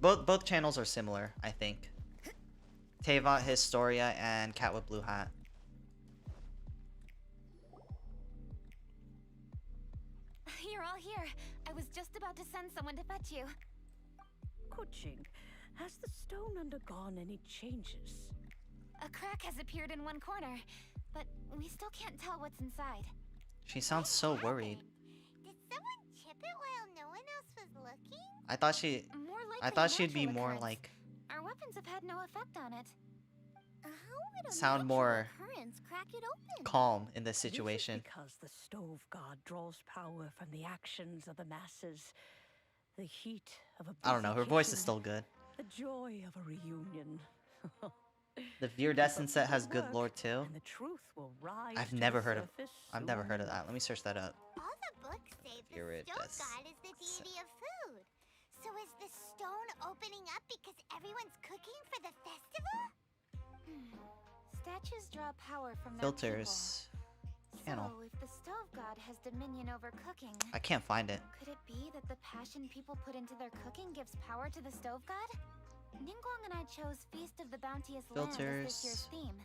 Both channels are similar, I think. Teva Historia and Cat with Blue Hat. You're all here. I was just about to send someone to fetch you. Kuching, has the stone undergone any changes? A crack has appeared in one corner, but we still can't tell what's inside. She sounds so worried. Did someone chip it while no one else was looking? I thought she More likely I thought a she'd be natural more occurrence. like Our weapons have had no effect on it. How would a Sound natural more occurrence crack it open? calm in this This situation. is because the stove god draws power from the actions of the masses. The heat of a I don't know, busy her voice is kitchen, still good. the joy of a reunion. The Viridescent set has Good good work, lore too. and the truth will rise I've to never the heard of surface I've never soon heard of that. enough. Let me search that up. All the books say the stone Iridescent. god is the deity of food. So is the stone opening up because everyone's cooking for the festival? Statues draw power from their Filters. Channel. So, if the stove god has dominion over cooking, I can't find it. could it be that the passion people put into their cooking gives power to the stove god? Ningguang and I chose Feast of the Bounteous Land as this year's Filters. theme,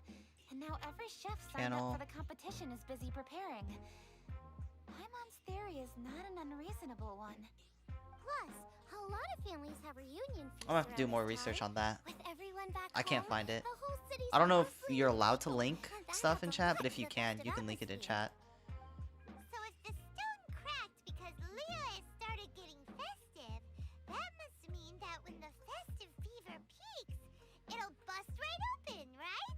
and now every chef signed Channel. up for the competition is busy preparing. Paimon's theory is not an unreasonable one. Plus, a lot of families have reunion feasts I'm gonna have to do around more this research time. on that. With everyone back I can't home, find it. the whole city's I don't know if full of you're food. allowed to link And I stuff have in a chat, but bunch if you of can, festive you can link it in atmosphere. chat. So if the stone cracked because Leah has started getting festive, that must mean that when the festive fever peaks, it'll bust right open, right?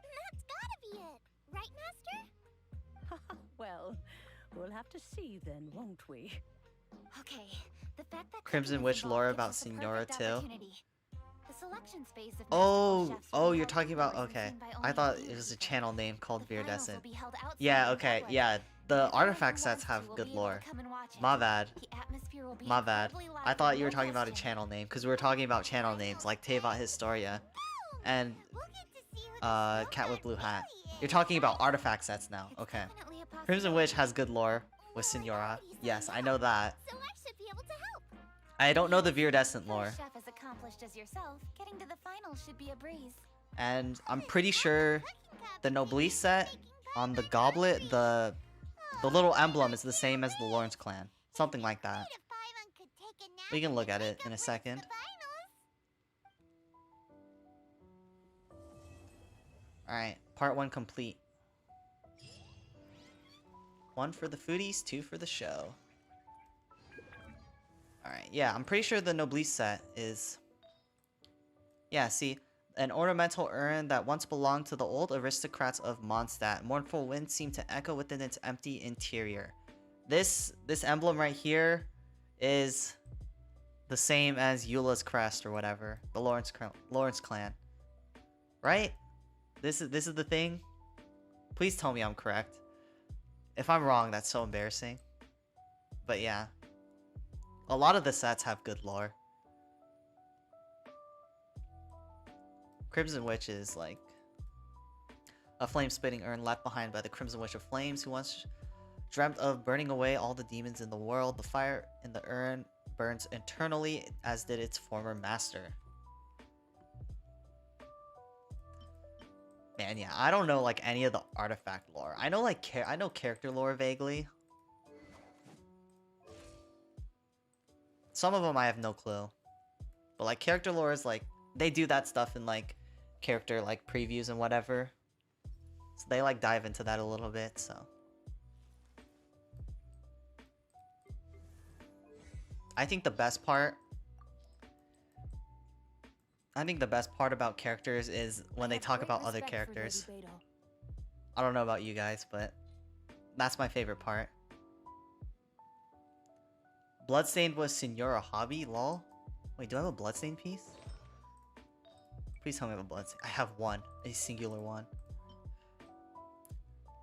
That's gotta be it, right, Master? Well, we'll have to see then, won't we? Okay, the fact that Crimson cooking is Witch lore involved about gives us a Signora perfect too. opportunity. The selection phase of Oh, masterful chefs will be you're held talking about indoors and okay. seen by I only thought a few it was a people. channel name called The finals will Viridescent. be held outside Yeah, in okay, public. yeah. The Everyone artifact who sets wants to have will good be able lore. to come and watch My it. bad. The atmosphere will be My bad. incredibly I lively, thought you were no talking about a question. channel name because we were talking about channel names like Teva Historia and We'll get to see who the stone Cat with god Blue Hat. really You're is, talking right? about artifact sets now. It's Okay. definitely a Crimson possibility. Witch has good lore with Well, Signora. already Yes, signed I know up, that. So I should be able to help. I don't know the Viridescent For a lore. chef as accomplished as yourself, getting to the finals should be a breeze. And I'm pretty sure the Noblesse set on the goblet, the little emblem is the same as the Lawrence clan. Something like that. If Paimon could take a nap We can look and at it wake in a up second. once the finals. Alright, part 1 complete. 1 for the foodies, 2 for the show. Alright, yeah, I'm pretty sure the Noblesse set is... Yeah, see, an ornamental urn that once belonged to the old aristocrats of Mondstadt. Mournful winds seem to echo within its empty interior. This emblem right here is the same as Eula's crest or whatever. The Lawrence clan. Right? This is the thing? Please tell me I'm correct. If I'm wrong, that's so embarrassing. But yeah. A lot of the sets have good lore. Crimson Witch is like a flame-spitting urn left behind by the Crimson Witch of Flames, who once dreamt of burning away all the demons in the world. The fire in the urn burns eternally, as did its former master. Man, yeah, I don't know like any of the artifact lore. I know like I know character lore vaguely. Some of them I have no clue. But like character lore is like they do that stuff in like character like previews and whatever. So they like dive into that a little bit, so I think the best part about characters is when they talk about other characters. I don't know about you guys, but that's my favorite part. Bloodstained was Signora hobby, lol. Wait, do I have a Bloodstained piece? Please tell me I have a Bloodstained. I have one, a singular one.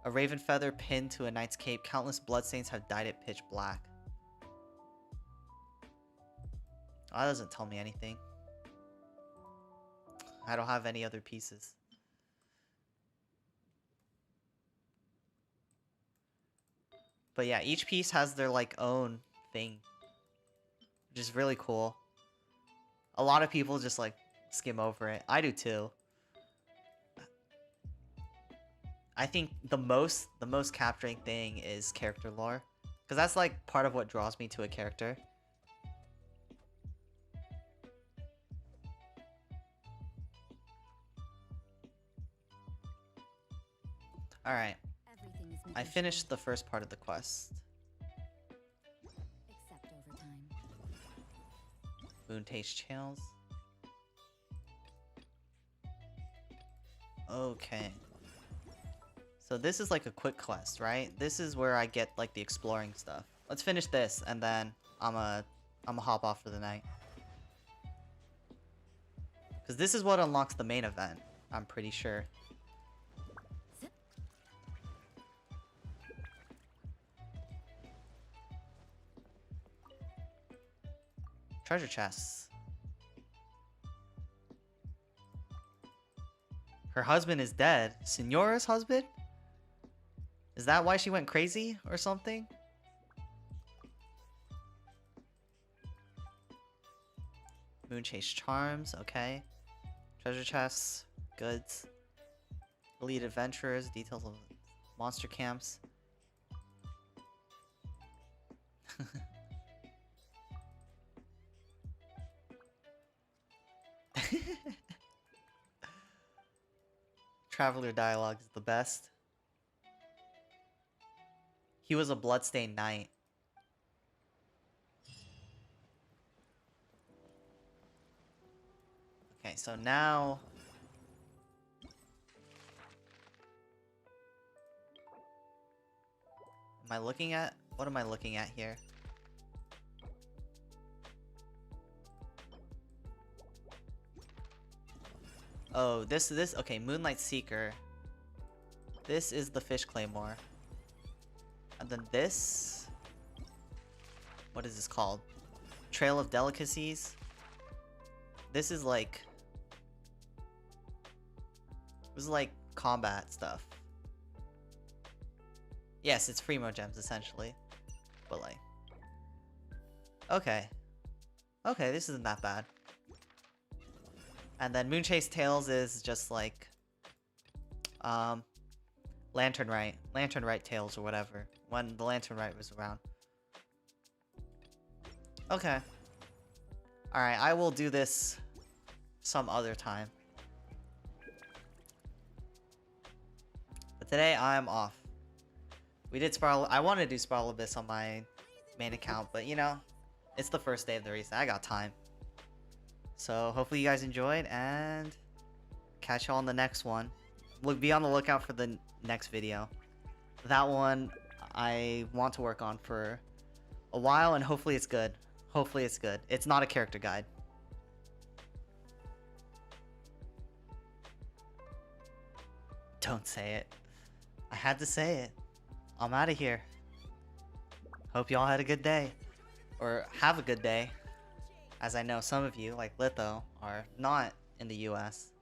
A raven feather pinned to a knight's cape. Countless bloodstains have dyed it pitch black. Oh, that doesn't tell me anything. I don't have any other pieces. But yeah, each piece has their like own thing, which is really cool. A lot of people just like skim over it. I do too. I think the most capturing thing is character lore, because that's like part of what draws me to a character. All right. Everything is I finished the first part of the quest. except overtime. Moonchase channels. Okay. So this is like a quick quest, right? This is where I get like the exploring stuff. Let's finish this and then I'm hop off for the night. Cuz this is what unlocks the main event, I'm pretty sure. Treasure chests. Her husband is dead. Senora's husband? Is that why she went crazy or something? Moonchase charms, okay. Treasure chests, goods. Elite adventurers, details of monster camps. Traveler dialogue is the best. He was a bloodstained knight. Okay, so now... Am I looking at... What am I looking at here? Oh, this, okay, Moonlight Seeker. This is the Fish Claymore. And then this... What is this called? Trail of Delicacies. This is like... This is like combat stuff. Yes, it's Primo Gems, essentially. But like... Okay. Okay, this isn't that bad. And then Moonchase Tales is just like... Lantern Rite Tales or whatever. When the Lantern Rite was around. Okay. Alright, I will do this some other time. But today I'm off. We did Sprial... I wanted to do Sprial Abyss on my main account, but you know, it's the first day of the race. I got time. So hopefully you guys enjoyed, and catch y'all on the next one. Be on the lookout for the next video. That one I want to work on for a while, and hopefully it's good. Hopefully it's good. It's not a character guide. Don't say it. I had to say it. I'm out of here. Hope y'all had a good day. Or have a good day. As I know some of you, like Litho, are not in the US.